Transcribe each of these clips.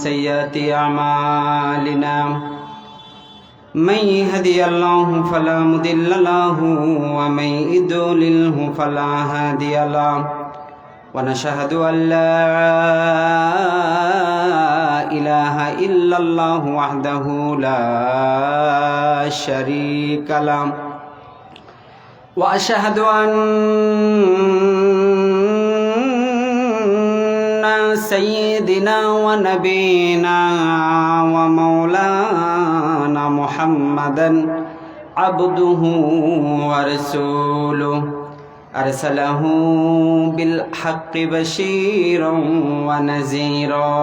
سيئات أعمالنا من يهدي الله فلا مضل له ومن يضلل فلا هادي له ونشهد أن لا إله إلا الله وحده لا شريك له وأشهد أن سيدنا ونبينا ومولانا محمدا عبده ورسوله أرسله بالحق بشيرا ونذيرا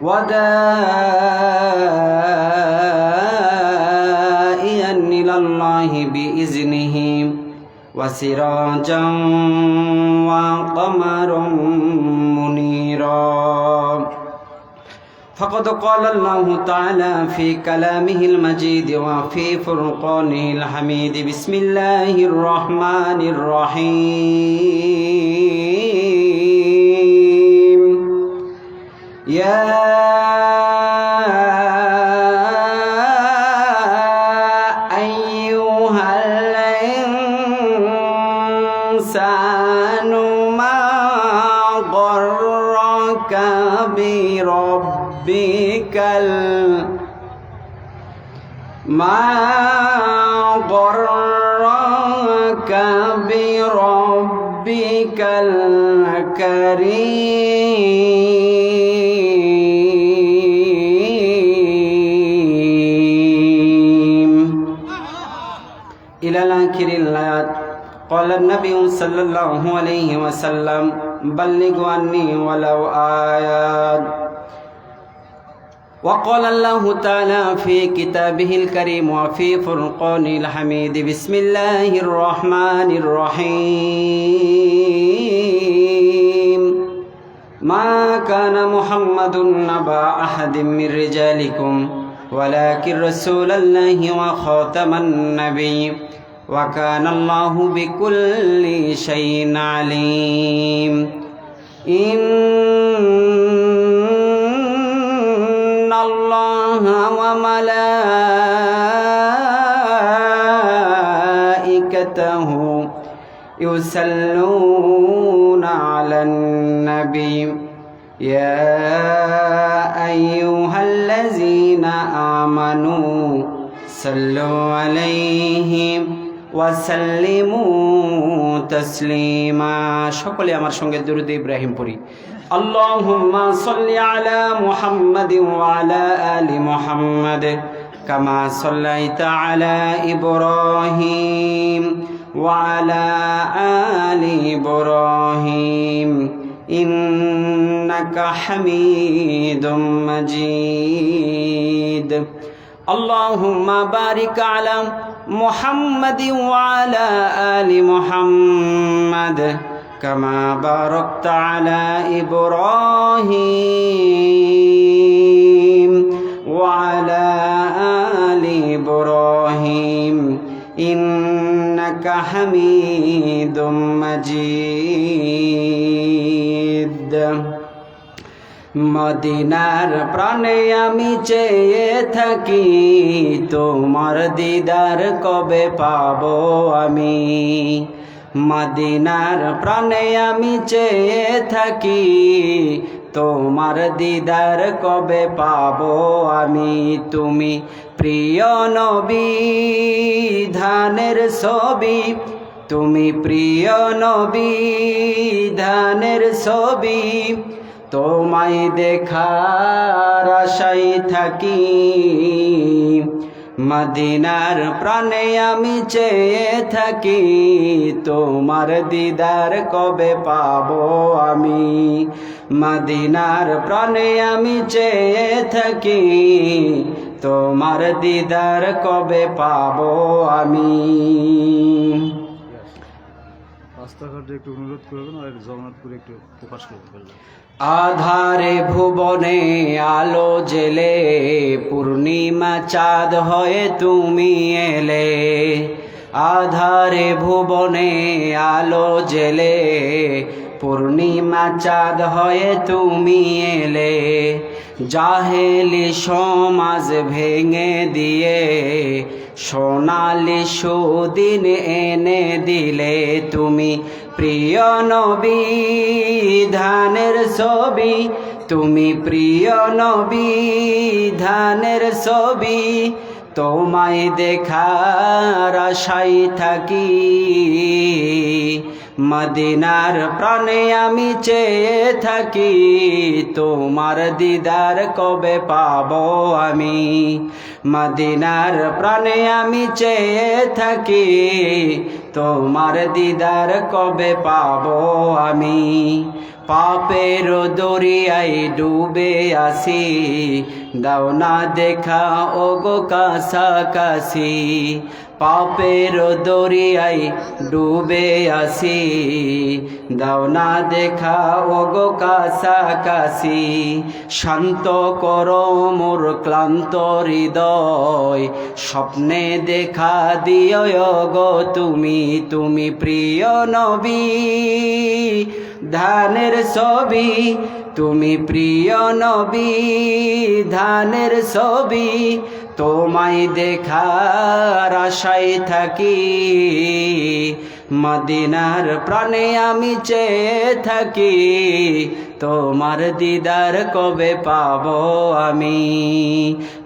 وداعيا إلى الله بإذنه وسراجا وقمرا منيرا فقد قال الله تعالى في كلامه المجيد وفي فرقانه الحميد بسم الله الرحمن الرحيم يا أيها الإنسان ما غرك بربك ما غرك بربك الكريم إلى آخر الآيات. قال النبي صلى الله عليه وسلم بلغوا عني ولو آيات. وقال الله تعالى في كتابه الكريم وفي فرقانه الحميد بسم الله الرحمن الرحيم ما كان محمد نبا أحد من رجالكم ولكن رسول الله وخاتم النبي وكان الله بكل شيء عليم. إن الله وملائكته يصلون على النبي يا أيها الذين آمنوا صلوا عليه وسلموا تسليما. সকলে আমার সঙ্গে দরুদ ইব্রাহিম পড়ি। اللهم صل على محمد وعلى آل محمد كما صليت على إبراهيم وعلى آل إبراهيم إنك حميد مجيد. اللهم بارك على محمد وعلى آل محمد كما باركت على إبراهيم وعلى آل إبراهيم إنك حميد مجيد. মদিনার প্রাণে আমি চেয়ে থাকি তোমার দিদার কবে পাবো আমি। মদিনার প্রাণে আমি চেয়ে থাকি তোমার দিদার কবে পাবো আমি। তুমি প্রিয় নবী ধানের ছবি তুমি প্রিয় নবী ধানের ছবি তোমায় দেখার আশায় থাকি। মদিনার প্রাণে আমি চেয়ে থাকি তোমার দিদার কবে পাবো আমি। মদিনার প্রাণে আমি চেয়ে থাকি তোমার দিদার কবে পাবো আমি। রাস্তাঘাটে একটু অনুরোধ করবেন আর জগন্নাথপুরে একটু প্রকাশ করবেন। আধারে ভুবনে আলো জেলে পূর্ণিমা চাঁদ হয়ে তুমি এলে। আধারে ভুবনে আলো জেলে পূর্ণিমা চাঁদ হয়ে তুমি এলে। জাহেলি সমাজ ভেঙে দিয়ে সোনালি সুদিন এনে দিলে তুমি প্রিয় নবী ধানের ছবি তুমি প্রিয় নবী ধানের ছবি তোমায় দেখার আশায় থাকি মদিনার প্রাণে আমি চেয়ে থাকি তোমার দিদার কবে পাবো আমি মদিনার প্রাণে আমি চেয়ে থাকি তোমার দিদার কবে পাবো আমি পাপের দরিয়ায় ডুবে আসি দাও না দেখা ওগো কাছাকাছি পাপের দরিয়ায় ডুবে আসি দাও না দেখা ওগো কাছাকাছি শান্ত করো মোর ক্লান্ত হৃদয় স্বপ্নে দেখা দিও গো তুমি তুমি প্রিয় নবী ধানের ছবি তুমি প্রিয় নবী ধানের ছবি তোমায় দেখার আশায় থাকি মদিনার প্রাণে আমি চেয়ে থাকি তোমার দিদার কবে পাবো আমি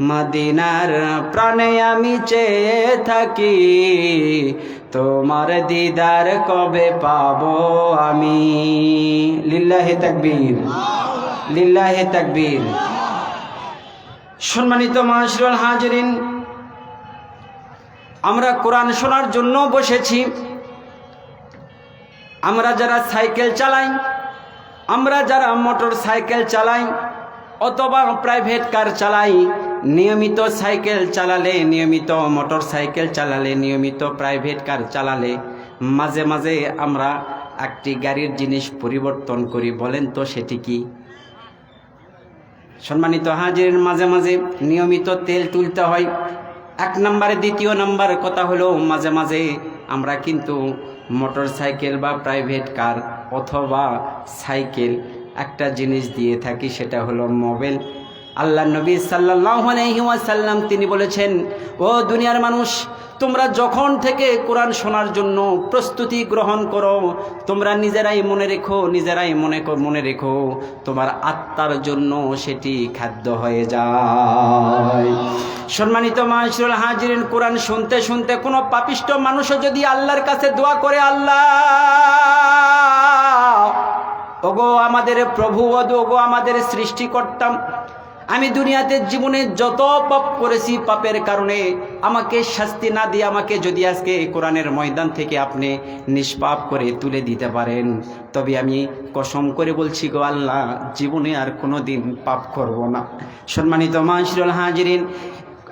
মদিনার প্রাণে আমি চেয়ে থাকি তোমার দিদার কবে পাবো আমি লিল্লাহে তাকবীর লিল্লাহে তাকবীর সম্মানিত মাশরুল হাজিরিন আমরা কোরআন শোনার জন্য বসেছি আমরা যারা সাইকেল চালাই আমরা যারা মোটর সাইকেল চালাই অথবা প্রাইভেট কার চালাই নিয়মিত সাইকেল চালালে নিয়মিত মোটর সাইকেল চালালে নিয়মিত প্রাইভেট কার চালালে মাঝে মাঝে আমরা একটি গাড়ির জিনিস পরিবর্তন করি বলেন তো সেটি কি সম্মানিত হাজির মাঝে মাঝে নিয়মিত তেল তুলতে হয় এক নম্বরে দ্বিতীয় নাম্বার কথা হলো মাঝে মাঝে আমরা কিন্তু মোটর সাইকেল বা প্রাইভেট কার অথবা সাইকেল একটা জিনিস দিয়ে থাকি সেটা হলো মোবাইল আল্লাহ নবী সাল্লাল্লাহু আলাইহি ওয়াসাল্লাম তিনি বলেছেন ও দুনিয়ার মানুষ তোমরা যখন থেকে কোরআন শোনার জন্য প্রস্তুতি গ্রহণ করো তোমরা নিজেরাই মনে রেখো তোমার আত্মার জন্য সেটি খাদ্য হয়ে যায় সম্মানিত মাশরুল হাজিরিন কোরআন শুনতে শুনতে কোনো পাপিষ্ট মানুষও যদি আল্লাহর কাছে দোয়া করে আল্লাহ ওগো আমাদের প্রভু ওগো আমাদের সৃষ্টিকর্তা আমি দুনিয়াতে জীবনে যত পাপ করেছি পাপের কারণে আমাকে শাস্তি না দিয়ে আমাকে যদি আজকে কোরআনের ময়দান থেকে আপনি নিষ্পাপ করে তুলে দিতে পারেন তবে আমি কসম করে বলছি গো আল্লাহ জীবনে আর কোনো দিন পাপ করব না সম্মানিত মাশরুল হাজিরিন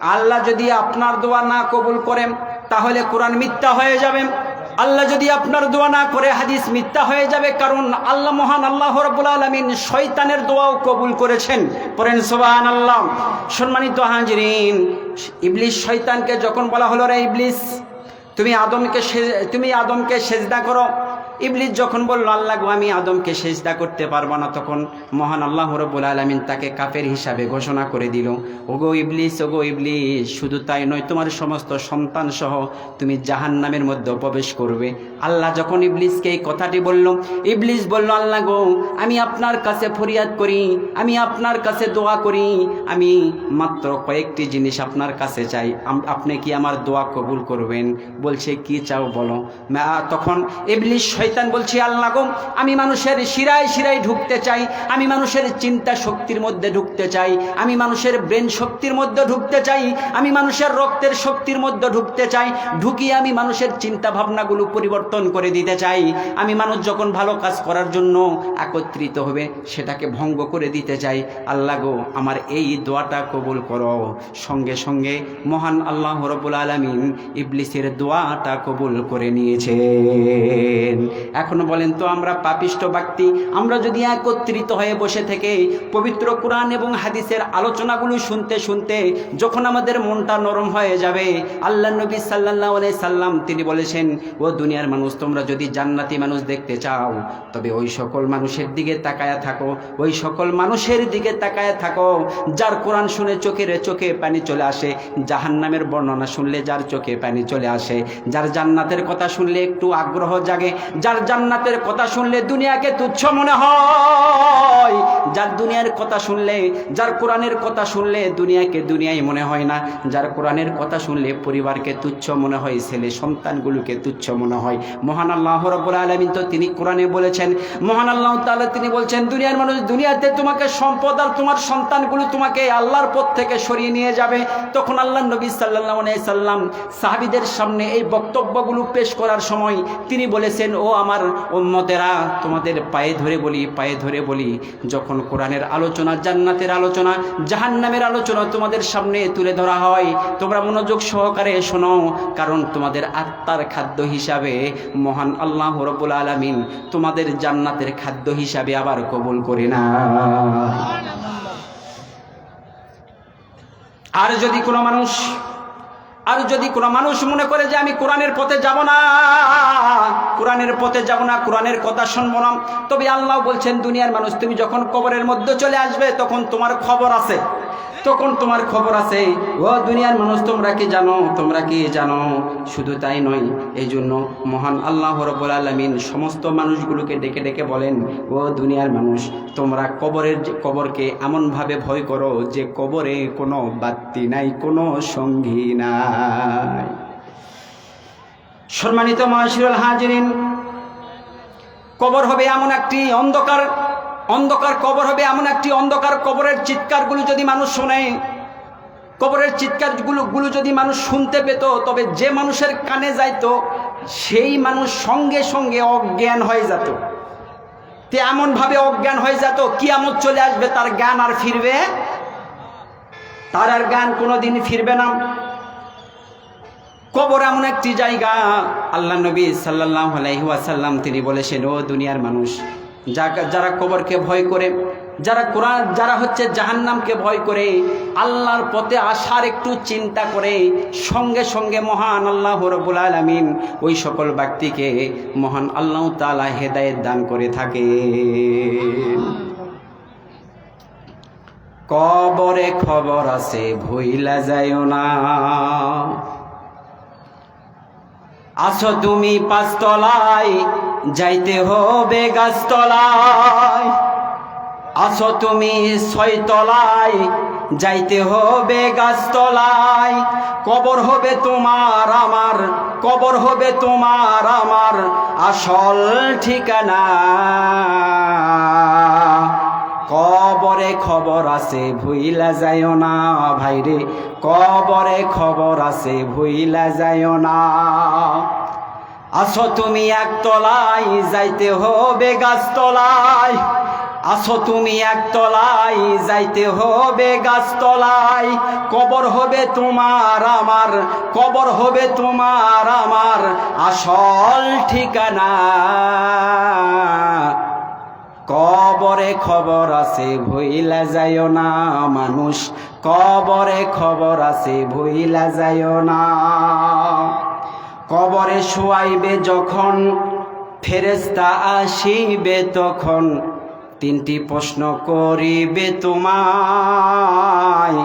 আল্লাহ যদি আপনার দোয়া না কবুল করেন তাহলে কোরআন মিথ্যা হয়ে যাবে আল্লাহ যদি আপনার দোয়া না করে হাদিস মিথ্যা হয়ে যাবে কারণ আল্লাহ মহান আল্লাহ রাব্বুল আলামিন শয়তানের দোয়াও কবুল করেছেন পড়েন সুবহানাল্লাহ সম্মানিত হাজিরিন ইবলিস শয়তানকে যখন বলা হলো রে ইবলিস তুমি আদমকে সেজদা করো ইবলিস যখন বলল আল্লাহ গো আমি আদমকে সেজদা করতে পারবো না তখন মহান আল্লাহ রাব্বুল আলামিন তাকে কাফের হিসাবে ঘোষণা করে দিল ওগো ইবলিস শুধু তাই নয় তোমার সমস্ত সন্তান সহ তুমি জাহান্নামের মধ্যে প্রবেশ করবে আল্লাহ যখন ইবলিসকে এই কথাটি বলল ইবলিস বলল আল্লাহ গো আমি আপনার কাছে ফরিয়াদ করি আমি আপনার কাছে দোয়া করি আমি মাত্র কয়েকটি জিনিস আপনার কাছে চাই আপনি কি আমার দোয়া কবুল করবেন বলছে কি চাও বলো তখন ইবলিস শয়তান বলছে আল্লাহ গো আমি মানুষের শিরায় শিরায় ঢুকতে চাই আমি মানুষের চিন্তা শক্তির মধ্যে ঢুকতে চাই আমি মানুষের ব্রেন শক্তির মধ্যে ঢুকতে চাই আমি মানুষের রক্তের শক্তির মধ্যে ঢুকতে চাই ঢুকিয়ে আমি মানুষের চিন্তা ভাবনাগুলো পরিবর্তন করে দিতে চাই আমি মানুষ যখন ভালো কাজ করার জন্য একত্রিত হবে সেটাকে ভঙ্গ করে দিতে চাই আল্লাহ গো আমার এই দোয়াটা কবুল করো সঙ্গে সঙ্গে মহান আল্লাহ রাব্বুল আলামিন ইবলিসের দোয়াটা কবুল করে নিয়েছেন এখন বলেন তো আমরা পাপিষ্ঠ ব্যক্তি, আমরা যদি একত্রিত হয়ে বসে থেকে পবিত্র কোরআন এবং হাদিসের আলোচনাগুলো শুনতে শুনতে যখন আমাদের মনটা নরম হয়ে যাবে, আল্লাহ নবী সাল্লাল্লাহু আলাইহি সাল্লাম তিনি বলেছেন, ও দুনিয়ার মানুষ, তোমরা যদি জান্নাতি মানুষ দেখতে চাও তবে ওই সকল মানুষের দিকে তাকায়া থাকো, ওই সকল মানুষের দিকে তাকায়া থাকো যার কোরআন শুনে চোখে পানি চলে আসে, জাহান্নামের বর্ণনা শুনলে যার চোখে পানি চলে আসে, যার জান্নাতের কথা শুনলে একটু আগ্রহ জাগে, যার জান্নাতের কথা শুনলে দুনিয়াকে তুচ্ছ মনে হয়, যার দুনিয়ার কথা শুনলে, যার কোরআনের কথা শুনলে দুনিয়াকে দুনিয়াই মনে হয় না, যার কোরআনের কথা শুনলে পরিবারকে তুচ্ছ মনে হয়, ছেলে সন্তানগুলোকে তুচ্ছ মনে হয়। মহান আল্লাহ রাব্বুল আলামিন তো তিনি কোরআনে বলেছেন, মহান আল্লাহ তাআলা তিনি বলছেন, দুনিয়ার মানুষ দুনিয়াতে তোমাকে সম্পদ আর তোমার সন্তানগুলো তোমাকে আল্লাহর পথ থেকে সরিয়ে নিয়ে যাবে। তখন আল্লাহ নবী সাল্লাল্লাহু আলাইহি সাল্লাম সাহাবীদের সামনে এই বক্তব্যগুলো পেশ করার সময় তিনি বলেছেন, ও আমার উম্মতেরা, তোমাদের পায়ে ধরে বলি যখন কোরআনের আলোচনা, জান্নাতের আলোচনা, জাহান্নামের আলোচনা তোমাদের সামনে তুলে ধরা হয়, তোমরা মনোযোগ সহকারে শোনো, কারণ তোমাদের আত্মার খাদ্য হিসাবে মহান আল্লাহ রাব্বুল আলামিন তোমাদের জান্নাতের খাদ্য হিসাবে আবার কবুল করে না। আর যদি কোনো মানুষ মনে করে যে আমি কোরআনের পথে যাব না, কোরআনের কথা শুনবো না, তবে আল্লাহ বলছেন, দুনিয়ার মানুষ তুমি যখন কবরের মধ্যে চলে আসবে তখন তোমার খবর আছে, ও দুনিয়ার মানুষ তোমরা কি জানো। শুধু তাই নয়, এই জন্য মহান আল্লাহ রাব্বুল আলামিন সমস্ত মানুষগুলোকে ডেকে ডেকে বলেন, ও দুনিয়ার মানুষ, তোমরা কবরকে এমনভাবে ভয় করো যে কবরে কোনো বাতি নাই, কোনো সঙ্গী নাই। সম্মানিত মাশাআল্লাহ হাজিরিন, কবর হবে এমন একটি অন্ধকার কবর হবে এমন একটি অন্ধকার, কবরের চিৎকারগুলো যদি মানুষ শোনে, কবরের চিৎকারগুলো যদি মানুষ শুনতে পেত, তবে যে মানুষের কানে যাইতো সেই মানুষ সঙ্গে সঙ্গে অজ্ঞান হয়ে যেত, এমনভাবে অজ্ঞান হয়ে যেত, কিয়ামত চলে আসবে, তার জ্ঞান আর ফিরবে, তার আর জ্ঞান কোনোদিন ফিরবে না। কবর এমন একটি জায়গা, আল্লাহ নবী সাল্লাল্লাহু আলাইহি ওয়াসাল্লাম তিনি বলেছেন, ও দুনিয়ার মানুষ, যারা কবরকে ভয় করে, যারা হচ্ছে জাহান্নামকে ভয় করে, আল্লাহর পথে আসার একটু চিন্তা করে, সঙ্গে সঙ্গে মহান আল্লাহ রাব্বুল আলামিন ওই সকল ব্যক্তিকে মহান আল্লাহ তাআলা হেদায়েত দান করে থাকে। কবরে খবর আছে ভুইলা যাইও না, আসো তুমি পাঁচতলায়, যাইতে হবে গাছতলায়, আসো তুমি ছয়তলায়, যাইতে হবে গাছতলায়, কবর হবে তোমার আমার আসল ঠিকানা। কবরে খবর আছে ভুইলা যাইও না, ভাইরে কবরে খবর আছে ভুইলা যাইও না। আসো তুমি একতলায়, যাইতে হবে গাছতলায়, আসো তুমি একতলায়, যাইতে হবে গাছতলায়, কবর হবে তোমার আমার আসল ঠিকানা। কবরে খবর আছে ভুইলা যাইও না মানুষ, কবরে খবর আছে ভুইলা যাইও না। কবরে শোয়াইবে যখন ফেরেশতা আসিবে তখন, তিনটি প্রশ্ন করিবে তোমায়,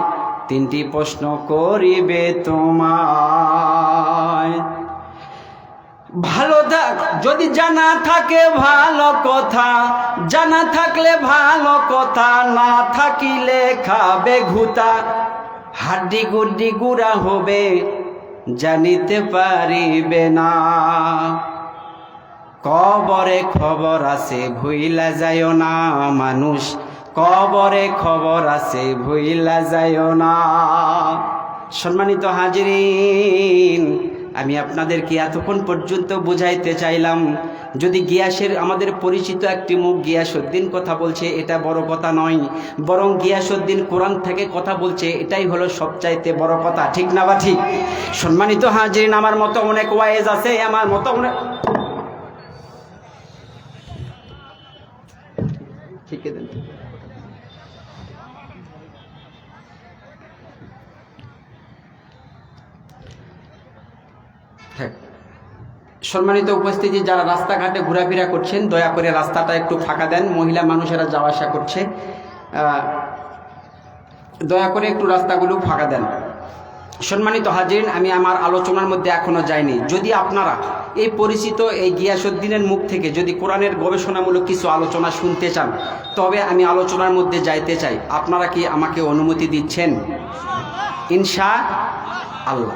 তিনটি প্রশ্ন করিবে তোমায়। ভালো যদি জানা থাকে ভালো কথা, জানা থাকলে ভালো কথা, না থাকিলে খাবে ঘুতা, হাড্ডি গুড্ডি গুড়া হবে জানিতে পারিবে না। কবরে খবর আছে ভুইলা যাইও না মানুষ, কবরে খবর আছে ভুইলা যাইও না। সম্মানিত হাজিরিন, আমি আপনাদেরকে এতক্ষণ পর্যন্ত বুঝাইতে চাইলাম, যদি গিয়াসের আমাদের পরিচিত একটি মুখ গিয়াসউদ্দিন কথা বলছে, এটা বড় কথা নয়, বরং গিয়াসউদ্দিন কোরআন থেকে কথা বলছে, এটাই হলো সবচাইতে বড় কথা, ঠিক না বা ঠিক? সম্মানিত হাজিরিন, আমার মতো অনেক ওয়াইজ আছে, আমার মতো অনেক সম্মানিত উপস্থিতি, যারা রাস্তাঘাটে ঘোরাফেরা করছেন দয়া করে রাস্তাটা একটু ফাঁকা দেন, মহিলা মানুষেরা যাওয়া আসা করছে, দয়া করে একটু রাস্তাগুলো ফাঁকা দেন। সম্মানিত হাজিরিন, আমি আমার আলোচনার মধ্যে এখনো যাইনি। যদি আপনারা এই পরিচিত এই গিয়াসউদ্দিনের মুখ থেকে যদি কোরআনের গবেষণামূলক কিছু আলোচনা শুনতে চান, তবে আমি আলোচনার মধ্যে যাইতে চাই। আপনারা কি আমাকে অনুমতি দিচ্ছেন? ইনশাআল্লাহ।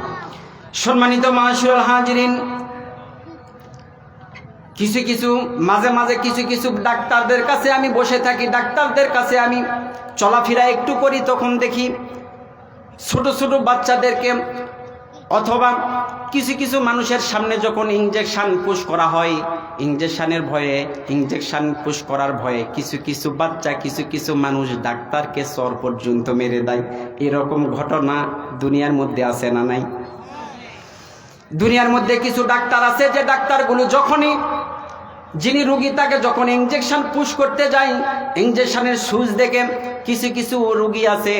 সম্মানিত মাশাআল্লাহ হাজিরিন, মাঝে মাঝে কিছু ডাক্তারদের কাছে আমি বসে থাকি, ডাক্তারদের কাছে আমি চলাফেরা একটু করি, তখন দেখি ছোট ছোট বাচ্চাদেরকে অথবা কিছু মানুষের সামনে যখন ইঞ্জেকশন পুশ করা হয়, ইঞ্জেকশন পুশ করার ভয়ে কিছু বাচ্চা কিছু মানুষ ডাক্তারকে চর পর্যন্ত মেরে দেয়। এরকম ঘটনা দুনিয়ার মধ্যে আছে না নাই? দুনিয়ার মধ্যে কিছু ডাক্তার আছে যে ডাক্তারগুলো যিনি রুগী তাকে যখন ইঞ্জেকশন পুশ করতে যায়, ইঞ্জেকশনের সুচ দেখে কিছু রুগী আছে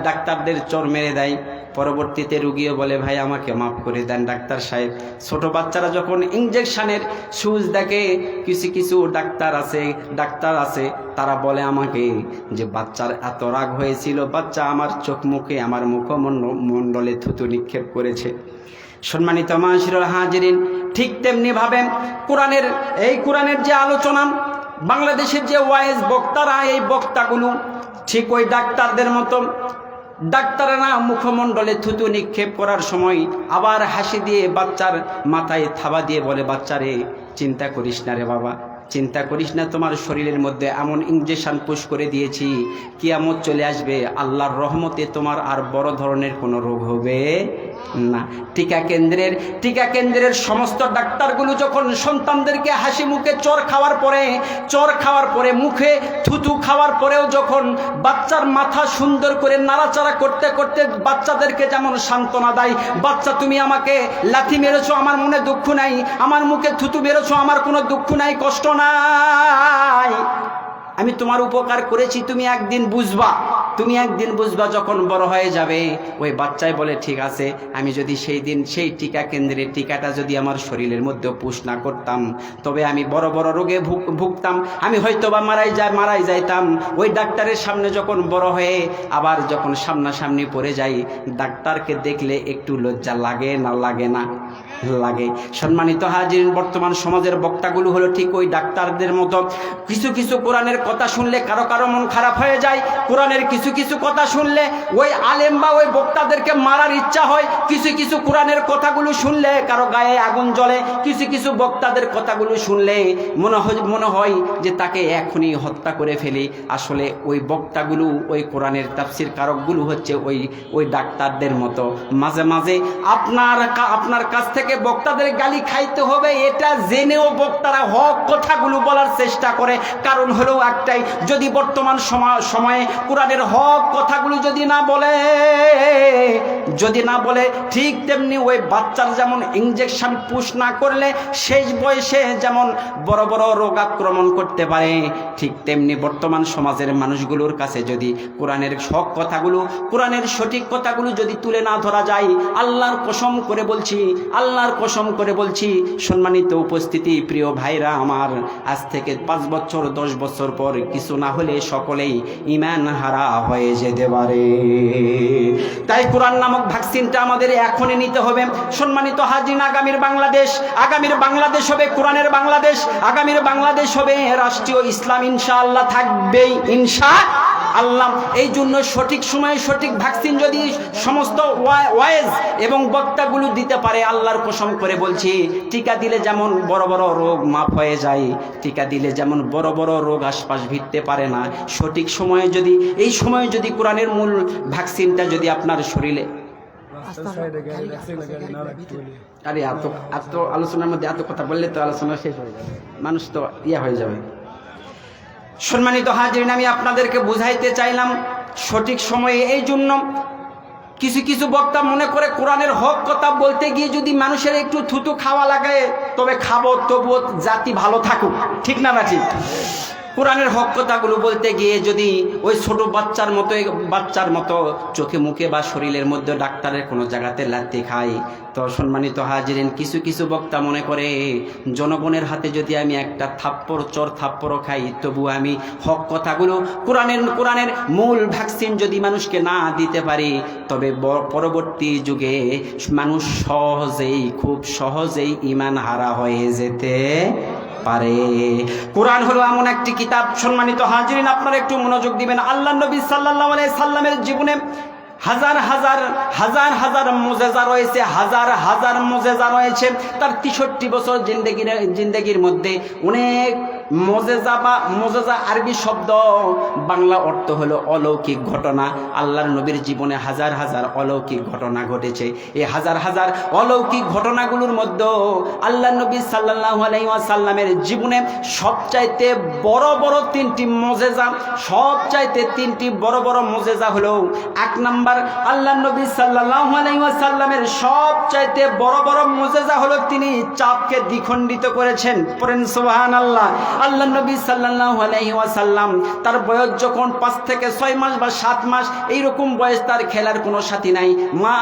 ডাক্তারদের চর মেরে দেয়। পরবর্তীতে রুগীও বলে, ভাই আমাকে মাফ করে দেন ডাক্তার সাহেব। ছোট বাচ্চারা যখন ইঞ্জেকশনের সুচ দেখে কিছু ডাক্তার আছে তারা বলে আমাকে যে বাচ্চার এত রাগ হয়েছিল, বাচ্চা আমার চোখ মুখে আমার মুখমণ্ডলে থুতু নিক্ষেপ করেছে। সম্মানিত মাশাআল্লাহ হাজিরিন, ঠিক তেমনি ভাবে কোরআনের যে আলোচনা, বাংলাদেশের যে ওয়াইজ বক্তারা, এই বক্তাগুলো ঠিক ওই ডাক্তারদের মতো। ডাক্তাররা মুখমণ্ডলে থুতু নিক্ষেপ করার সময় আবার হাসি দিয়ে বাচ্চার মাথায় থাবা দিয়ে বলে, বাচ্চারে চিন্তা করিস না রে বাবা, চিন্তা করিস না, তোমার শরীরের মধ্যে এমন ইঞ্জেকশন পুশ করে দিয়েছি, কিয়ামত চলে আসবে, আল্লাহর রহমতে তোমার আর বড় ধরনের কোনো রোগ হবে না। টিকা কেন্দ্রের সমস্ত ডাক্তারগুলো যখন সন্তানদেরকে হাসি মুখে চর খাওয়ার পরে মুখে থুতু খাওয়ার পরেও যখন বাচ্চার মাথা সুন্দর করে নাড়াচাড়া করতে করতে বাচ্চাদেরকে যেমন সান্ত্বনা দেয়, বাচ্চা তুমি আমাকে লাথি মেরেছো, আমার মনে দুঃখ নাই, আমার মুখে থুতু মেরেছো, আমার কোনো দুঃখ নাই, কষ্ট নাই, আমি তোমার উপকার করেছি, তুমি একদিন বুঝবা যখন বড় হয়ে যাবে। ওই বাচ্চাই বলে, ঠিক আছে, আমি যদি সেই টিকা কেন্দ্রে টিকাটা যদি আমার শরীরের মধ্যে পুশ না করতাম, তবে আমি বড় রোগে ভুগতাম, আমি হয়তো বা মারাই যাইতাম। ওই ডাক্তারের সামনে যখন বড় হয়ে আবার যখন সামনাসামনি পড়ে যাই, ডাক্তারকে দেখলে একটু লজ্জা লাগে না লাগে? সম্মানিত হাজিরিন, বর্তমান সমাজের বক্তাগুলো হলো ঠিক ওই ডাক্তারদের মতো। কিছু কোরআনের কথা শুনলে কারো মন খারাপ হয়ে যায়, কোরআনের কিছু কথা শুনলে ওই আলেম বা ওই বক্তাদেরকে মারার ইচ্ছা হয়, কিছু কোরআনের কথাগুলো শুনলে কারো গায়ে আগুন জ্বলে, কিছু বক্তাদের কথাগুলো শুনলে মনে হয় যে তাকে এখনই হত্যা করে ফেলি। আসলে ওই বক্তাগুলো, ওই কোরআনের তাফসীর কারকগুলো হচ্ছে ওই ডাক্তারদের মতো। মাঝে মাঝে আপনার কাছ থেকে বক্তাদের গালি খাইতে হবে, এটা জেনেও বক্তারা হক কথাগুলো বলার চেষ্টা করে। কারণ হলো একটাই, যদি বর্তমান সময়ে কোরআনের হক কথাগুলো যদি না বলে ঠিক তেমনি ওই বাচ্চার যেমন ইঞ্জেকশন পুশ না করলে শেষ বয়সে যেমন বড় রোগ আক্রমণ করতে পারে, ঠিক তেমনি বর্তমান সমাজের মানুষগুলোর কাছে যদি কোরআনের হক কথাগুলো, কোরআনের সঠিক কথাগুলো যদি তুলে না ধরা যায়, আল্লাহর কসম করে বলছি সম্মানিত উপস্থিতি, প্রিয় ভাইরা আমার, আজ থেকে 5 বছর 10 বছর পর কিছু না হলে সকলেই ঈমান হারা হয়ে যেতে পারে। তাই কোরআন নামক ভ্যাকসিনটা আমাদের এখনই নিতে হবে। সম্মানিত হাজিরিন, আগামীর বাংলাদেশ হবে কোরআনের বাংলাদেশ, আগামীর বাংলাদেশ হবে রাষ্ট্রীয় ইসলাম, ইনশাআল্লাহ থাকবেই, ইনশাআল্লাহ। এই জন্য সঠিক সময়ে সঠিক ভ্যাকসিন যদি সমস্ত ওয়াইজ এবং বক্তাগুলো দিতে পারে, আল্লাহর কসম করে বলছি, টিকা দিলে যেমন বড় রোগ মাফ হয়ে যায়, টিকা দিলে যেমন বড় রোগ আশপাশ ভিড়তে পারে না, সঠিক সময়ে যদি কোরআনের মূল ভ্যাকসিনটা যদি আপনার শরীরে, আরে এত আলোচনার মধ্যে এত কথা বললে তো আলোচনা শেষ হয়ে যাবে, মানুষ তো হয়ে যাবে। সম্মানিত হাজিরিন, আমি আপনাদেরকে বুঝাইতে চাইলাম সঠিক সময়ে। এই জন্য কিছু বক্তা মনে করে কোরআনের হক কথা বলতে গিয়ে যদি মানুষের একটু থুতু খাওয়া লাগে, তবে খাবো, তবুও জাতি ভালো থাকুক, ঠিক না ঠিক? কোরআনের হক কথাগুলো বলতে গিয়ে যদি ওই ছোট বাচ্চার মতো চোখে মুখে বা শরীরের মধ্যে ডাক্তারের কোনো জায়গাতে লাথি খায়, তো সম্মানিত হাজিরিন, কিছু কিছু বক্তা মনে করে জনগণের হাতে যদি আমি একটা চর থাপ্পড় খাই, তবু আমি হক কথাগুলো কোরআনের মূল ভ্যাকসিন যদি মানুষকে না দিতে পারি, তবে পরবর্তী যুগে মানুষ খুব সহজেই ঈমান হারা হয়ে যেতে পারে। কোরআন হলো এমন একটি কিতাব, সম্মানিত হাজিরিন আপনারা একটু মনোযোগ দিবেন। আল্লাহ নবী সাল্লাল্লাহু আলাইহি সাল্লামের জীবনে হাজার হাজার মুজেজা রয়েছে, হাজার মুজেজা রয়েছে। তার 63 বছর জিন্দেগির মধ্যে অনেক মুজেজা আরবি শব্দ, বাংলা অর্থ হলো অলৌকিক ঘটনা। আল্লাহর নবীর জীবনে হাজার অলৌকিক ঘটনা ঘটেছে। এই হাজার অলৌকিক ঘটনাগুলোর মধ্যে আল্লাহর নবী সাল্লাল্লাহু আলাইহি ওয়াসাল্লামের জীবনে সবচাইতে বড় তিনটি বড় মুজেজা হলো, এক নাম্বার আল্লাহর নবী সাল্লাল্লাহু আলাইহি ওয়াসাল্লামের সবচাইতে বড় মুজেজা হলো তিনি চাঁদকে দ্বিখণ্ডিত করেছেন। পড়েন সুবহানাল্লাহ। আল্লাহর নবী সাল্লাল্লাহু আলাইহি ওয়াসাল্লাম তার বয়স যখন 5 থেকে 6 মাস বা 7 মাস এইরকম বয়স, তার খেলার কোনো সাথী নাই। মা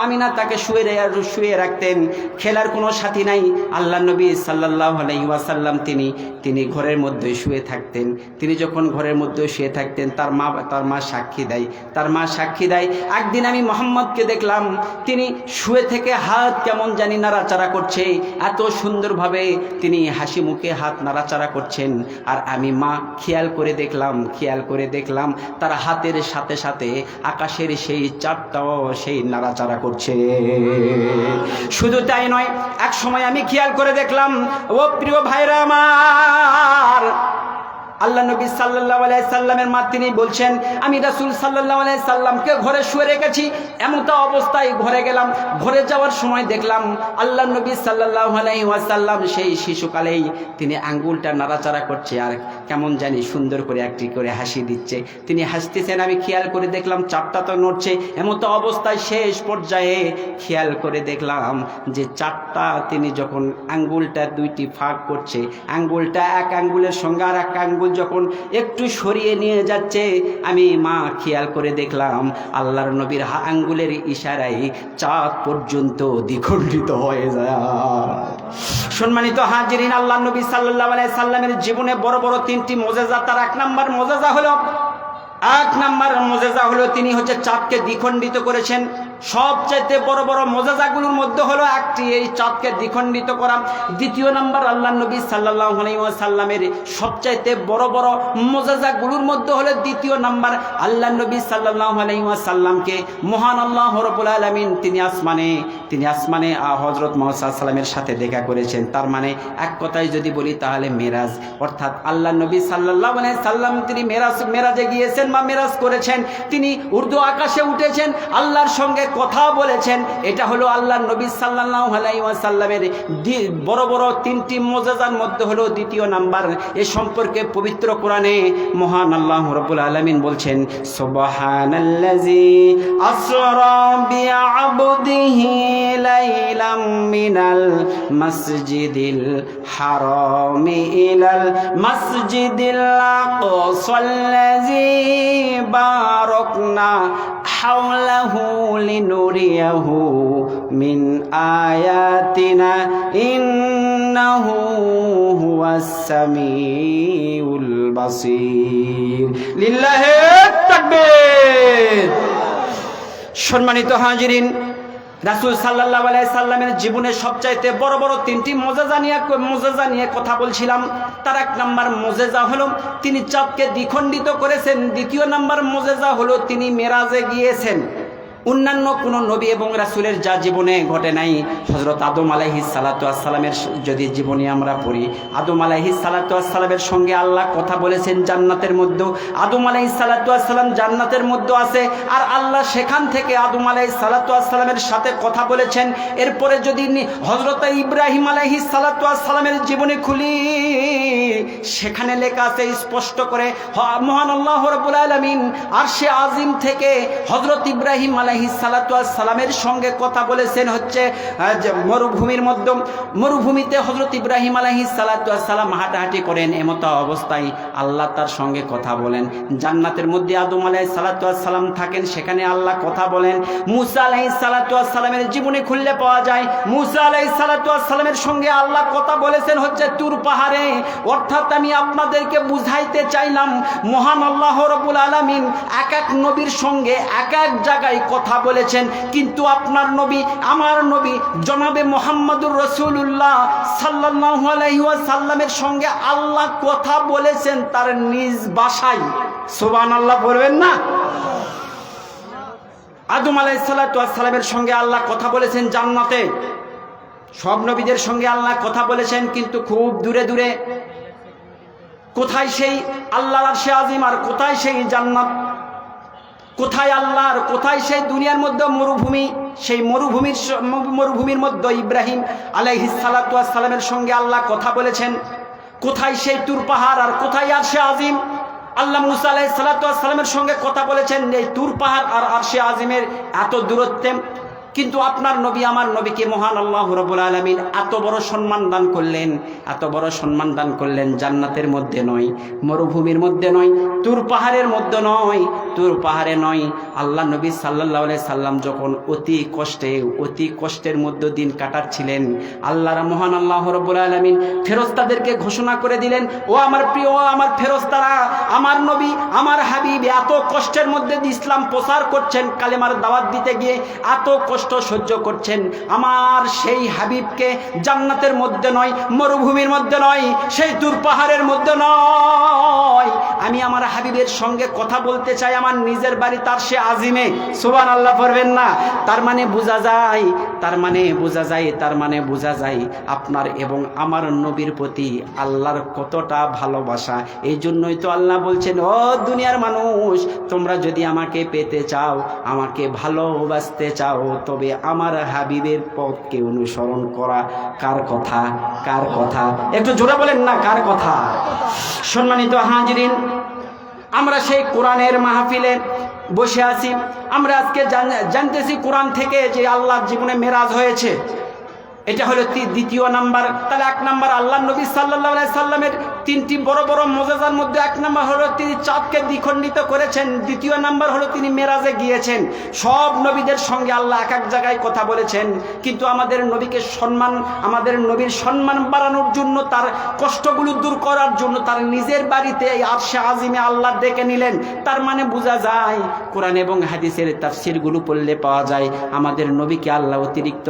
আমিনা তাকে শুয়ে রাখতেন, খেলার কোনো সাথী নাই। আল্লাহর নবী সাল্লাল্লাহু আলাইহি ওয়াসাল্লাম তিনি ঘরের মধ্যে শুয়ে থাকতেন। তিনি যখন ঘরের মধ্যে শুয়ে থাকতেন, তার মা সাক্ষী দেয় একদিন আমি মুহাম্মদকে দেখলাম তিনি শুয়ে থেকে হাত কেমন জানি নাড়াচাড়া করছে, এত সুন্দরভাবে তিনি হাসি মুখে হাত নাড়াচাড়া করছেন। আর আমি মা খেয়াল করে দেখলাম তার হাতের সাথে সাথে আকাশের সেই চাঁদটাও সেই নাড়াচাড়া করছে। শুধু তাই নয়, এক সময় আমি খেয়াল করে দেখলাম, ও প্রিয় ভাইরা আমার, আল্লাহ নবী সাল্লাল্লাহু আলাইহি সাল্লামের মা তিনি বলছেন, আমি রাসূল সাল্লাল্লাহু আলাইহি সাল্লামকে ঘরে শুয়ে রেখেছি। এমতো অবস্থায় ঘরে গেলাম, ঘরে যাওয়ার সময় দেখলাম আল্লাহ নবী সাল্লাল্লাহু আলাইহি ওয়াসাল্লাম সেই শিশুকালেই তিনি আঙ্গুলটা নাড়াচাড়া করছে আর কেমন জানি সুন্দর করে একটি করে হাসি দিচ্ছে। তিনি হাসতেছেন, আমি খেয়াল করে দেখলাম চাঁদটা তো নড়ছে। এমতো অবস্থায় শেষ পর্যায়ে খেয়াল করে দেখলাম যে চাঁদটা তিনি যখন আঙ্গুলটা দুইটি ফাঁক করছে, আঙ্গুলটা এক আঙ্গুলের সঙ্গে আর এক আঙ্গুল যখন একটু সরিয়ে নিয়ে যাচ্ছে, আমি মা খেয়াল করে দেখলাম আল্লাহর নবীর আঙ্গুলের ইশারায় চাঁদ পর্যন্ত দ্বিখণ্ডিত হয়ে যায়। সম্মানিত হাজিরিন, আল্লাহর নবী সাল্লাল্লাহু আলাইহি সাল্লামের জীবনে বড় তিনটি মুজিজা। তার এক নাম্বার মুজিজা হলো তিনি চাঁদকে দ্বিখণ্ডিত করেছেন। সবচাইতে বড় মুজিজাগুলোর মধ্যে হলো একটি এই চাঁদকে দ্বিখণ্ডিত করা। দ্বিতীয় নাম্বার আল্লাহর নবী সাল্লাল্লাহু আলাইহি ওয়াসাল্লামের সবচাইতে বড় মুজিজাগুলোর মধ্যে হলো দ্বিতীয় নাম্বার, আল্লাহর নবী সাল্লাল্লাহু আলাইহি ওয়াসাল্লামকে মহান আল্লাহ রাব্বুল আলামিন তিনি আসমানে হযরত মুহাম্মদ সাল্লাল্লাহু আলাইহি ওয়াসাল্লামের সাথে দেখা করেছেন। তার মানে এক কথায় যদি বলি তাহলে মেরাজ, অর্থাৎ আল্লাহর নবী সাল্লাল্লাহু আলাইহি সাল্লাম তিনি মেরাজে গিয়েছেন বা মেরাজ করেছেন। তিনি উর্দু আকাশে উঠেছেন, আল্লাহর সঙ্গে কথা বলেছেন। এটা হলো আল্লাহর নবী সাল্লাল্লাহু আলাইহি ওয়াসাল্লামের বড় তিনটি মুজিজার মধ্যে হলো দ্বিতীয় নাম্বার। এ সম্পর্কে পবিত্র কোরআনে মহান আল্লাহ রাব্বুল আলামিন বলছেন, সুবহানাল্লাযী আসরা বিআবদিহি লাইলাম মিনাল মাসজিদিল হারামি ইলাল মাসজিদিল আকসাল্লাযী বারাকনা হাওলাহু লিনুরিয়াহু মিন আয়াতিনা ইন্নাহু হুয়াস সামিউল বাসীর। লিল্লাহি তাকবীর। সম্মানিত হাজিরিন, রাসূল সাল্লাল্লাহু আলাইহি সাল্লামের জীবনের সবচাইতে বড় তিনটি মুজিজা নিয়ে কথা বলছিলাম। তার এক নাম্বার মুজিজা হলো তিনি চাঁদকে দ্বিখণ্ডিত করেছেন। দ্বিতীয় নাম্বার মুজিজা হলো তিনি মেরাজে গিয়েছেন। অন্যান্য কোনো নবী এবং রাসূলের যা জীবনে ঘটে নাই, হযরত আদম আলাইহিস সালাতু ওয়াস সালামের যদি জীবনী আমরা পড়ি, আদম আলাইহিস সালাতু ওয়াস সালামের সঙ্গে আল্লাহ কথা বলেছেন জান্নাতের মধ্যে। আদম আলাইহিস সালাতু ওয়াস সালাম জান্নাতের মধ্যে আছে, আর আল্লাহ সেখান থেকে আদম আলাইহিস সালাতু ওয়াস সালামের সাথে কথা বলেছেন। এরপরে যদি হযরত ইব্রাহিম আলাইহিস সালাতু ওয়াস সালামের জীবনী খুলি, সেখানে লেখা আছে স্পষ্ট করে, মহান আল্লাহ রাব্বুল আলামিন আরশে আজিম থেকে হযরত ইব্রাহিম আলাইহিস সালাতু ওয়াস সালামের সঙ্গে কথা বলেছেন হচ্ছে মরুভূমিতে হযরত ইব্রাহিম আলাইহিস সালাতু ওয়াস সালাম হাঁটাহাঁটি করেন, এমতো অবস্থায় আল্লাহ তার সঙ্গে কথা বলেন। জান্নাতের মধ্যে আদম আলাইহিস সালাতু ওয়াস সালাম থাকেন, সেখানে আল্লাহ কথা বলেন। মুসা আলাইহিস সালাতু ওয়াস সালামের জীবনী খুললে পাওয়া যায় মুসা আলাইহিস সালাতু ওয়াস সালামের সঙ্গে আল্লাহ কথা বলেছেন হচ্ছে তুর পাহাড়ে। অর্থাৎ আমি আপনাদেরকে বুঝাইতে চাইলাম মহান আল্লাহ রাব্বুল আলামিন এক এক নবীর সঙ্গে এক এক জায়গায় কথা বলেছেন, কিন্তু আপনার নবী আমার নবী জনাবে মুহাম্মদুর রাসূলুল্লাহ সাল্লাল্লাহু আলাইহি ওয়াসাল্লামের সঙ্গে আল্লাহ কথা বলেছেন তার নিজ ভাষায়। সুবহানাল্লাহ বলবেন না? আদম আলাইহিস সালাতু ওয়াস সালামের সঙ্গে আল্লাহ কথা বলেছেন জান্নাতে, সব নবীদের সঙ্গে আল্লাহ কথা বলেছেন, কিন্তু খুব দূরে দূরে। কোথায় সেই আল্লাহর আরশে আজিম আর কোথায় সেই জান্নাত? কোথায় আল্লাহ আর কোথায় সেই দুনিয়ার মধ্যে মরুভূমি? সেই মরুভূমির মধ্যে ইব্রাহিম আলাইহিস সালাতু ওয়াস সালামের সঙ্গে আল্লাহ কথা বলেছেন। কোথায় সেই তুর পাহাড় আর কোথায় আরশে আজিম? আল্লাহ মুসা আলাইহিস সালাতু ওয়াস সালামের সঙ্গে কথা বলেছেন এই তুর পাহাড় আর আরশে আজিমের এত দূরত্বে, কিন্তু আপনার নবী আমার নবীকে মহান আল্লাহ রাব্বুল আলামিন এত বড় সম্মান দান করলেন, এত বড় সম্মান দান করলেন। জান্নাতের মধ্যে নয়, মরুভূমির মধ্যে নয়, তুর পাহাড়ের মধ্যে নয়, তুর পাহাড়ে নয়। আল্লাহ নবী সাল্লাল্লাহু আলাইহি সাল্লাম যখন অতি কষ্টের মধ্যে দিন কাটাচ্ছিলেন, আল্লাহর মহান আল্লাহ রাব্বুল আলামিন ফেরেশতাদেরকে ঘোষণা করে দিলেন, ও আমার প্রিয় আমার ফেরেশতারা, আমার নবী আমার হাবিব এত কষ্টের মধ্যে ইসলাম প্রচার করছেন, কালেমার দাওয়াত দিতে গিয়ে এত কষ্ট সহ্য করছেন। আমার সেই হাবিবকে জান্নাতের মধ্যে নয়, মরুভূমির মধ্যে নয়, সেই তুর পাহাড়ের মধ্যে নয়, আমি আমার হাবিবের সঙ্গে কথা বলতে চাই আমার নিজের বাড়ি তার সে আজিমে। সুবহানাল্লাহ পড়বেন না? তার মানে বোঝা যায় আপনার এবং আমার নবীর প্রতি আল্লাহর কতটা ভালোবাসা। এই জন্যই তো আল্লাহ বলছেন, ও দুনিয়ার মানুষ, তোমরা যদি আমাকে পেতে চাও, আমাকে ভালোবাসতে চাও, তবে আমার হাবিবের পথকে অনুসরণ করা। কার কথা? কার কথা? একটু জোরে বলেন না, কার কথা? সম্মানিত হাজিরিন, আমরা সেই কোরআনের মাহফিলে বসে আছি। আমরা আজকে জানতেছি কোরআন থেকে যে আল্লাহর জীবনে মেরাজ হয়েছে, এটা হলো দ্বিতীয় নাম্বার। তাহলে এক নাম্বার আল্লাহ নবী সাল্লাল্লাহু আলাইহি সাল্লামের তিনটি বড় বড় মুজিজার মধ্যে এক নাম্বার হলো তিনি চাঁদকে দ্বিখণ্ডিত করেছেন, দ্বিতীয় নাম্বার হলো তিনি মেরাজে গিয়েছেন। সব নবীদের সঙ্গে আল্লাহ এক এক জায়গায় কথা বলেছেন, কিন্তু আমাদের নবীকে সম্মান, আমাদের নবীর সম্মান বাড়ানোর জন্য, তার কষ্টগুলো দূর করার জন্য তার নিজের বাড়িতে এই আরশে আজিমে আল্লাহ ডেকে নিলেন। তার মানে বোঝা যায়, কোরআন এবং হাদিসের তাফসীরগুলো পড়লে পাওয়া যায় আমাদের নবীকে আল্লাহ অতিরিক্ত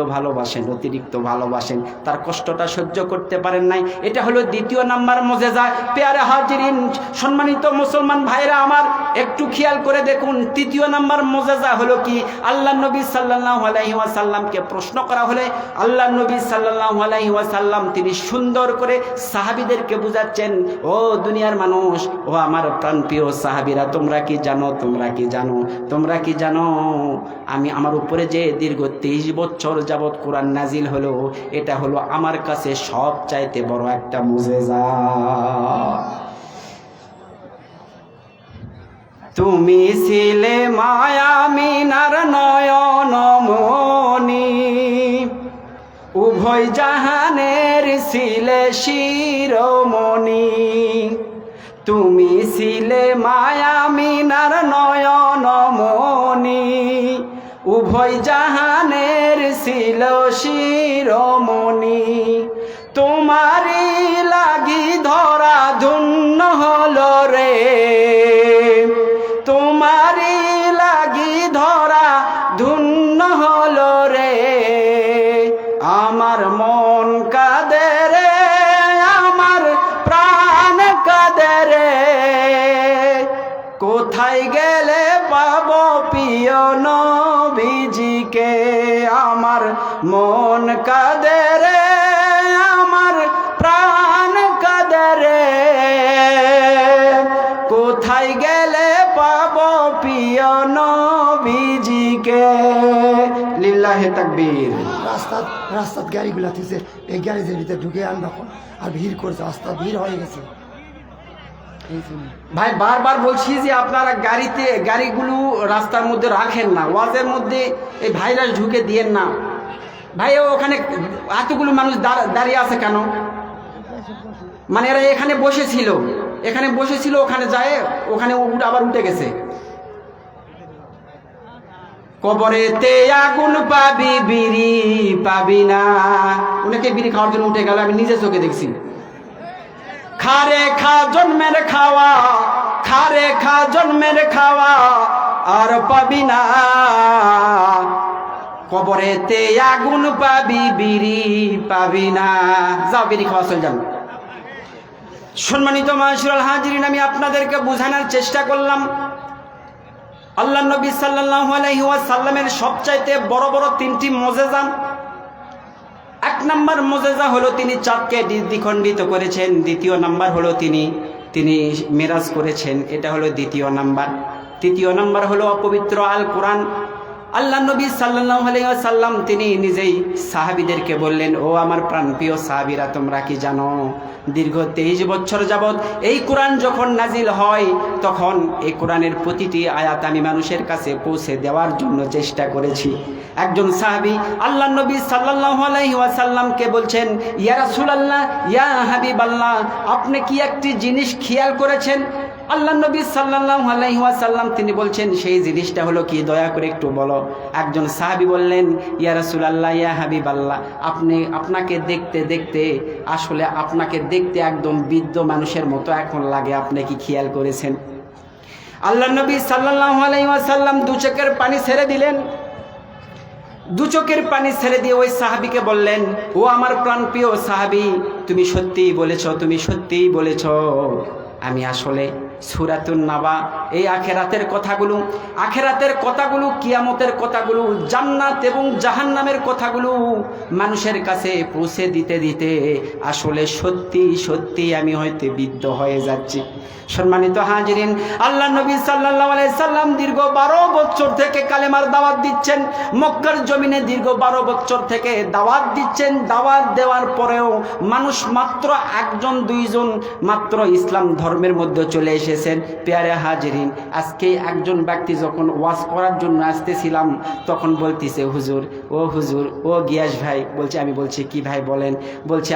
ভালোবাসেন, তার কষ্টটা সহ্য করতে পারেন নাই। এটা হলো দ্বিতীয় নাম্বার মুজিজা। প্যারে হাজিরিন, সম্মানিত মুসলমান ভাইরা আমার, একটু খেয়াল করে দেখুন তৃতীয় নাম্বার মুজিজা হলো কি? আল্লাহ নবী সাল্লাল্লাহু আলাইহি ওয়াসাল্লামকে প্রশ্ন করা হলে আল্লাহ নবী সাল্লাল্লাহু আলাইহি ওয়াসাল্লাম তিনি সুন্দর করে সাহাবীদেরকে বুঝাচ্ছেন, ও দুনিয়ার মানুষ, ও আমার প্রাণপ্রিয় সাহাবীরা, তোমরা কি জানো আমি আমার উপরে যে দীর্ঘ 23 বছর যাবত কোরআন নাজিল হলো, এটা হলো আমার কাছে সব চাইতে বড় একটা মুজিজা। তুমি ছিলে মায়ামিনার নয়নমণি, উভয় জাহানের ছিলে শিরোমণি। তুমি ছিলে মায়ামিনার নয়নমণি, উভয় জাহানের ছিল শিরোমণি। তোমারই লাগি ধরা ধন্য হলো রে, তোমারই লাগি ধরা ধন্য হলো রে। আমার মন কাঁদে রে, আমার প্রাণ কাঁদে রে, কোথায় গেলে পাবো প্রিয় নবীজিকে। আমার মন কাঁদে রে, আমার প্রাণ কাঁদে রে, কোথায় গেলে পাবো প্রিয় নবীজিকে। লিল্লাহে তাকবীর। রাস্তার গাড়িগুলা থেকে এই গ্যারেজের ভিতরে ঢুকে আনবা আর ভিড় করছে, রাস্তা ভিড় হয়ে গেছে। ভাই বারবার বলছি যে আপনারা গাড়িগুলো রাস্তার মধ্যে রাখেন না, ওয়াজের মধ্যে এই ভাইরাস ঢুকে দিয়েন না। ভাই ওখানে এতগুলো মানুষ দাঁড়িয়ে আছে কেন? মানে এরা এখানে বসেছিল, ওখানে যায়, ওখানে আবার উঠে গেছে। কবরেতে আগুন পাবি, বিড়ি পাবি না। অনেকে বিড়ি খাওয়ার জন্য উঠে গেল, আমি নিজে চোখে দেখছি। খারে খা জন্মের খাওয়া, খারে খা জন্মের খাওয়া, আর পাবি না। কবরেতে আগুন পাবি, বিড়ি পাবি না। যাও বিড়ি খাওয়া চল যান। সম্মানিত মাশাআল্লাহ হাজিরিন, আমি আপনাদেরকে বোঝানোর চেষ্টা করলাম আল্লাহ নবী সাল্লাল্লাহু আলাইহি ওয়াসাল্লামের সবচাইতে বড় বড় তিনটি মুজিজা। এক নাম্বার মুজিজা হলো তিনি চাঁদকে দ্বিখণ্ডিত করেছেন। দ্বিতীয় নাম্বার হলো তিনি মেরাজ করেছেন, এটা হলো দ্বিতীয় নাম্বার। তৃতীয় নাম্বার হলো অপবিত্র আল কোরআন। আল্লাহ নবী সাল্লাল্লাহু আলাইহি ওয়াসাল্লাম তিনি নিজেই সাহাবীদেরকে বললেন, ও আমার প্রাণপ্রিয় সাহাবীরা, তোমরা কি জানো দীর্ঘ 23 বছর যাবৎ এই কোরআন যখন নাজিল হয় তখন এই কোরআনের প্রতিটি আয়াত আমি মানুষের কাছে পৌঁছে দেওয়ার জন্য চেষ্টা করেছি। একজন সাহাবী আল্লাহ নবী সাল্লাল্লাহু আলাইহি ওয়াসাল্লামকে বলছেন, ইয়া রাসূলুল্লাহ, ইয়া হাবিবাল্লাহ, আপনি কি একটি জিনিস খেয়াল করেছেন? আল্লাহ নবী সাল্লাল্লাহু আলাইহি ওয়াসাল্লাম তিনি বলছেন, সেই জিনিসটা হলো কি, দয়া করে একটু বলো। একজন সাহাবী বললেন, ইয়া রাসূলুল্লাহ, ইয়া হাবিবাল্লাহ, আপনাকে দেখতে দেখতে আসলে আপনাকে দেখতে একদম বৃদ্ধ মানুষের মতো এখন লাগে, আপনি কি খেয়াল করেছেন? আল্লাহ নবী সাল্লাল্লাহু আলাইহি ওয়াসাল্লাম দু চোখের পানি ছেড়ে দিলেন। দু চোখের পানি ছেড়ে দিয়ে ওই সাহাবীকে বললেন, ও আমার প্রাণপ্রিয় সাহাবী, তুমি সত্যিই বলেছ, তুমি সত্যিই বলেছ। আমি আসলে সূরাতুন নাবা, এই আখেরাতের কথাগুলো, কিয়ামতের কথাগুলো, জান্নাত এবং জাহান্নামের কথাগুলো মানুষের কাছে পৌঁছে দিতে দিতে আসলে সত্যি সত্যি আমি হয়তো বিদ্ধ হয়ে যাচ্ছি। সম্মানিত হাজিরিন, আল্লাহ নবী সাল্লাল্লাহু আলাইহি সাল্লাম দীর্ঘ 12 বছর থেকে কালেমার দাওয়াত দিচ্ছেন। মক্কার জমিনে দীর্ঘ 12 বছর থেকে দাওয়াত দিচ্ছেন। দাওয়াত দেওয়ার পরেও মানুষ মাত্র 1 2 জন মাত্র ইসলাম ধর্মের মধ্যে চলে এসেছেন। পেয়ারে হাজিরিন, আজকে একজন ব্যক্তি যখন ওয়াজ করার জন্য আসতেছিলাম তখন বলতেছে, হুজুর, ও গিয়াস ভাই, বলছে, আমি বলছি কি ভাই বলেন? বলছে,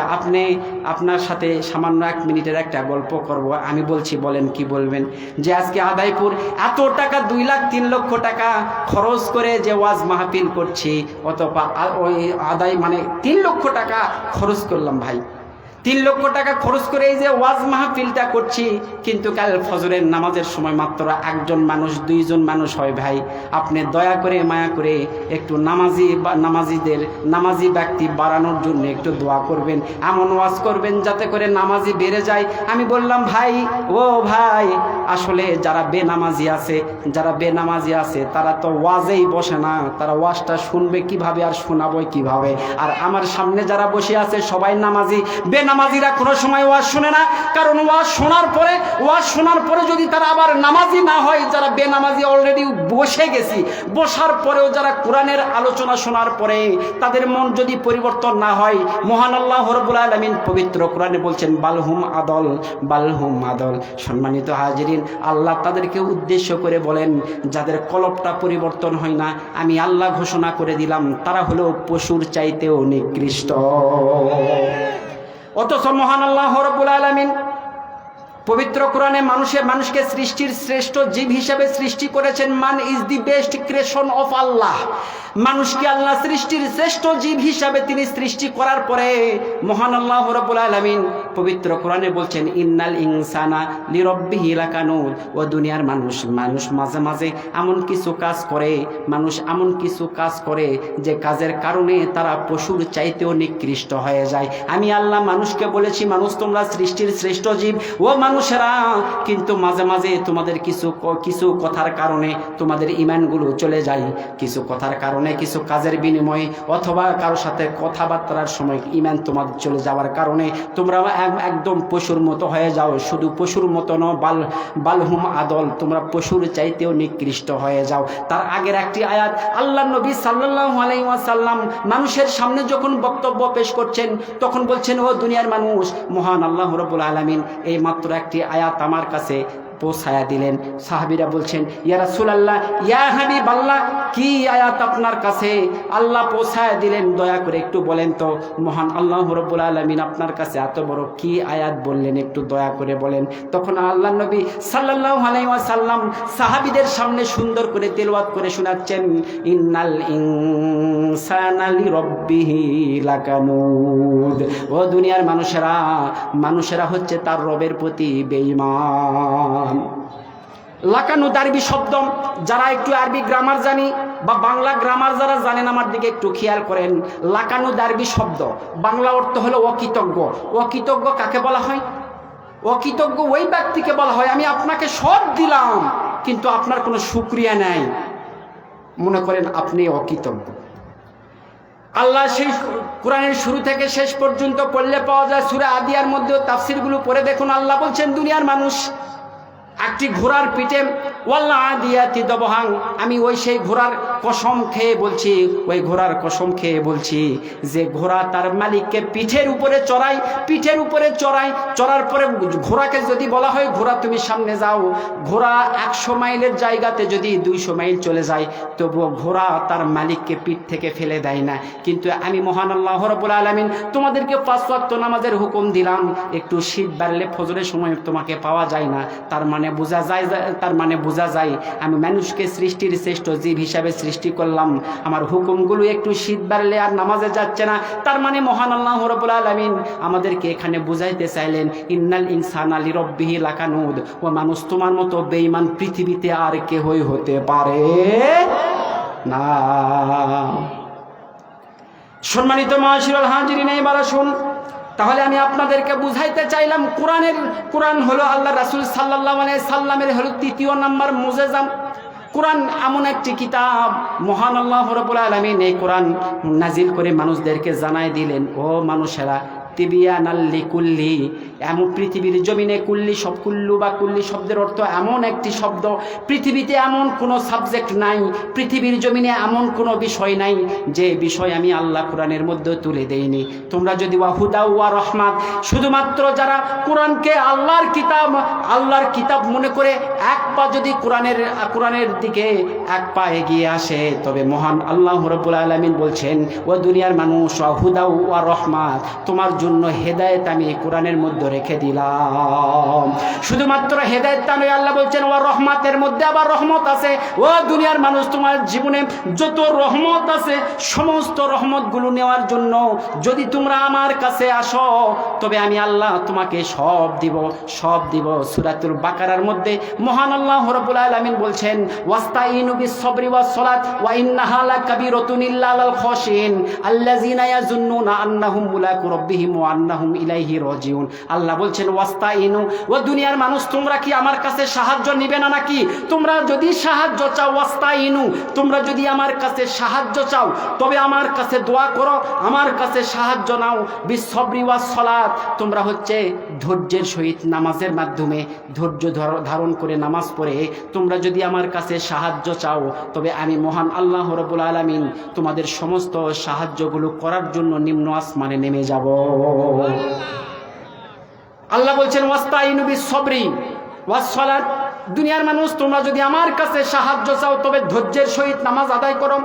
আপনার সাথে সামান্য 1 মিনিটের একটা গল্প করব। আমি বলছি, বলেন, কি বলবেন? যে আজকে আদাইপুর এত টাকা 2 লাখ 3 লক্ষ টাকা খরচ করে যে ওয়াজ মাহফিল করছি, অথবা ওই আদায় মানে 3 লক্ষ টাকা খরচ করলাম ভাই, 3 লক্ষ টাকা খরচ করে এই যে ওয়াজ মাহফিলটা করছি, কিন্তু কাল ফজরের নামাজের সময় মাত্র 1 জন মানুষ 2 জন মানুষ হয়। ভাই, আপনি দয়া করে মায়া করে একটু নামাজি ব্যক্তি বাড়ানোর জন্য একটু দোয়া করবেন, এমন ওয়াজ করবেন যাতে করে নামাজি বেড়ে যায়। আমি বললাম, ভাই, আসলে যারা বেনামাজি আছে তারা তো ওয়াজেই বসে না, তারা ওয়াজটা শুনবে কিভাবে আর শোনাবো কিভাবে? আর আমার সামনে যারা বসে আছে সবাই নামাজি। বেনামাজিরা কোনো সময় ওয়াজ শুনে না, কারণ ওয়াজ শোনার পরে যদি তারা আবার নামাজি না হয়, যারা বেনামাজি অলরেডি বসার পরেও যারা কোরআনের আলোচনা শোনার পরে তাদের মন যদি পরিবর্তন না হয়, মহান আল্লাহ রাব্বুল আলামিন পবিত্র কোরআনে বলছেন, বালহুম আদল। সম্মানিত হাজিরিন, আল্লাহ তাদেরকে উদ্দেশ্য করে বলেন, যাদের কলবটা পরিবর্তন হয় না, আমি আল্লাহ ঘোষণা করে দিলাম তারা হলো পশুর চাইতেও নিকৃষ্ট। অথচ মহান আল্লাহ রাব্বুল আলামিন পবিত্র কোরআনে মানুষকে সৃষ্টির শ্রেষ্ঠ জীব হিসেবে সৃষ্টি করেছেন। Man is the best creation of Allah. মানুষকে আল্লাহ সৃষ্টির শ্রেষ্ঠ জীব হিসাবে তিনি সৃষ্টি করার পরে মহান আল্লাহ রাব্বুল আলামিন পবিত্র কোরআনে বলছেন, ইন্নাল ইনসানা লিরাব্বিহি লাকানুদ। ও দুনিয়ার মানুষ মাঝে মাঝে এমন কিছু কাজ করে যে কাজের কারণে তারা পশুর চাইতেও নিকৃষ্ট হয়ে যায়। আমি আল্লাহ মানুষকে বলেছি, মানুষ তোমরা সৃষ্টির শ্রেষ্ঠ জীব। ও মানুষেরা, কিন্তু মাঝে মাঝে তোমাদের কিছু কথার কারণে তোমাদের ঈমানগুলো চলে যায়, কিছু কথার কারণে, কিছু কাজের বিনিময়ে, অথবা কারোর সাথে কথাবার্তার সময় ঈমান তোমাদের চলে যাওয়ার কারণে তোমরা একদম পশুর মতো হয়ে যাও। শুধু পশুর মতো নয়, বালহুম আদল, তোমরা পশুর চাইতেও নিকৃষ্ট হয়ে যাও। তার আগের একটি আয়াত আল্লাহ নবী সাল্লাল্লাহু আলাইহি ওয়াসাল্লাম মানুষের সামনে যখন বক্তব্য পেশ করছেন তখন বলছেন, ও দুনিয়ার মানুষ, মহান আল্লাহ রাব্বুল আলামিন এই মাত্র একটি আয়াত আমার কাছে পৌঁছায়া দিলেন। সাহাবীরা বলছেন, ইয়া রাসূলুল্লাহ, ইয়া হাবিবাল্লাহ, কি আয়াত আপনার কাছে আল্লাহ পৌঁছায়া দিলেন? দয়া করে একটু বলেন তো, মহান আল্লাহ রাব্বুল আলামিন আপনার কাছে এত বড় কি আয়াত বললেন, একটু দয়া করে বলেন। তখন আল্লাহ নবী সাল্লাল্লাহু আলাইহি ওয়াসাল্লাম সাহাবীদের সামনে সুন্দর করে তেলাওয়াত করে শোনাচ্ছেন, ইন্নাল ইনসানা লিরাব্বিহি লাকানুদ। ও দুনিয়ার মানুষেরা হচ্ছে তার রবের প্রতি বেঈমান। লাকানুদ আরবি শব্দ, যারা একটু আরবি গ্রামার জানি বা বাংলা গ্রামার যারা জানেন আমার দিকে একটু খেয়াল করেন। লাকানুদ আরবি শব্দ, বাংলা অর্থ হলো অকৃতজ্ঞ। অকৃতজ্ঞ কাকে বলা হয়? অকৃতজ্ঞ ওই ব্যক্তিকে বলা হয়, আমি আপনাকে সব দিলাম কিন্তু আপনার কোনো শুকরিয়া নাই, মনে করেন আপনি অকৃতজ্ঞ। আল্লাহ সেই কোরআনের শুরু থেকে শেষ পর্যন্ত পড়লে পাওয়া যায়, সূরা আদিয়ার মধ্যে তাফসীরগুলো পড়ে দেখুন। আল্লাহ বলছেন, দুনিয়ার মানুষ একটি ঘোড়ার পিঠে, ওয়াল্লা আদিয়াতি দবহাং, আমি ওই সেই ঘোড়ার কসম খেয়ে বলছি, ওই ঘোড়ার কসম খেয়ে বলছি যে ঘোড়া তার মালিককে পিঠের উপরে চড়ায়, চড়ার পরে ঘোড়াকে যদি বলা হয়, ঘোড়া তুমি সামনে যাও, ঘোড়া 100 মাইলের জায়গাতে যদি 200 মাইল চলে যায়, তবুও ঘোড়া তার মালিককে পিঠ থেকে ফেলে দেয় না। কিন্তু আমি মহান আল্লাহ রাব্বুল আলামিন তোমাদেরকে 5 ওয়াক্ত নামাজের হুকুম দিলাম, একটু শীত বাড়লে ফজরের সময় তোমাকে পাওয়া যায় না, তার মানে বোঝা যায় আমি মানুষকে সৃষ্টির শ্রেষ্ঠ জীব হিসাবে সৃষ্টি করলাম, আমার হুকুমগুলো একটু শীত বাড়লে আর নামাজে যাচ্ছে না। তার মানে মহান আল্লাহ রাব্বুল আলামিন আমাদেরকে এখানে বুঝাইতে চাইলেন, ইন্নাল ইনসানা লিরাব্বিহি লাকানুদ, ও মানুষ, তোমার মতো বেঈমান পৃথিবীতে আর কেউই হতে পারে না। সম্মানিত মাশাআল্লাহ হাজিরিন, এবার আসুন, তাহলে আমি আপনাদেরকে বুঝাইতে চাইলাম, কোরআন হলো আল্লাহ রাসূল সাল্লাল্লাহু আলাইহি সাল্লামের হলো 3য় নাম্বার মুজিজা। কোরআন এমন একটি কিতাব, মহান আল্লাহ রাব্বুল আলামিন এই কোরআন নাজিল করে মানুষদেরকে জানাই দিলেন, ও মানুষেরা, তিবিয়ানাল লিকুল্লি, এমন পৃথিবীর জমিনে কুল্লু বা কুল্লি শব্দের অর্থ এমন একটি শব্দ, পৃথিবীতে এমন কোনো সাবজেক্ট নাই, পৃথিবীর জমিনে এমন কোনো বিষয় নাই যে বিষয় আমি আল্লাহ কোরআনের মধ্যে তুলে দেইনি। তোমরা যদি ওয়াহুদা ওয়া রহমাত, শুধুমাত্র যারা কোরআনকে আল্লাহর কিতাব মনে করে এক পা যদি কোরআনের দিকে এক পা এগিয়ে আসে, তবে মহান আল্লাহ রাব্বুল আলামিন বলছেন, ও দুনিয়ার মানুষ, ওয়াহুদা ওয়া রহমাত, তোমার জন্য হেদায়েত আমি কোরআনের মধ্যে রেখে দিলাম। শুধুমাত্র হেদায়েত নয়, আল্লাহ বলছেন ওয়া রহমাতের মধ্যে আবার রহমত আছে। ও দুনিয়ার মানুষ, তোমার জীবনে যত রহমত আছে সমস্ত রহমতগুলো নেওয়ার জন্য যদি তোমরা আমার কাছে আসো, তবে আমি আল্লাহ তোমাকে সব দিব। সূরাতুল বাকারার মধ্যে মহান আল্লাহ রাব্বুল আলামিন বলছেন, ওয়াস্তাইনু বিস-সাবরি ওয়াস-সালাত ওয়া ইন্নাহা লাকাবীরাতুন ইল্লা আলাল খাশিন আল্লাযিনা ইয়াযুন্নুনা আন্নাহুম মুলাকু রাব্বিহিম ওয়া আন্নাহুম ইলাইহি রাজিউন। আল্লাহ বলছেন, ওয়াস্তাইনু, ও দুনিয়ার মানুষ, তোমরা কি আমার কাছে সাহায্য নিবে না নাকি? তোমরা যদি সাহায্য চাও, ওয়াস্তাইনু, তোমরা যদি আমার কাছে সাহায্য চাও, তবে আমার কাছে দোয়া করো, আমার কাছে সাহায্য নাও। বিস-সাবরি ওয়াস-সালাত, তোমরা হচ্ছে ধৈর্যের সহিত নামাজের মাধ্যমে ধৈর্য ধারণ করে নামাজ পড়ে তোমরা যদি আমার কাছে সাহায্য চাও, তবে আমি মহান আল্লাহ রাব্বুল আলামিন তোমাদের সমস্ত সাহায্যগুলো করার জন্য নিম্ন আসমানে নেমে যাব। আল্লাহ বলছেন, ওয়াস্তাইনু বিস-সাবরি ওয়াস-সালাত, দুনিয়ার মানুষ, তোমরা যদি আমার কাছে সাহায্য চাও, তবে ধৈর্যের সহিত নামাজ আদায় করো।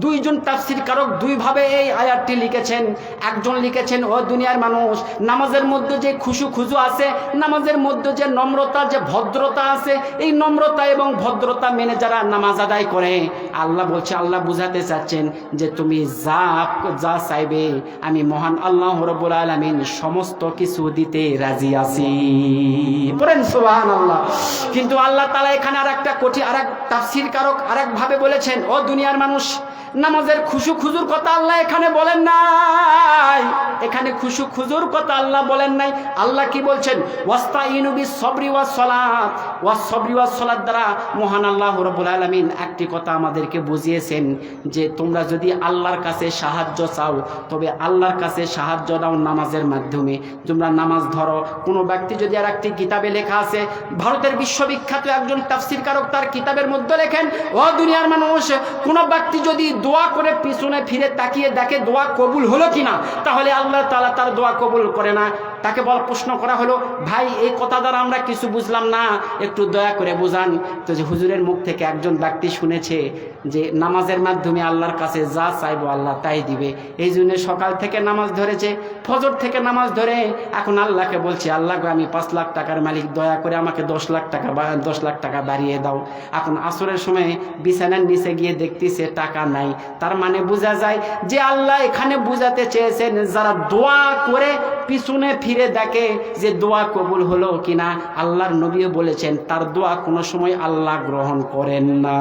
দুইজন তাফসীরকারক দুইভাবে এই আয়াতটি লিখেছেন। একজন লিখেছেন, ও দুনিয়ার মানুষ, নামাজের মধ্যে যে খুজু আছে, নামাজের মধ্যে যে নম্রতা, যে ভদ্রতা আছে, এই নম্রতা এবং ভদ্রতা মেনে যারা নামাজ আদায় করে, আল্লাহ বলছে, আল্লাহ বুঝাতে চাচ্ছেন যে তুমি যা চাইবে আমি মহান আল্লাহ রাব্বুল আলামিন সমস্ত কিছু দিতে রাজি আছি। পড়েন সুবহানাল্লাহ। কিন্তু আল্লাহ তাআলা এখানে আরেক তাফসীরকারক আরেকভাবে বলেছেন, ও দুনিয়ার মানুষ, নামাজের খুশু খুজুর কথা আল্লাহ এখানে বলেন নাই, এখানে খুশু খুজুর কথা আল্লাহ বলেন নাই। আল্লাহ কি বলছেন? ওয়াস্তাইনু বিস সবরি ওয়াস সালাত, ওয়াস সবরি ওয়াস সালাত দ্বারা মহান আল্লাহ রাব্বুল আলামিন একটি কথা আমাদেরকে বুঝিয়েছেন যে তোমরা যদি আল্লাহর কাছে সাহায্য চাও তবে আল্লাহর কাছে সাহায্য নাও নামাজের মাধ্যমে। তোমরা নামাজ ধরো। কোনো ব্যক্তি যদি আর একটি কিতাবে লেখা আছে, ভারতের বিশ্ববিখ্যাত একজন তাফসীরকারক তার কিতাবের মধ্যে লেখেন, ও দুনিয়ার মানুষ, কোনো ব্যক্তি যদি দোয়া করে পিছনে ফিরে তাকিয়ে দেখে দোয়া কবুল হলো কিনা, তাহলে আল্লাহ তাআলা তার দোয়া কবুল করে না। তাকে প্রশ্ন করা হলো, ভাই এই কথা দ্বারা আমরা কিছু বুঝলাম না, একটু দয়া করে বুঝান। তো যে হুজুরের মুখ থেকে একজন ব্যক্তি শুনেছে যে নামাজের মাধ্যমে আল্লাহর কাছে যা চাইবো আল্লাহ তাই দিবে। এই জন্য সকাল থেকে নামাজ ধরেছে, ফজর থেকে নামাজ ধরে এখন আল্লাহকে বলছে, আল্লাহ আমি 5 লাখ টাকার মালিক, দয়া করে আমাকে 10 লাখ টাকা বাড়িয়ে দাও। এখন আসরের সময় বিছানার নিচে গিয়ে দেখতেছে টাকা নাই। তার মানে বোঝা যায় যে আল্লাহ এখানে বুঝাতে চেয়েছেন যারা দোয়া করে পিছনে ফিরে দেখে যে দোয়া কবুল হলো কিনা, আল্লাহর নবীও বলেছেন তার দোয়া কোনো সময় আল্লাহ গ্রহণ করেন না।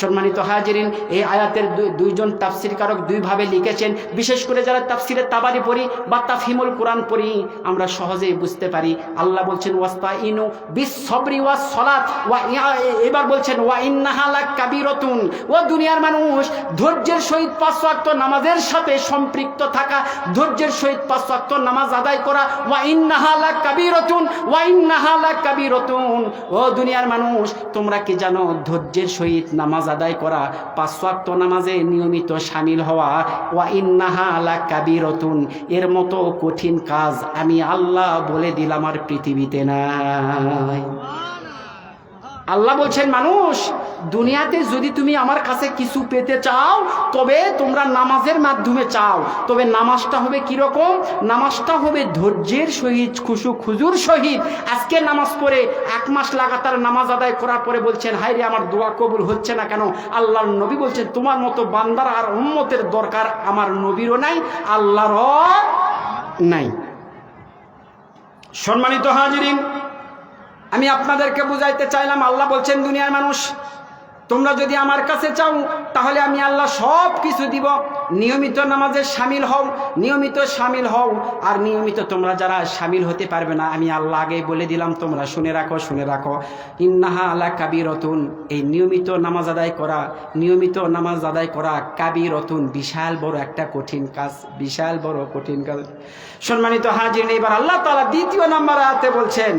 সম্মানিত হাজিরিন, এই আয়াতের দুইজন তাফসীরকারক দুইভাবে লিখেছেন। বিশেষ করে যারা তাফসীরে তাবারি পড়ি বা তাফহিমুল কোরআন পড়ি আমরা সহজেই বুঝতে পারি। আল্লাহ বলছেন ওয়াস্তাইনু বিস সবরি ওয়াস সালাত, এবার বলছেন ওয়া ইন্নাহা লাকাবীরাতুন। ও দুনিয়ার মানুষ, ধৈর্যের সহিত 5 ওয়াক্ত নামাজের সাথে সম্পৃক্ত থাকা, ধৈর্যের সহিত 5 ওয়াক্ত নামাজ আদায় করা। ওয়া ইন্নাহা লাকাবীরাতুন, ওয়া ইন্নাহা লাকাবীরাতুন। ও দুনিয়ার মানুষ, তোমরা কি জানো ধৈর্যের সহিত নামাজ আদায় করা, 5 ওয়াক্ত নামাজে নিয়মিত শামিল হওয়া, ওয়া ইন্নাহা লাকাবীরাতুন, এর মতো কঠিন কাজ আমি আল্লাহ বলে দিলাম আর পৃথিবীতে নাই। আল্লাহ বলছেন মানুষ, দুনিয়াতে যদি তুমি আমার কাছে কিছু পেতে চাও তবে তোমরা নামাজের মাধ্যমে চাও। তবে নামাজটা হবে কিরকম? নামাজটা হবে ধৈর্যের সহিত, খুশু খুজুর সহিত। আজকে নামাজ পড়ে 1 মাস লাগাতার নামাজ আদায় করার পরে বলছেন, হায় রে আমার দোয়া কবুল হচ্ছে না কেন? আল্লাহর নবী বলছেন তোমার মতো বান্দার আর উম্মতের দরকার আমার নবীরও নাই, আল্লাহরও নাই। সম্মানিত হাজিরিন, আমি আপনাদেরকে বুঝাইতে চাইলাম, আল্লাহ বলছেন দুনিয়ার মানুষ তোমরা যদি আমার কাছে চাও তাহলে আমি আল্লাহ সব কিছু দিব। নিয়মিত নামাজে শামিল হও, নিয়মিত শামিল হও। আর নিয়মিত তোমরা যারা শামিল হতে পারবে না, আমি আল্লাহ আগেই বলে দিলাম, তোমরা শুনে রাখো, শুনে রাখো। ইন্নাহা লাকাবীরাতুন, এই নিয়মিত নামাজ আদায় করা, নিয়মিত নামাজ আদায় করা কাবীরাতুন, বিশাল বড় একটা কঠিন কাজ, বিশাল বড় কঠিন কাজ। সম্মানিত হাজিরিন, এবার আল্লাহ তাআলা 2 নম্বর আয়াতে বলছেন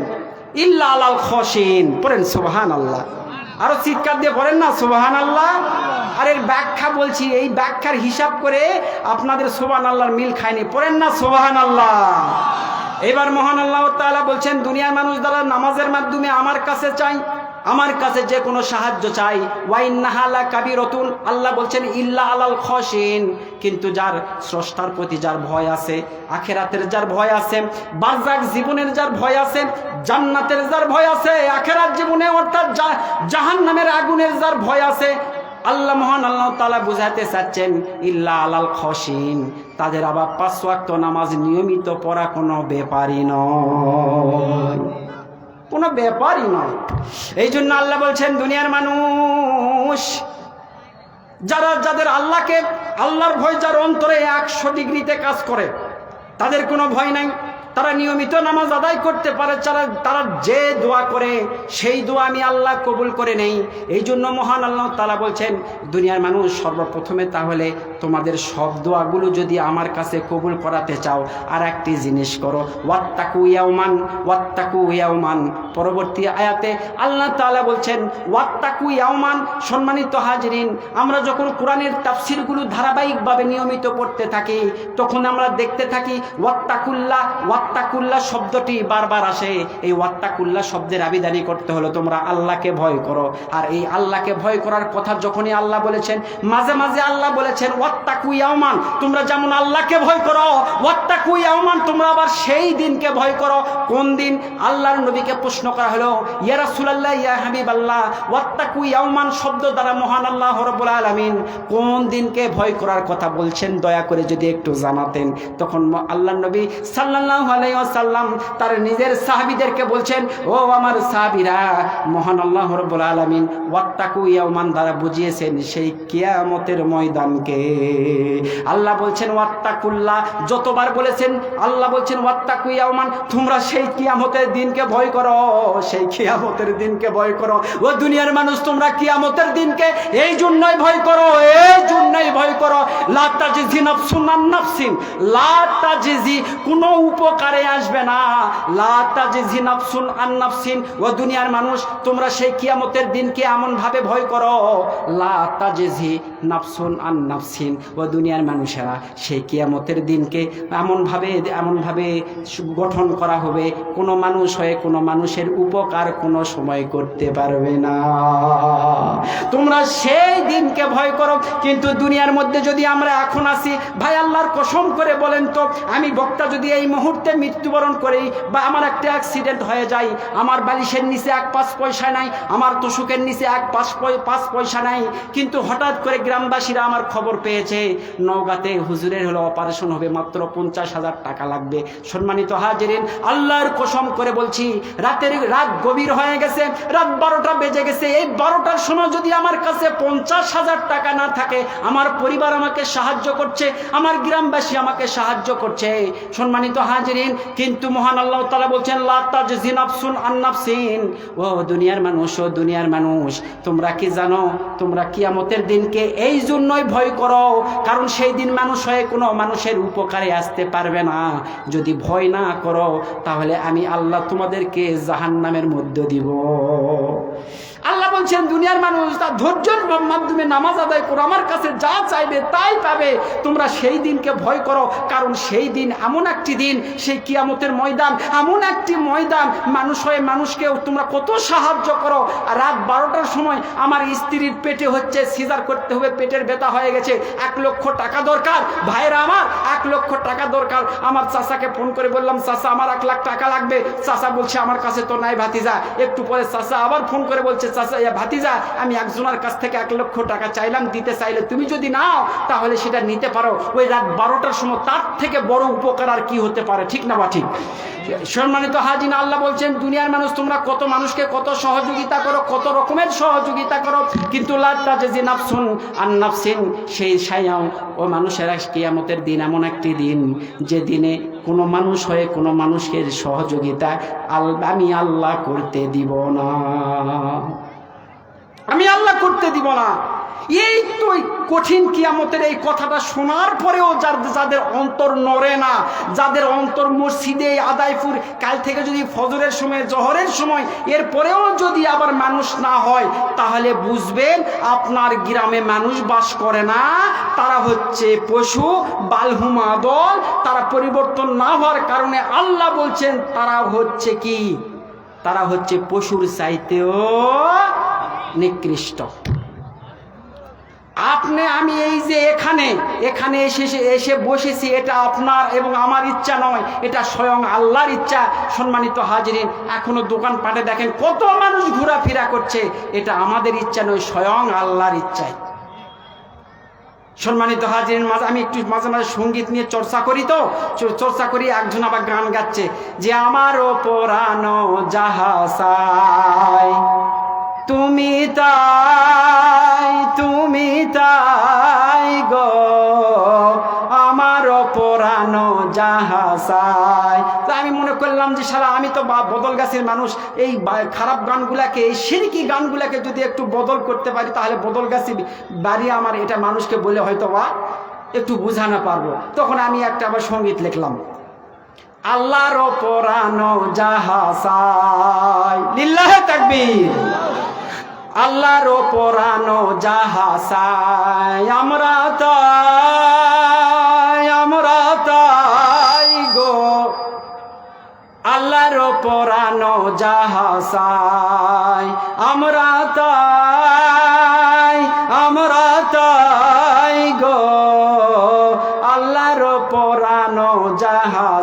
ইল্লা আলাল খাশিন। পড়েন সুবহানাল্লাহ, আরো চিৎকার দিয়ে পড়েন না সুবহানাল্লাহ। আর এর ব্যাখ্যা বলছি, এই ব্যাখ্যার হিসাব করে আপনাদের সুবহানাল্লাহর মিল খায়নি। পড়েন না সুবহানাল্লাহ। এবার মহান আল্লাহ তাআলা বলছেন দুনিয়ার মানুষ যারা নামাজের মাধ্যমে আমার কাছে চাই, আমার কাছে যে কোনো সাহায্য চাই, ওয়া ইন্নাহা লাকাবীরাতুন, আল্লাহ বলছেন ইল্লা আলাল খাশিন, কিন্তু যার স্রষ্টার প্রতি যার ভয় আছে, আখিরাতের যার ভয় আছে, বারজাখ জীবনের যার ভয় আছে, জান্নাতের যার ভয় আছে, আখিরাত জীবনে অর্থাৎ জাহান্নামের আগুনের যার ভয় আছে, আল্লাহ মহান আল্লাহ তাআলা বুঝাতে চাচ্ছেন ইল্লা আলাল খাশিন, তাদের আবার 5 ওয়াক্ত নামাজ নিয়মিত পড়া কোনো ব্যাপারই নয়, কোনো ব্যাপারই নয়। এই জন্য আল্লাহ বলছেন দুনিয়ার মানুষ, যাদের আল্লাহর ভয় যার অন্তরে 100 ডিগ্রিতে কাজ করে, তাদের কোনো ভয় নাই, তারা নিয়মিত নামাজ আদায় করতে পারে। তারা যে দোয়া করে সেই দোয়া আমি আল্লাহ কবুল করে নেই। এই জন্য মহান আল্লাহ তাআলা বলছেন দুনিয়ার মানুষ, সর্বপ্রথমে তাহলে তোমাদের সব দোয়াগুলো যদি আমার কাছে কবুল করাতে চাও, আর একটি জিনিস করো, ওয়াত্তাকু ইয়াওমান, ওয়াত্তাকু ইয়াওমান। পরবর্তী আয়াতে আল্লাহ তাআলা বলছেন ওয়াত্তাকু ইয়াওমান। সম্মানিত হাজিরিন, আমরা যখন কোরআনের তাফসীরগুলো ধারাবাহিকভাবে নিয়মিত পড়তে থাকি তখন আমরা দেখতে থাকি ওয়াত্তাকুল্লাহ, ওয়াত্তাকুল্লাহ শব্দটি বারবার আসে। এই ওয়াত্তাকুল্লাহ শব্দের আবিধানিক করতে হলো তোমরা আল্লাহকে ভয় করো। আর এই আল্লাহকে ভয় করার কথা যখনই আল্লাহ বলেছেন, মাঝে মাঝে আল্লাহ বলেছেন ওয়াত্তাকু ইয়াওমান, তোমরা যেমন আল্লাহকে ভয় করো, ওয়াত্তাকু ইয়াওমান, তোমরা আবার সেই দিনকে ভয় করো। কোন দিন? আল্লাহর নবীকে প্রশ্ন করা হলো, ইয়া রাসূলুল্লাহ, ইয়া হাবিবাল্লাহ, ওয়াত্তাকু ইয়াওমান শব্দ দ্বারা মহান আল্লাহ রাব্বুল আলামিন কোন দিনকে ভয় করার কথা বলছেন, দয়া করে যদি একটু জানাতেন। তখন আল্লাহর নবী সাল্লাল্লাহু আলাইহি ওয়াসাল্লাম তার নিজের সাহাবীদেরকে বলছেন, ও আমার সাহাবীরা, মহান আল্লাহ রাব্বুল আলামিন ওয়াত্তাকু ইয়াওমান দ্বারা বুঝিয়েছেন সেই কিয়ামতের ময়দানকে। আল্লাহ বলছেন ওয়াত্তাকুল্লাহ, যতবার বলেছেন আল্লাহ বলছেন ওয়াত্তাকু ইয়াওমান, তোমরা সেই কিয়ামতের দিনকে ভয় করো, সেই কিয়ামতের দিনকে ভয় করো। ও দুনিয়ার মানুষ, তোমরা কিয়ামতের দিনকে এই জন্যই ভয় করো, এই জন্যই ভয় করো। লা তাজজি নাফসুন আন নাফসিন, লা তাজজি, কোনো উপকারে আসবে না। লা তাজজি নাফসুন আন নাফসিন, ও দুনিয়ার মানুষ, তোমরা সেই কিয়ামতের দিনকে এমন ভাবে ভয় করো, লা তাজজি নাফসুন আন নাফসিন, ও দুনিয়ার মানুষেরা, সেই কিয়ামতের দিনকে এমন ভাবে গঠন করা হবে, কোনো মানুষ হয়ে কোনো মানুষের উপকার কোনো সময় করতে পারবে না। তোমরা সেই দিনকে ভয় করো। কিন্তু দুনিয়ার মধ্যে যদি আমরা এখন আসি, ভাই আল্লাহর কসম করে বলেন তো, আমি বক্তা যদি এই মুহূর্তে মৃত্যুবরণ করি বা আমার একটা অ্যাক্সিডেন্ট হয়ে যায়, আমার বালিশের নিচে 1 পয়সা নাই, আমার তোষকের নিচে 1 পয়সা নাই, কিন্তু হঠাৎ করে গ্রামবাসীরা আমার খবর পেয়েছে নওগাঁতে হুজুরের হলো অপারেশন হবে, মাত্র 50,000 টাকা লাগবে। সম্মানিত হাজিরিন, আল্লাহর কসম করে বলছি, রাত গভীর হয়ে গেছে, রাত 12টা বেজে গেছে, এই 12টার সময় যদি আমার কাছে 50,000 টাকা না থাকে, আমার পরিবার আমাকে সাহায্য করছে, আমার গ্রামবাসী আমাকে সাহায্য করছে। সম্মানিত হাজিরিন, কিন্তু মহান আল্লাহ তাআলা বলছেন লা তাজজি নাফসুন আন নাফসিন, ও দুনিয়ার মানুষ, ও দুনিয়ার মানুষ, তোমরা কি জানো, তোমরা কিয়ামতের দিনকে এই জন্যই ভয় করো কারণ সেই দিন মানুষ হয়ে কোনো মানুষের উপকারে আসতে পারবে না। যদি ভয় না করো তাহলে আমি আল্লাহ তোমাদেরকে জাহান্নামের মধ্যে দিব। আল্লাহ বলছেন দুনিয়ার মানুষ তার ধৈর্যের মাধ্যমে নামাজ আদায় করো, আমার কাছে যা চাইবে তাই পাবে। তোমরা সেই দিনকে ভয় করো কারণ সেই দিন এমন একটি দিন, সেই কিয়ামতের ময়দান এমন একটি ময়দান, মানুষ হয়ে মানুষকে তোমরা কত সাহায্য করো। আর রাত 12টার সময় আমার স্ত্রীর পেটে হচ্ছে, সিজার করতে হবে, পেটের ব্যথা হয়ে গেছে, 1 লক্ষ টাকা দরকার। ভাইরা আমার, 1 লক্ষ টাকা দরকার। আমার চাচাকে ফোন করে বললাম, চাচা আমার 1 লাখ টাকা লাগবে। চাচা বলছে আমার কাছে তো নাই ভাতিজা। একটু পরে চাচা আবার ফোন করে বলছে, চাচা ভাতিজা, আমি একজনের কাছ থেকে 1 লক্ষ টাকা চাইলাম, দিতে চাইলে তুমি যদি নাও তাহলে সেটা নিতে পারো। ওই রাত 12টার সময় তার থেকে বড় উপকার আর কি হতে পারে, ঠিক না বা ঠিক? সম্মানিত হাজিন, আল্লাহ বলছেন দুনিয়ার মানুষ, তোমরা কত মানুষকে কত সহযোগিতা করো, কত রকমের সহযোগিতা করো, কিন্তু লা তাজজি নাফসুন আন নাফসিন, সেই সায়াও ও মানুষেরা, কিয়ামতের দিন এমন একটি দিন যে দিনে কোনো মানুষ হয়ে কোনো মানুষের সহযোগিতা আমি আল্লাহ করতে দিব না, আমি আল্লাহ করতে দিব না। এই তো কঠিন কিয়ামতের এই কথাটা শোনার পরেও যাদের অন্তর নড়ে না, যাদের অন্তর মসজিদে আদায়পুর কাল থেকে যদি ফজরের সময়, জোহরের সময়, এরপরেও যদি আবার মানুষ না হয়, তাহলে বুঝবেন আপনার গ্রামে মানুষ বাস করে না, তারা হচ্ছে পশু, বালহুম আদল। তারা পরিবর্তন না হওয়ার কারণে আল্লাহ বলছেন তারা হচ্ছে কি, তারা হচ্ছে পশুর চাইতেও নিকৃষ্ট। আপনি আমি এই যে এখানে এসে বসেছি, এটা আপনার এবং আমার ইচ্ছা নয়, এটা স্বয়ং আল্লাহর ইচ্ছা। সম্মানিত হাজিরিন, এখনো দোকানপাটে দেখেন কত মানুষ ঘোরাফেরা করছে, এটা আমাদের ইচ্ছা নয়, স্বয়ং আল্লাহর ইচ্ছায়। সম্মানিত হাজিরিন, আমি একটু মাঝে মাঝে সঙ্গীত নিয়ে চর্চা করি। একজন আবার গান গাচ্ছে যে আমারও পরানো যাহা চায় তুমি তাই গো, আমার পরানো যাহা চায়। তা আমি মনে করলাম যে সারা আমি তো বদল গাছের মানুষ, এই খারাপ গানগুলাকে, এই শিরকি গানগুলাকে যদি একটু বদল করতে পারি তাহলে বদল গাছি বাড়ি আমার, এটা মানুষকে বলে হয়তো বা একটু বুঝানো পারবো। তখন আমি একটা আবার সঙ্গীত লিখলাম, আল্লাহর পরানো যাহা চায়, লিল্লাহে তাকবীর, আল্লাহর পরানো যাহা চায় আমরা তাই গো, আল্লাহর পরানো যাহা চায় আমরা তাই গো।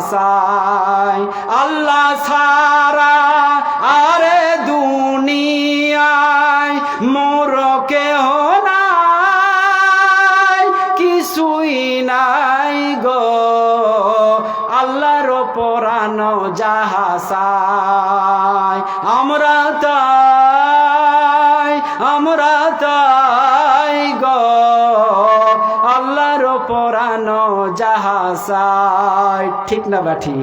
হাসায়। আল্লাহ ছাড়া আরে দুনিয়ায় মোর কেহ নাই, কিছুই নাই গো, আল্লাহর পরানো যাহা চায়। আমরা তাই গো, আল্লাহর পরানো যাহা চায়। ঠিক না বাঠি?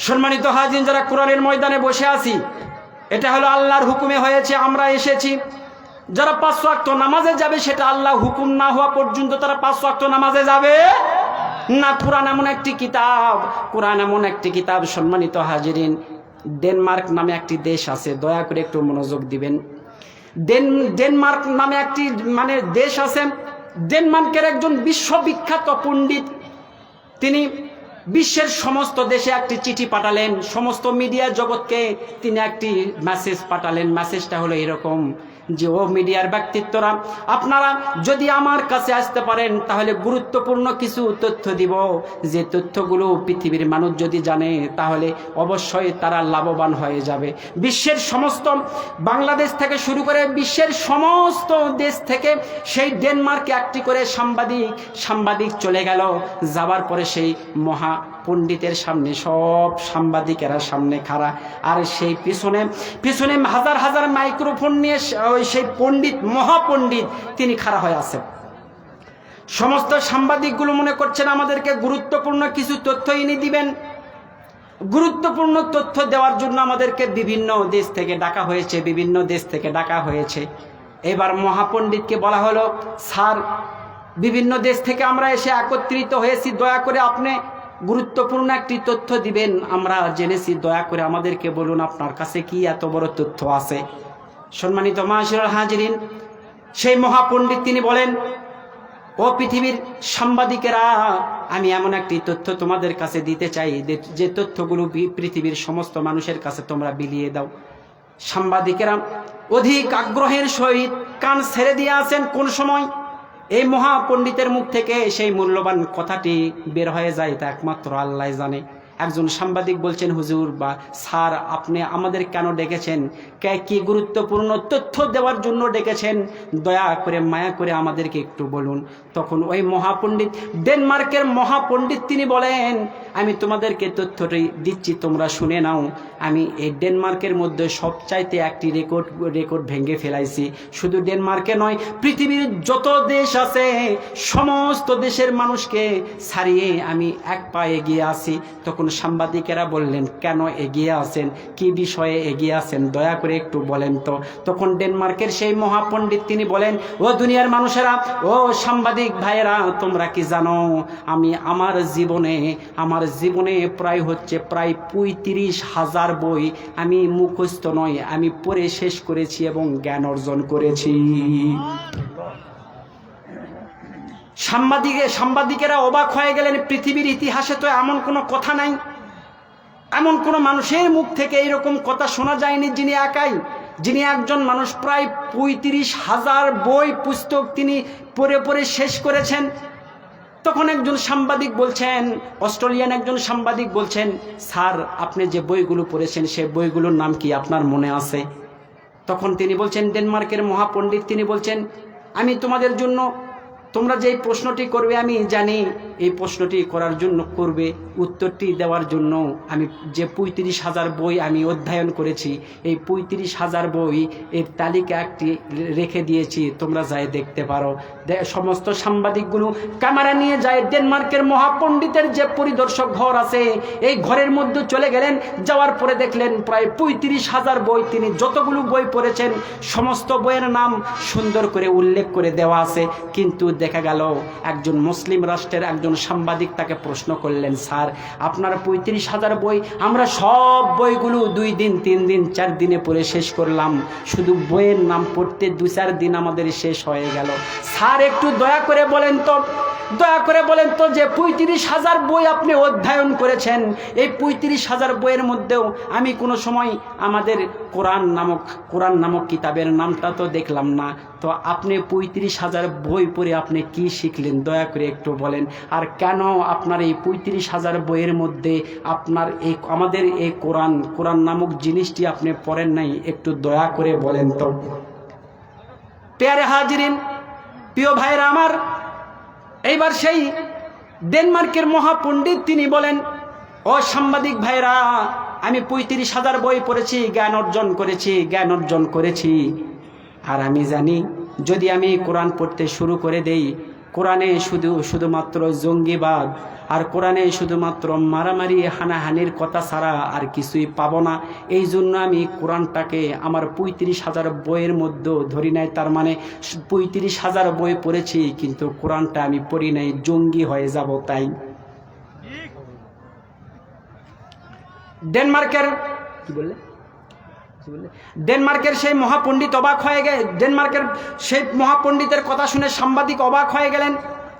সম্মানিত হাজির, যারা কোরআনের ময়দানে বসে আছি, এটা হলো আল্লাহর হুকুমে হয়েছে, আমরা এসেছি। যারা 5 ওয়াক্ত নামাজে যাবে, সেটা আল্লাহ হুকুম না হওয়া পর্যন্ত তারা 5 ওয়াক্ত নামাজে যাবে না। কোরআন এমন একটি কিতাব, কোরআন এমন একটি কিতাব। সম্মানিত হাজিরিন, ডেনমার্ক নামে একটি দেশ আছে, দয়া করে একটু মনোযোগ দিবেন। ডেনমার্ক নামে একটি দেশ আছে। ডেনমার্কের একজন বিশ্ববিখ্যাত পণ্ডিত, তিনি বিশ্বের সমস্ত দেশে একটি চিঠি পাঠালেন, সমস্ত মিডিয়া জগৎকে তিনি একটি মেসেজ পাঠালেন। মেসেজটা হলো এরকম যে, ও মিডিয়ার ব্যক্তিত্বরা, আপনারা যদি আমার কাছে আসতে পারেন তাহলে গুরুত্বপূর্ণ কিছু তথ্য দিব, যে তথ্যগুলো পৃথিবীর মানুষ যদি জানে তাহলে অবশ্যই তারা লাভবান হয়ে যাবে। বিশ্বের সমস্ত, বাংলাদেশ থেকে শুরু করে বিশ্বের সমস্ত দেশ থেকে সেই ডেনমার্কে একটি করে সাংবাদিক চলে গেল। যাবার পরে সেই মহা পণ্ডিতের সামনে সব সাংবাদিকেরা সামনে খাড়া, আর সেই পিছনে হাজার হাজার মাইক্রোফোন নিয়ে সেই পণ্ডিত, মহাপণ্ডিত তিনি খাড়া হয়ে আছেন। সমস্ত সাংবাদিকগুলো মনে করছেন আমাদেরকে গুরুত্বপূর্ণ কিছু তথ্য এনে দিবেন। গুরুত্বপূর্ণ তথ্য দেওয়ার জন্য আমাদেরকে বিভিন্ন দেশ থেকে ডাকা হয়েছে। এবার মহাপণ্ডিতকে বলা হলো, স্যার, বিভিন্ন দেশ থেকে আমরা এসে একত্রিত হয়েছি, দয়া করে আপনি গুরুত্বপূর্ণ একটি তথ্য দিবেন, আমরা জেনেছি, দয়া করে আমাদেরকে বলুন আপনার কাছে কি এত বড় তথ্য আছে। সম্মানিত মাশাআল্লাহ হাজিরিন, সেই মহাপণ্ডিত তিনি বলেন, ও পৃথিবীর সাংবাদিকেরা, আমি এমন একটি তথ্য তোমাদের কাছে দিতে চাই যে তথ্যগুলো পৃথিবীর সমস্ত মানুষের কাছে তোমরা বিলিয়ে দাও। সাংবাদিকেরা অধিক আগ্রহের সহিত কান ছেড়ে দিয়ে আছেন। কোন সময় এই মহাপণ্ডিতের মুখ থেকে সেই মূল্যবান কথাটি বের হয়ে যায় তা একমাত্র আল্লাহ জানে। একজন সাংবাদিক বলছেন, হুজুর বা স্যার, আপনি আমাদের কেন ডেকেছেন? কি গুরুত্বপূর্ণ তথ্য দেওয়ার জন্য ডেকেছেন? দয়া করে মায়া করে আমাদেরকে একটু বলুন। তখন ওই মহাপণ্ডিত, ডেনমার্কের মহাপণ্ডিত, তিনি বলেন, আমি তোমাদেরকে তথ্যটি দিচ্ছি, তোমরা শুনে নাও। আমি এই ডেনমার্কের মধ্যে সবচাইতে একটি রেকর্ড ভেঙে ফেলাইছি। শুধু ডেনমার্কে নয়, পৃথিবীর যত দেশ আছে সমস্ত দেশের মানুষকে ছাড়িয়ে আমি এক পা এগিয়ে আছি। তখন সাংবাদিকেরা বললেন, কেন এগিয়ে আছেন? কি বিষয়ে এগিয়ে আছেন? দয়া করে একটু বলেন তো। তখন ডেনমার্কের সেই মহাপণ্ডিত তিনি বলেন, ও দুনিয়ার মানুষেরা, ও সাংবাদিক ভাইয়েরা, তোমরা কি জানো আমি আমার জীবনে প্রায় 35,000 বই আমি মুখস্থ নয়, আমি পড়ে শেষ করেছি এবং জ্ঞান অর্জন করেছি। সাংবাদিকেরা অবাক হয়ে গেলেন। পৃথিবীর ইতিহাসে তো এমন কোনো কথা নাই, এমন কোনো মানুষের মুখ থেকে এইরকম কথা শোনা যায়নি যিনি একজন মানুষ প্রায় 35,000 বই পুস্তক তিনি পড়ে শেষ করেছেন। তখন একজন সাংবাদিক বলছেন, অস্ট্রেলিয়ান একজন সাংবাদিক বলছেন, স্যার, আপনি যে বইগুলো পড়েছেন সেই বইগুলোর নাম কি আপনার মনে আছে? তখন তিনি বলছেন, ডেনমার্কের মহাপণ্ডিত তিনি বলছেন, আমি তোমাদের জন্য, তোমরা যে প্রশ্নটি করবে আমি জানি, এই প্রশ্নটি করার জন্য করবে, উত্তরটি দেওয়ার জন্য আমি যে 35,000 বই আমি অধ্যয়ন করেছি, এই 35,000 বই এর তালিকা একটি রেখে দিয়েছি, তোমরা যাই দেখতে পারো। সমস্ত সাংবাদিকগুলো ক্যামেরা নিয়ে যায় ডেনমার্কের মহাপণ্ডিতের যে পরিদর্শক ঘর আছে এই ঘরের মধ্যে চলে গেলেন। যাওয়ার পরে দেখলেন প্রায় 35,000 বই, তিনি যতগুলো বই পড়েছেন সমস্ত বইয়ের নাম সুন্দর করে উল্লেখ করে দেওয়া আছে। কিন্তু দেখা গেল একজন মুসলিম রাষ্ট্রের একজন সাংবাদিক তাকে প্রশ্ন করলেন, স্যার, আপনার 35,000 বই, আমরা সব বইগুলো 2 দিন 3 দিন 4 দিনে পড়ে শেষ করলাম, শুধু বইয়ের নাম পড়তে 2-4 দিন আমাদের শেষ হয়ে গেল। স্যার, একটু দয়া করে বলেন তো দয়া করে বলেন তো, যে 35,000 বই আপনি অধ্যয়ন করেছেন, এই 35,000 বইয়ের মধ্যেও আমি কোনো সময় আমাদের কোরআন নামক কিতাবের নামটা তো দেখলাম না। তো আপনি 35,000 বই পড়ে আপনি কি শিখলেন? দয়া করে একটু বলেন। আর কেন আপনার এই 35,000 বইয়ের মধ্যে আপনার আমাদের এই কোরআন নামক জিনিসটি আপনি পড়েন নাই? একটু দয়া করে বলেন তো। প্যারে হাজিরিন, প্রিয় ভাইরা আমার, এইবার সেই ডেনমার্কের মহাপণ্ডিত তিনি বলেন, ও সাংবাদিক ভাইরা, আমি 35,000 বই পড়েছি, জ্ঞান অর্জন করেছি। আর আমি জানি, যদি আমি কোরআন পড়তে শুরু করে দেই, কোরআনে শুধুমাত্র জঙ্গিবাদ আর কোরআনে শুধুমাত্র মারামারি হানাহানির কথা ছাড়া আর কিছুই পাবো না। এই জন্য আমি কোরআনটাকে আমার 35,000 বইয়ের মধ্যে ধরি নাই। তার মানে 35,000 বই পড়েছি, কিন্তু কোরআনটা আমি পড়ি নাই, জঙ্গি হয়ে যাব তাই। ডেনমার্কের সেই মহাপণ্ডিত অবাক হয়ে গেলেন। ডেনমার্কের সেই মহাপণ্ডিতের কথা শুনে সাংবাদিক অবাক হয়ে গেলেন।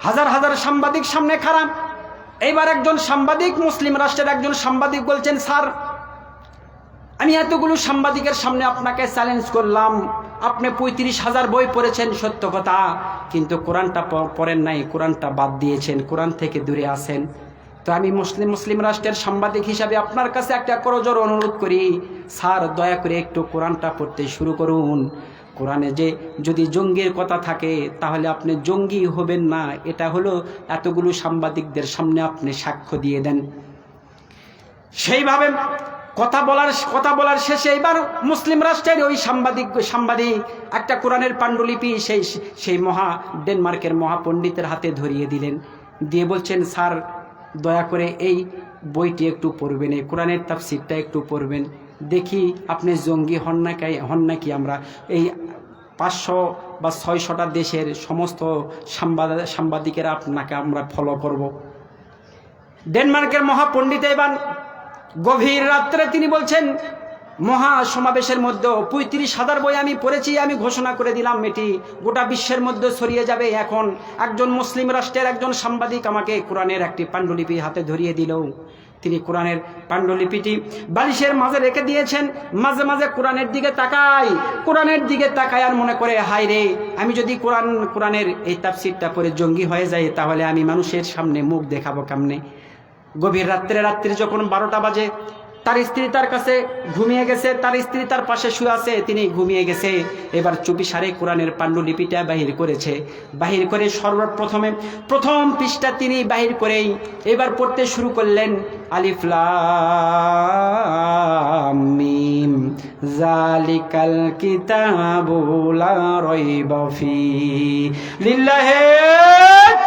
হাজার হাজার সাংবাদিক সামনে খারাপ। এইবার একজন সাংবাদিক, মুসলিম রাষ্ট্রের একজন সাংবাদিক বলছেন, স্যার, আমি এতগুলো সাংবাদিকের সামনে আপনাকে চ্যালেঞ্জ করলাম, আপনি 35,000 বই পড়েছেন সত্য কথা, কিন্তু কোরআনটা পড়েন নাই, কোরআনটা বাদ দিয়েছেন, কোরআন থেকে দূরে আছেন। তো আমি মুসলিম রাষ্ট্রের সাংবাদিক হিসাবে আপনার কাছে একটা করজোড়ে অনুরোধ করি, স্যার, দয়া করে একটু কোরআনটা পড়তে শুরু করুন। কোরআনে যে যদি জঙ্গির কথা থাকে, তাহলে আপনি জঙ্গি হবেন না, এটা হলো এতগুলো সাংবাদিকদের সামনে আপনি সাক্ষ্য দিয়ে দেন। সেইভাবে কথা বলার শেষে এবার মুসলিম রাষ্ট্রের ওই সাংবাদিক একটা কোরআনের পাণ্ডুলিপি সেই ডেনমার্কের মহাপণ্ডিতের হাতে ধরিয়ে দিলেন। দিয়ে বলছেন, স্যার, দয়া করে এই বইটি একটু পড়বেন, এই কোরআনের তাফসীরটা একটু পড়বেন, দেখি আপনি জঙ্গি হন নাকি আমরা এই 500 বা 600টা দেশের সমস্ত সাংবাদিকেরা আপনাকে আমরা ফলো করব। ডেনমার্কের মহাপণ্ডিত এবার গভীর রাত্রে তিনি বলছেন, মহাসমাবেশের মধ্যে 35,000 বই আমি পড়েছি, আমি ঘোষণা করে দিলাম, এটি গোটা বিশ্বের মধ্যে ছড়িয়ে যাবে। এখন একজন মুসলিম রাষ্ট্রের একজন সাংবাদিক আমাকে কোরআনের একটি পাণ্ডুলিপি হাতে ধরিয়ে দিল। তিনি কোরআনের পাণ্ডুলিপিটি বালিশের মাঝে রেখে দিয়েছেন। মাঝে মাঝে কোরআনের দিকে তাকায় আর মনে করে, হায় রে, আমি যদি কোরআনের এই তাফসীরটা পড়ে জঙ্গি হয়ে যায়, তাহলে আমি মানুষের সামনে মুখ দেখাবো কেমনে? গভীর রাত্রে যখন 12টা বাজে, তার স্ত্রী তার কাছে ঘুমিয়ে গেছে, তার স্ত্রী তার পাশে শুয়ে আছে, তিনি ঘুমিয়ে গেছে। এবার চুপিসারে কোরআনের পাণ্ডুলিপিটা বাহির করেছে। বাহির করে প্রথম পৃষ্ঠা তিনি বাহির করেই এবার পড়তে শুরু করলেন, আলিফ লাম মিম যালিকাল কিতাবু লা রাইবা ফি লিল্লাহি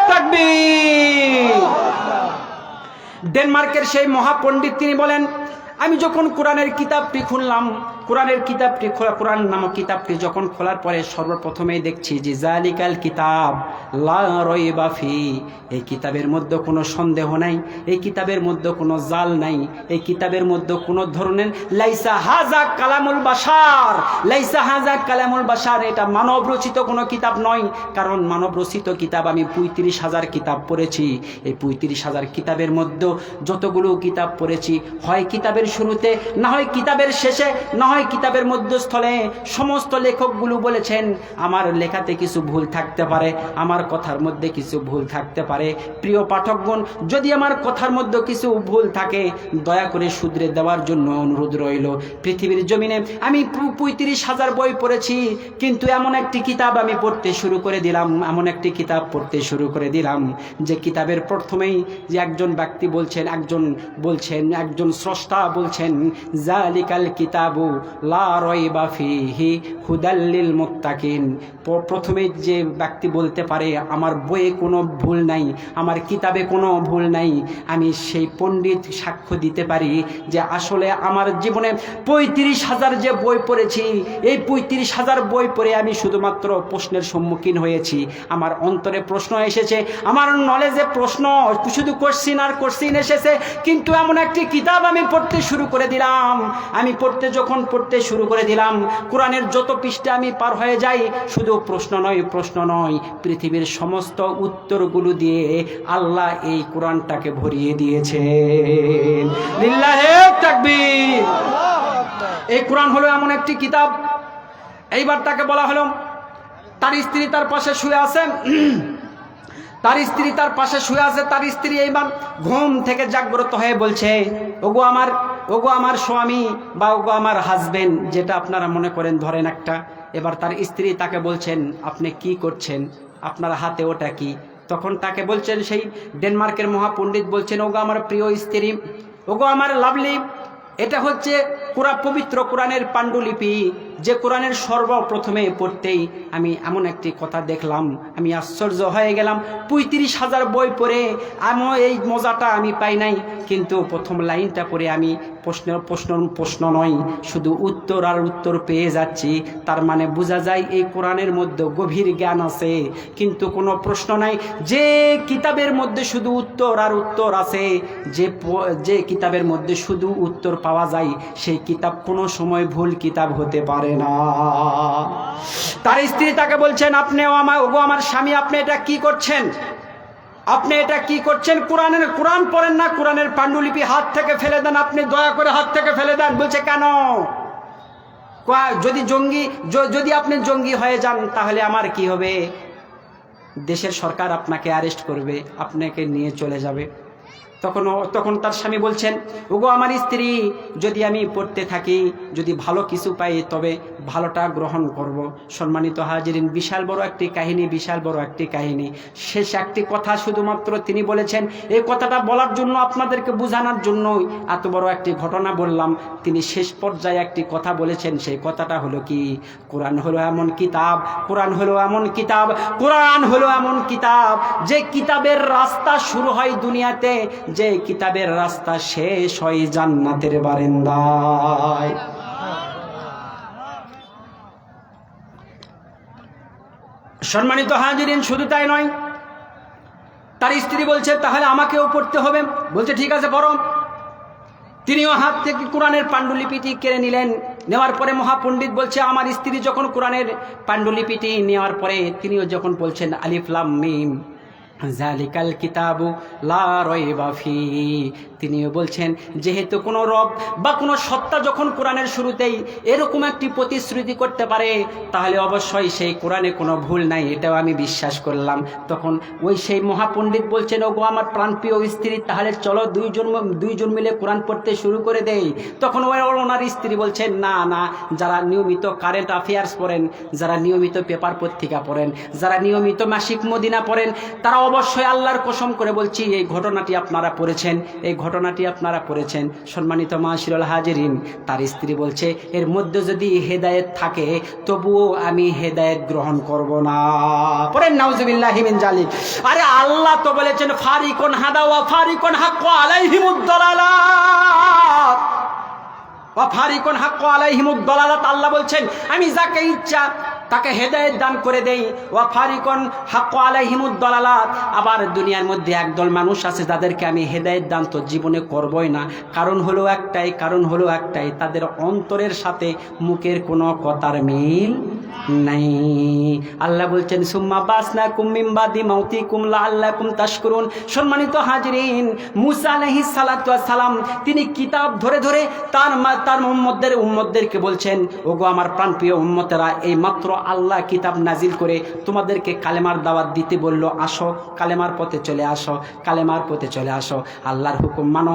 তাকবীর। ডেনমার্কের সেই মহাপণ্ডিত তিনি বলেন, আমি যখন কোরআনের কিতাবটি খুললাম, কোরআন নামক কিতাবটি যখন খোলার পরে সর্বপ্রথমেই দেখছি যে জালিকাল কিতাব লা রাইবা ফি, এই কিতাবের মধ্যে কোনো সন্দেহ নাই, এই কিতাবের মধ্যে কোনো জাল নাই, এই কিতাবের মধ্যে কোনো ধরনের লাইসা হাজা কালামুল বাশার, এটা মানব রচিত কোনো কিতাব নয়। কারণ মানব রচিত কিতাব আমি 35,000 কিতাব পড়েছি। এই 35,000 কিতাবের মধ্যে যতগুলো কিতাব পড়েছি, হয় কিতাবের শুরুতে, না হয় কিতাবের শেষে, না হয় কিতাবের মধ্যস্থলে, সমস্ত লেখকগুলো বলেছেন আমার লেখাতে কিছু ভুল থাকতে পারে, আমার কথার মধ্যে কিছু ভুল থাকতে পারে। প্রিয় পাঠকগণ, যদি আমার কথার মধ্যে কিছু ভুল থাকে, দয়া করে শুধরে দেওয়ার জন্য অনুরোধ রইল। পৃথিবীর জমিনে আমি 35,000 বই পড়েছি, কিন্তু এমন একটি কিতাব আমি পড়তে শুরু করে দিলাম, যে কিতাবের প্রথমেই যে একজন ব্যক্তি বলছেন, একজন স্রষ্টা বলছেন, জালিকাল কিতাবু লা রাইবা ফিহি হুদাল লিল মুত্তাকিন। প্রথমে যে ব্যক্তি বলতে পারে আমার বইয়ে কোনো ভুল নাই, আমার কিতাবে কোনো ভুল নাই, আমি সেই পণ্ডিত সাক্ষ্য দিতে পারি যে আসলে আমার জীবনে 35,000 যে বই পড়েছি, এই 35,000 বই পড়ে আমি শুধুমাত্র প্রশ্নের সম্মুখীন হয়েছি। আমার অন্তরে প্রশ্ন এসেছে, আমার নলেজে প্রশ্ন, শুধু কোশ্চিন এসেছে, কিন্তু এমন একটি কিতাব আমি পড়তে শুরু করে দিলাম। আমি যখন পড়তে শুরু করে দিলাম। কোরআনের যত পৃষ্ঠা আমি পার হয়ে যাই, শুধু প্রশ্ন নয়, পৃথিবীর সমস্ত উত্তরগুলো দিয়ে আল্লাহ এই কোরআনটাকে ভরিয়ে দিয়েছে। লিল্লাহে তাকবীর। এই কোরআন হলো এমন একটি কিতাব। এইবার তাকে বলা হলো, তার স্ত্রী তার পাশে শুয়ে আছে, তার স্ত্রী এইবার ঘুম থেকে জাগ্রত হয়ে বলছে, ওগো আমার স্বামী বা ওগো আমার হাজবেন্ড, যেটা আপনারা মনে করেন ধরেন একটা। এবার তার স্ত্রী তাকে বলছেন, আপনি কি করছেন, আপনার হাতে ওটা কি? তখন তাকে বলছেন, সেই ডেনমার্কের মহাপণ্ডিত বলছেন, ওগো আমার প্রিয় স্ত্রী, ওগো আমার লাভলি, এটা হচ্ছে পবিত্র কোরআনের পাণ্ডুলিপি, যে কোরআনের সর্বপ্রথমে পড়তেই আমি এমন একটি কথা দেখলাম, আমি আশ্চর্য হয়ে গেলাম। 35,000 বই পড়ে এই মজাটা আমি পাই নাই, কিন্তু প্রথম লাইনটা পড়ে আমি প্রশ্ন নয়, শুধু উত্তর আর উত্তর পেয়ে যাচ্ছি। তার মানে বোঝা যায় এই কোরআনের মধ্যে গভীর জ্ঞান আছে, কিন্তু কোনো প্রশ্ন নাই। যে কিতাবের মধ্যে শুধু উত্তর আর উত্তর আছে, যে কিতাবের মধ্যে শুধু উত্তর পাওয়া যায়, সেই কিতাব কোনো সময় ভুল কিতাব হতে পারে না। তার স্ত্রী তাকে বলছেন, ওগো আমার স্বামী, আপনি এটা কি করছেন? কোরআন পড়েন না, কোরআনের পাণ্ডুলিপি হাত থেকে ফেলে দেন, আপনি দয়া করে হাত থেকে ফেলে দেন। বলছে, কেন? যদি আপনি জঙ্গি হয়ে যান তাহলে আমার কি হবে? দেশের সরকার আপনাকে অ্যারেস্ট করবে, আপনাকে নিয়ে চলে যাবে। তখন তার স্বামী বলছেন, ওগো আমার স্ত্রী, যদি আমি পড়তে থাকি, যদি ভালো কিছু পাই তবে ভালোটা গ্রহণ করব। সম্মানিত হাজিরিন, বিশাল বড় একটি কাহিনী। শেষ একটি কথা শুধুমাত্র তিনি বলেছেন। এই কথাটা বলার জন্য, আপনাদেরকে বোঝানোর জন্য এত বড় একটি ঘটনা বললাম। তিনি শেষ পর্যায়ে একটি কথা বলেছেন। সেই কথাটা হলো কি, কোরআন হলো এমন কিতাব, যে কিতাবের রাস্তা শুরু হয় দুনিয়াতে, যে কিতাবের রাস্তা শেষ হয় জান্নাতের বারান্দায়। সম্মানিত হাজিরিন, শুধু তাই নয়, তার স্ত্রী বলছে, তাহলে আমাকেও পড়তে হবে। বলছে, ঠিক আছে পড়ো। তিনিও হাত থেকে কোরআনের পাণ্ডুলিপিটি কেড়ে নিলেন। নেওয়ার পরে মহাপণ্ডিত বলছে, আমার স্ত্রী যখন কোরআনের পাণ্ডুলিপিটি নেওয়ার পরে তিনিও যখন বলছেন, আলিফ লাম মিম জালিকাল কিতাবু লা রাইবা ফিহি, তিনিও বলছেন, যেহেতু কোনো রব বা কোনো সত্তা যখন কোরআনের শুরুতেই এরকম একটি প্রতিশ্রুতি করতে পারে, তাহলে অবশ্যই সেই কোরআনে কোনো ভুল নাই, এটাও আমি বিশ্বাস করলাম। তখন সেই মহাপণ্ডিত বলছেন, ওগো আমার প্রাণপ্রিয় স্ত্রী, তাহলে চলো দুইজন মিলে কোরআন পড়তে শুরু করে দেই। তখন ওনার স্ত্রী বলছেন, না, যারা নিয়মিত কারেন্ট অ্যাফেয়ার্স পড়েন, যারা নিয়মিত পেপার পত্রিকা পড়েন, যারা নিয়মিত মাসিক মদিনা পড়েন, তারা অবশ্যই আল্লাহর কসম করে বলছি, এই ঘটনাটি আপনারা পড়েছেন। সম্মানিত মাশিরুল হাজিরিন, তার স্ত্রী বলছে, এর মধ্যে যদি হেদায়েত থাকে তবুও আমি হেদায়েত গ্রহণ করব না। পড়েন নাউজুবিল্লাহি মিন জালিক। আরে আল্লাহ তো বলেছেন, ফারিকুন হাদা ওয়া ফারিকুন হাক্কা আলাইহিমুদ দালালাত, আল্লাহ বলছেন, আমি যাকে ইচ্ছা তাকে হেদায়েত দান করে দেই। ওয়া ফারিকুন হাক্কা আলাইহিমুদ দালালাত, আবার দুনিয়ার মধ্যে একদল মানুষ আছে যাদেরকে আমি হেদায়েত দান তো জীবনে করবই না। কারণ হলো একটাই, তাদের অন্তরের সাথে মুখের কোনো কথার মিল নাই। আল্লাহ বলছেন, সুম্মা বাসনাকুম মিন বাদি মাউতিকুম লাআল্লাকুম তাশকুরুন। সম্মানিত হাজিরিন, মুসা আলাইহিস সালাতু ওয়াস সালাম তিনি কিতাব ধরে তার উম্মতদেরকে বলছেন, ওগো আমার প্রাণপ্রিয় উম্মতেরা, এই মাত্র আল্লাহ কিতাব নাজিল করে তোমাদেরকে কালেমার দাওয়াত দিতে বলল, আসো কালেমার পথে চলে আসো, আল্লাহর হুকুম মানো,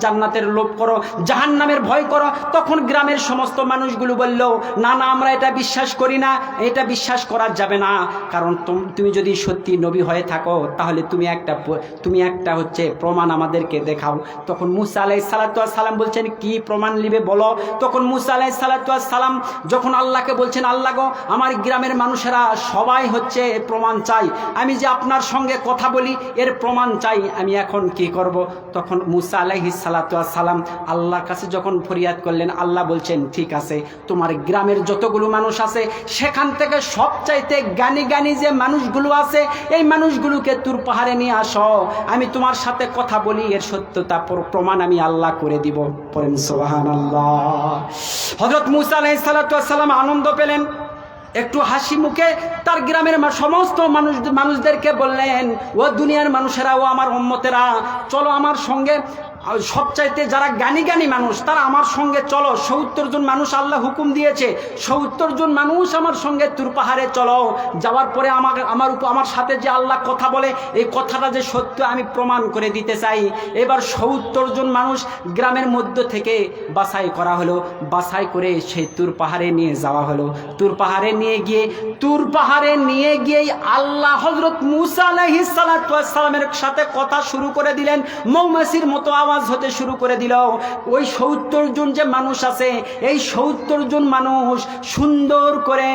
জান্নাতের লোভ করো, জাহান্নামের ভয় করো। তখন গ্রামের সমস্ত মানুষগুলো বলল, না আমরা এটা বিশ্বাস করি না, এটা বিশ্বাস করা যাবে না, কারণ তুমি যদি সত্যি নবী হয়ে থাকো তাহলে তুমি একটা হচ্ছে প্রমাণ আমাদেরকে দেখাও। তখন মুসা আলাইহিস সালাতু ওয়াস সালাম বলছেন, কি প্রমাণ নিবে বলো? তখন মুসা আলাইহিস সালাতু ওয়াস সালাম যখন আল্লাহকে বলছেন, আল্লাহ গো, গো আমার গ্রামের মানুষেরা সবাই হচ্ছে প্রমাণ চাই, আমি যে আপনার সঙ্গে কথা বলি এর প্রমাণ চাই, আমি এখন কি করব? তখন মুসা আলাইহিস সালাতু ওয়াস সালাম আল্লাহর কাছে যখন ফরিয়াদ করলেন, আল্লাহ বলছেন ঠিক আছে, তোমার গ্রামের যতগুলো মানুষ আছে সেখান থেকে সবচাইতে জ্ঞানী যে মানুষগুলো আছে এই মানুষগুলোকে তুর পাহাড়ে নিয়ে আসো, আমি তোমার সাথে কথা বলি, এর সত্যতা প্রমাণ আমি আল্লাহ করে দিব। পড়েন সুবহানাল্লাহ। হযরত মুসা আলাইহিস সালাতু ওয়াস সালাম আনন্দ পেলেন, একটু হাসি মুখে তার গ্রামের সমস্ত মানুষদেরকে বললেন, ও দুনিয়ার মানুষেরা, ও আমার উম্মতেরা, চলো আমার সঙ্গে, সবচাইতে যারা জ্ঞানী মানুষ তারা আমার সঙ্গে চলো। ৭০ জন মানুষ আল্লাহ হুকুম দিয়েছে, ৭০ জন মানুষ আমার সঙ্গে তুর পাহাড়ে চলো। যাওয়ার পরে আমার সাথে যে আল্লাহ কথা বলে এই কথাটা যে সত্য আমি প্রমাণ করে দিতে চাই। এবার ৭০ জন মানুষ গ্রামের মধ্য থেকে বাছাই করা হলো, বাছাই করে সেই তুর পাহাড়ে নিয়ে যাওয়া হলো। তুর পাহাড়ে নিয়ে গিয়ে আল্লাহ হযরত মুসা আলাইহিস সালাতু ওয়াস সালামের সাথে কথা শুরু করে দিলেন, মৌমাছির মতো আওয়াজ হতে শুরু করে দিল। ওই ৭০ জন যে মানুষ আছে এই ৭০ জন মানুষ সুন্দর করে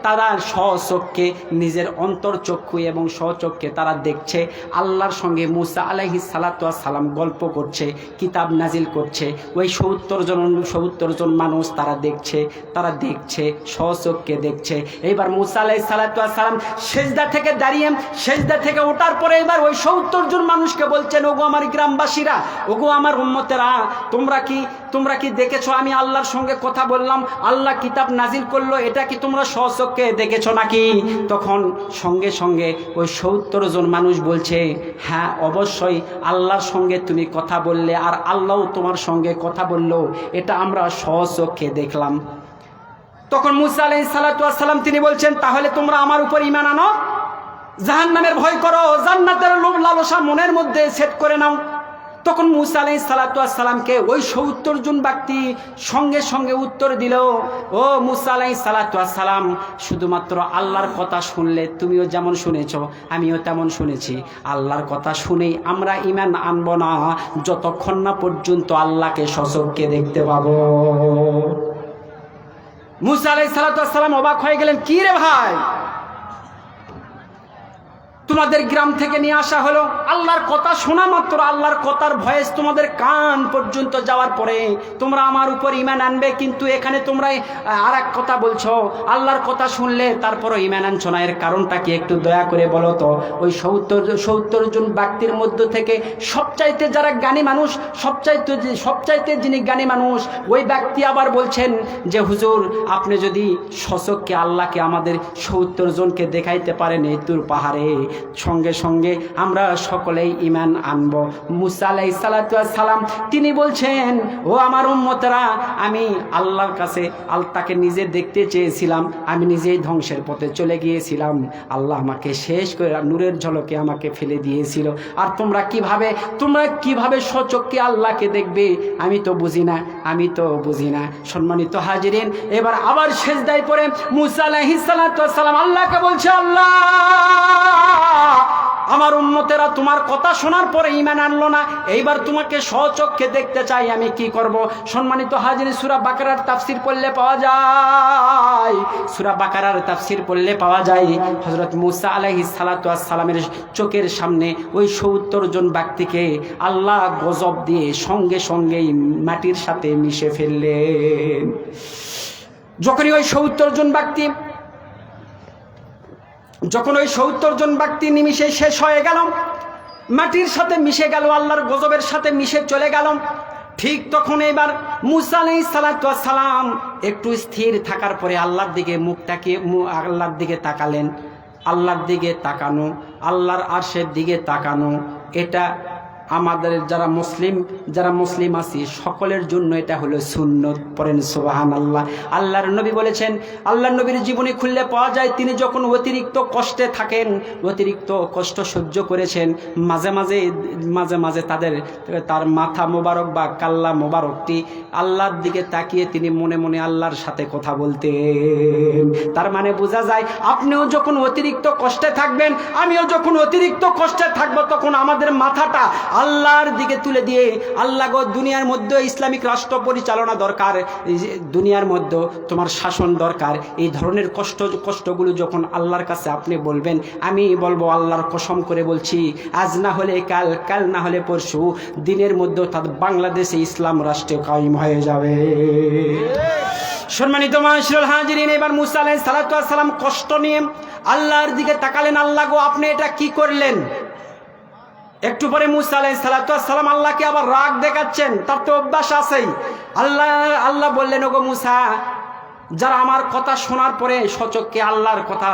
তারা স্বচক্ষে নিজের অন্তর্চক্ষু এবং স্বচক্ষে তারা দেখছে আল্লাহর সঙ্গে মুসা আলাইহিস সালাতু ওয়াস সালাম গল্প করছে, কিতাব নাজিল করছে। ওই ৭০ জন মানুষ তারা দেখছে স্বচক্ষে দেখছে। এইবার মুসা আলাইহিস সালাতু ওয়াস সালাম সেজদা থেকে দাঁড়িয়ে, সেজদা থেকে ওঠার পরে এবার ওই ৭০ জন মানুষকে বলছেন, ওগো আমার গ্রামবাসীরা, ওগো আমার উম্মতেরা, তোমরা কি দেখেছো আমি আল্লাহর সঙ্গে কথা বললাম, আল্লাহ কিতাব নাজিল করলো, এটা কি তোমরা স্বচক্ষে দেখেছো নাকি? তখন সঙ্গে সঙ্গে ওই ৭০ জন মানুষ বলছে, হ্যাঁ অবশ্যই আল্লাহর সঙ্গে তুমি কথা বললে আর আল্লাহও তোমার সঙ্গে কথা বললো, এটা আমরা স্বচক্ষে দেখলাম। তখন মুসা আলাইহিস সালাতু ওয়াস সালাম তিনি বলছেন, তাহলে তোমরা আমার উপর ঈমান আনো, জাহান্নামের ভয় করো, জান্নাতের লোভ লালসা মনের মধ্যে সেট করে নাও। তখন মুসা আলাইহিস সালাতু ওয়াস সালামকে ওই ৭০ জন ব্যক্তি সঙ্গে সঙ্গে উত্তর দিল, ও মুসা আলাইহিস সালাতু ওয়াস সালাম, শুধুমাত্র আল্লাহর কথা শুনলে তুমিও যেমন শুনেছো আমিও তেমন শুনেছি, আল্লাহর কথা শুনেই আমরা ঈমান আনবো না যতক্ষণ না পর্যন্ত আল্লাহকে স্বচক্ষে দেখতে পাবো। মুসা আলাইহিস সালাতু ওয়াস সালাম অবাক হয়ে গেলেন, কি রে ভাই, তোমাদের গ্রাম থেকে নিয়ে আসা হলো, আল্লাহর কথা শোনা মাত্র, আল্লাহর কথার ভয়েস তোমাদের কান পর্যন্ত যাওয়ার পরে তোমরা আমার উপর ঈমান আনবে, কিন্তু এখানে তোমরা আর এক কথা বলছো, আল্লাহর কথা শুনলে তারপরও ঈমান আনছো না, এর কারণটা কি একটু দয়া করে বলো তো। ওই ৭০ জন ব্যক্তির মধ্য থেকে সবচাইতে যারা জ্ঞানী মানুষ, সবচাইতে যিনি জ্ঞানী মানুষ, ওই ব্যক্তি আবার বলছেন যে হুজুর, আপনি যদি স্বচক্ষে আল্লাহকে আমাদের ৭০ জনকে দেখাইতে পারেন এই তুর পাহাড়ে, সঙ্গে সঙ্গে আমরা সকলেই ঈমান আনব। মুসা আলাইহিস সালাতু ওয়াস সালাম তিনি বলছেন, ও আমার উম্মতরা, আমি আল্লাহর কাছে তাকে নিজে দেখতে চেয়েছিলাম, আমি নিজেই ধ্বংসের পথে চলে গিয়েছিলাম, আল্লাহ আমাকে শেষ করে নূরের ঝলকে আমাকে ফেলে দিয়েছিল, আর তোমরা কিভাবে স্বচক্ষে আল্লাহকে দেখবে আমি তো বুঝি না। সম্মানিত হাজিরিন, এবার আবার সেজদায় পড়ে মুসা আলাইহিস সালাতু ওয়াস সালাম আল্লাহকে বলছে, আল্লাহ, আমার উম্মতেরা তোমার কথা শোনার পরে ঈমান আনলো না, এইবার তোমাকে স্বচক্ষে দেখতে চাই, আমি কি করব? সম্মানিত হাজির, সূরা বাকারার তাফসীর পড়লে পাওয়া যায়, হযরত মুসা আলাইহিস সালাতু ওয়াস সালামের চোখের সামনে ওই ৭০ জন ব্যক্তিকে আল্লাহ গজব দিয়ে সঙ্গে সঙ্গেই মাটির সাথে মিশে ফেললেন। যখনই ওই ৭০ জন ব্যক্তি নিমিষে শেষ হয়ে গেল, মাটির সাথে মিশে গেল, আল্লাহর গজবের সাথে মিশে চলে গেল, ঠিক তখন এবার মুসা আলাইহিস সালাতু ওয়াস সালাম একটু স্থির থাকার পরে আল্লাহর দিকে আল্লাহর দিকে তাকালেন। আল্লাহর দিকে তাকানো, আল্লাহর আরশের দিকে তাকানো, এটা আমাদের যারা মুসলিম আছি সকলের জন্য এটা হলো সুন্নত। পড়েন সুবহানাল্লাহ। আল্লাহর নবী বলেছেন, আল্লাহর নবীর জীবনী খুললে পাওয়া যায় তিনি যখন অতিরিক্ত কষ্টে থাকেন, অতিরিক্ত কষ্ট সহ্য করেছেন, মাঝে মাঝে তার মাথা মোবারক বা কাল্লা মোবারকটি আল্লাহর দিকে তাকিয়ে তিনি মনে মনে আল্লাহর সাথে কথা বলতেন। তার মানে বোঝা যায় আপনিও যখন অতিরিক্ত কষ্টে থাকবেন, আমিও যখন অতিরিক্ত কষ্টে থাকবো, তখন আমাদের মাথাটা আল্লাহর দিকে তুলে দিয়ে, আল্লাহ গো দুনিয়ার মধ্যে ইসলামিক রাষ্ট্র পরিচালনা দরকার, দুনিয়ার মধ্যে তোমার শাসন দরকার, এই ধরনের কষ্টগুলো যখন আল্লাহর কাছে আপনি বলবেন, আমি বলবো আল্লাহর কসম করে বলছি, আজ না হলে কাল, কাল না হলে পরশু দিনের মধ্যে তাদের বাংলাদেশে ইসলাম রাষ্ট্র কায়েম হয়ে যাবে। সম্মানিত মাশাআল্লাহ হাজিরিন, এবার মুসা আলাইহিস সালাতু ওয়াস সালাম কষ্ট নিয়ে আল্লাহর দিকে তাকালেন, আল্লাহ গো আপনি এটা কি করলেন? একটু পরে মুসা আলাইহিস সালাতু ওয়াস সালাম আল্লাহকে আবার রাগ দেখাচ্ছেন, তার তো অভ্যাস আছেই। আল্লাহ বললেন, ওগো মুসা, যারা আমার কথা শোনার পরে সচক্ষে আল্লাহর কথা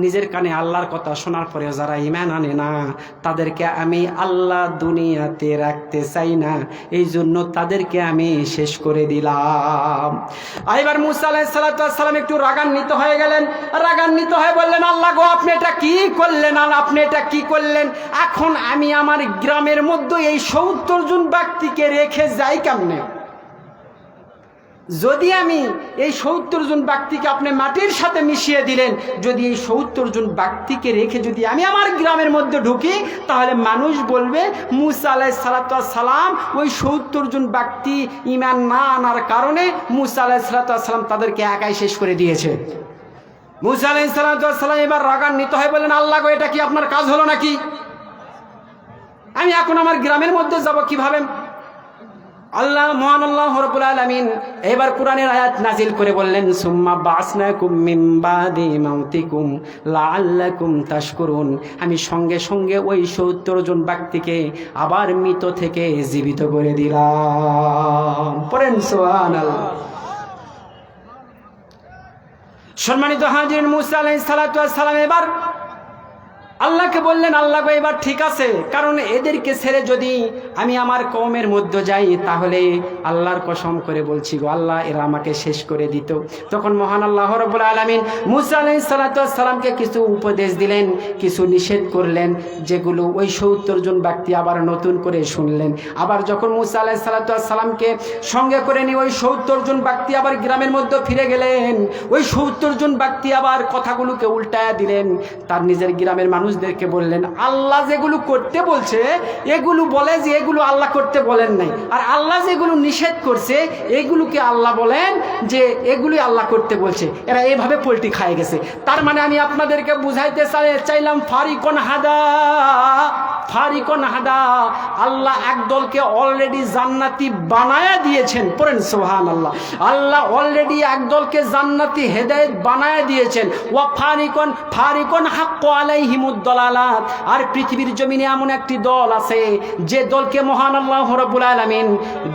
নিজের কানে আল্লাহর কথা শোনার পরে যারা ঈমান আনে না, তাদেরকে আমি আল্লাহ দুনিয়াতে রাখতে চাই না, এই জন্য তাদেরকে আমি শেষ করে দিলাম। এবার মুসা আলাইহিস সালাতু ওয়াস সালাম একটু রাগান্বিত হয়ে গেলেন, রাগান্বিত হয়ে বললেন, আল্লাহ গো আপনি এটা কি করলেন? আর আপনি এটা কি করলেন? এখন আমি আমার গ্রামের মধ্যে এই 70 জন ব্যক্তিকে রেখে যাই কেমনে? যদি আমি এই 70 জন ব্যক্তিকে আপনি মাটির সাথে মিশিয়ে দিলেন, যদি এই 70 জন ব্যক্তিকে রেখে যদি আমি আমার গ্রামের মধ্যে ঢুকি, তাহলে মানুষ বলবে মুসা আলাইহিস সালাতু ওয়াস সালাম ওই 70 জন ব্যক্তি ঈমান না আনার কারণে মুসা আলাইহিস সালাতু ওয়াস সালাম তাদেরকে একাই শেষ করে দিয়েছে। মুসা আলাইহিস সালাতু ওয়াস সালাম এবার রাগান্বিত হয়ে বললেন, আল্লাহ গো এটা কি আপনার কাজ হলো নাকি? আমি এখন আমার গ্রামের মধ্যে যাব কিভাবে? আল্লাহ মহান আল্লাহ রাব্বুল আলামিন এবার কোরআনের আয়াত নাজিল করে বললেন, সুম্মা বাসনাকুম মিন বাদি মাউতিকুম লাআল্লাকুম তাশকুরুন। আমি সঙ্গে সঙ্গে ওই 70 জন ব্যক্তিকে আবার মৃত থেকে জীবিত করে দিলাম। পড়েন সুবহানাল্লাহ। সম্মানিত হাজিরিন, মুসা আলাইহিস সালাতু ওয়াস সালাম এবার আল্লাহকে বললেন, আল্লাহ গো এবার ঠিক আছে, কারণ এদেরকে ছেড়ে যদি আমি আমার কওমের মধ্যে যাই, তাহলে আল্লাহর কসম করে বলছি গো আল্লাহ, এরা আমাকে শেষ করে দিত। তখন মহান আল্লাহ রাব্বুল আলামিন মুসা আলাইহিস সালাতু ওয়াস সালামকে কিছু উপদেশ দিলেন, কিছু নিষেধ করলেন, যেগুলো ওই 70 জন ব্যক্তি আবার নতুন করে শুনলেন। আবার যখন মুসা আলাইহিস সালাতু ওয়াস সালামকে সঙ্গে করে নিয়ে ওই 70 জন ব্যক্তি আবার গ্রামের মধ্যে ফিরে গেলেন, ওই 70 জন ব্যক্তি আবার কথাগুলোকে উল্টায়া দিলেন, তার নিজের গ্রামের মানুষদেরকে বললেন, আল্লাহ যেগুলো করতে বলছে এগুলো বলে যে এগুলো আল্লাহ করতে বলেন নাই, আর আল্লাহ যেগুলো নিষেধ করছে এগুলোকে আল্লাহ বলেন যে এগুলি আল্লাহ করতে বলছে। এরা এইভাবে পোল্টি খায় গেছে। তার মানে আমি আপনাদেরকে বুঝাইতে চাইলাম ফারিকুন হাদা, ফারিকুন হাদা, আল্লাহ একদলকে অলরেডি জান্নাতি বানায়া দিয়েছেন। পড়েন সুবহানাল্লাহ। আল্লাহ অলরেডি একদলকে জান্নাতি হেদায়েত বানায়া দিয়েছেন। ওয়া ফারিকুন হাক্কু আলাইহিমুদ দালালাত। আর পৃথিবীর জমিনে এমন একটি দল আছে যে দলকে মহান আল্লাহ রাব্বুল আলামিন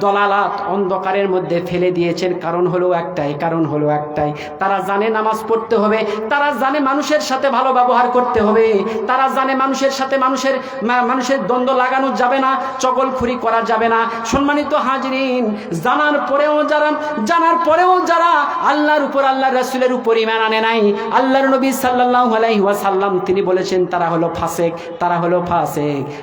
দলালাত অন্ধকারের মধ্যে ফেলে দিয়েছেন। কারণ হলো একটাই, তারা জানে নামাজ পড়তে হবে, তারা জানে মানুষের সাথে ভালো ব্যবহার করতে হবে, তারা জানে মানুষের সাথে মানুষের দ্বন্দ্ব লাগানো যাবে না, চগলখুরি করা যাবে না। সম্মানিত হাজিরিন, জানার পরেও যারা আল্লাহর উপর, আল্লাহর রাসূলের উপর ঈমান আনে নাই, আল্লাহর নবী সাল্লাল্লাহু আলাইহি ওয়াসাল্লাম তিনি বলেছেন তারা হলো ফাসিক।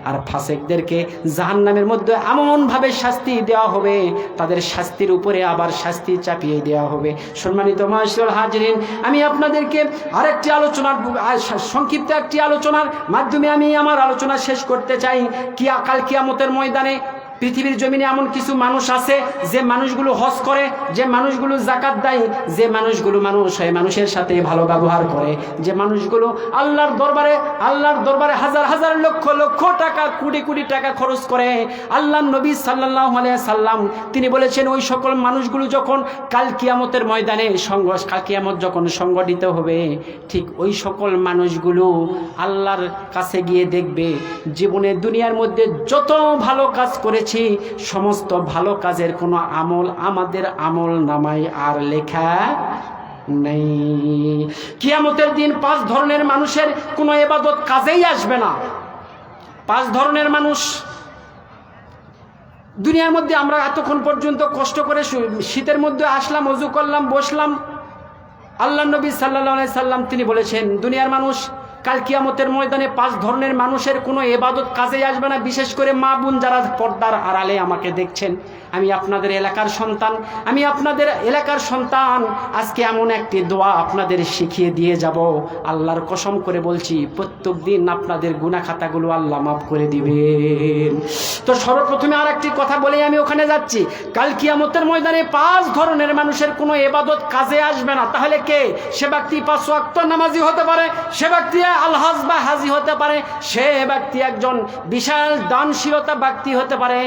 আর ফাসিকদেরকে জাহান্নামের মধ্যে এমন ভাবে শাস্তি দেওয়া হবে, তাদের শাস্তির উপরে আবার শাস্তি চাপিয়ে দেওয়া হবে। সম্মানিত মাশাআল্লাহ হাজিরিন, আমি আপনাদেরকে আরেকটি সংক্ষিপ্ত একটি আলোচনার মাধ্যমে আমি আমার আলোচনা শেষ করতে চাই। কাল কিয়ামতের ময়দানে পৃথিবীর জমিনে এমন কিছু মানুষ আছে যে মানুষগুলো হজ করে, যে মানুষগুলো যাকাত দেয়, যে মানুষগুলো মানুষের সাথে ভালো ব্যবহার করে, যে মানুষগুলো আল্লাহর দরবারে হাজার হাজার লক্ষ লক্ষ টাকা, কোটি কোটি টাকা খরচ করে। আল্লাহর নবী সাল্লাল্লাহু আলাইহি সাল্লাম তিনি বলেছেন, ওই সকল মানুষগুলো যখন কাল কিয়ামতের ময়দানে কিয়ামত যখন সংগঠিত হবে, ঠিক ওই সকল মানুষগুলো আল্লাহর কাছে গিয়ে দেখবে জীবনে দুনিয়ার মধ্যে যত ভালো কাজ করেছি সমস্ত ভালো কাজের কোনো আমল আমাদের আমল নামায় আর লেখা নেই। কিয়ামতের দিন 5 ধরনের মানুষের কোনো ইবাদত কাজেই আসবে না। 5 ধরনের মানুষ। দুনিয়ার মধ্যে আমরা এতক্ষণ পর্যন্ত কষ্ট করে শীতের মধ্যে আসলাম, ওযু করলাম, বসলাম। আল্লাহর নবী সাল্লাল্লাহু আলাইহি সাল্লাম তিনি বলেছেন, দুনিয়ার মানুষ কাল কিয়ামতের ময়দানে 5 ধরনের মানুষের কোনো ইবাদত কাজে আসবে না। বিশেষ করে মা বোন যারা পর্দার আড়ালে আমাকে দেখছেন, আমি আপনাদের এলাকার সন্তান, আজকে এমন একটি দোয়া আপনাদের শিখিয়ে দিয়ে যাব, আল্লাহর কসম করে বলছি প্রত্যেক দিন আপনাদের গুনাহ খাতাগুলো আল্লাহ মাফ করে দিবেন। তো সর্বপ্রথমে আর একটি কথা বলেই আমি ওখানে যাচ্ছি। কাল কিয়ামতের ময়দানে 5 ধরনের মানুষের কোনো ইবাদত কাজে আসবে না। তাহলে কে? সে ব্যক্তি 5 ওয়াক্ত নামাজি হতে পারে, সে ব্যক্তি আলহাজ বা হাজি হতে পারে, সে ব্যক্তি একজন বিশাল দানশীলতা ব্যক্তি হতে পারে।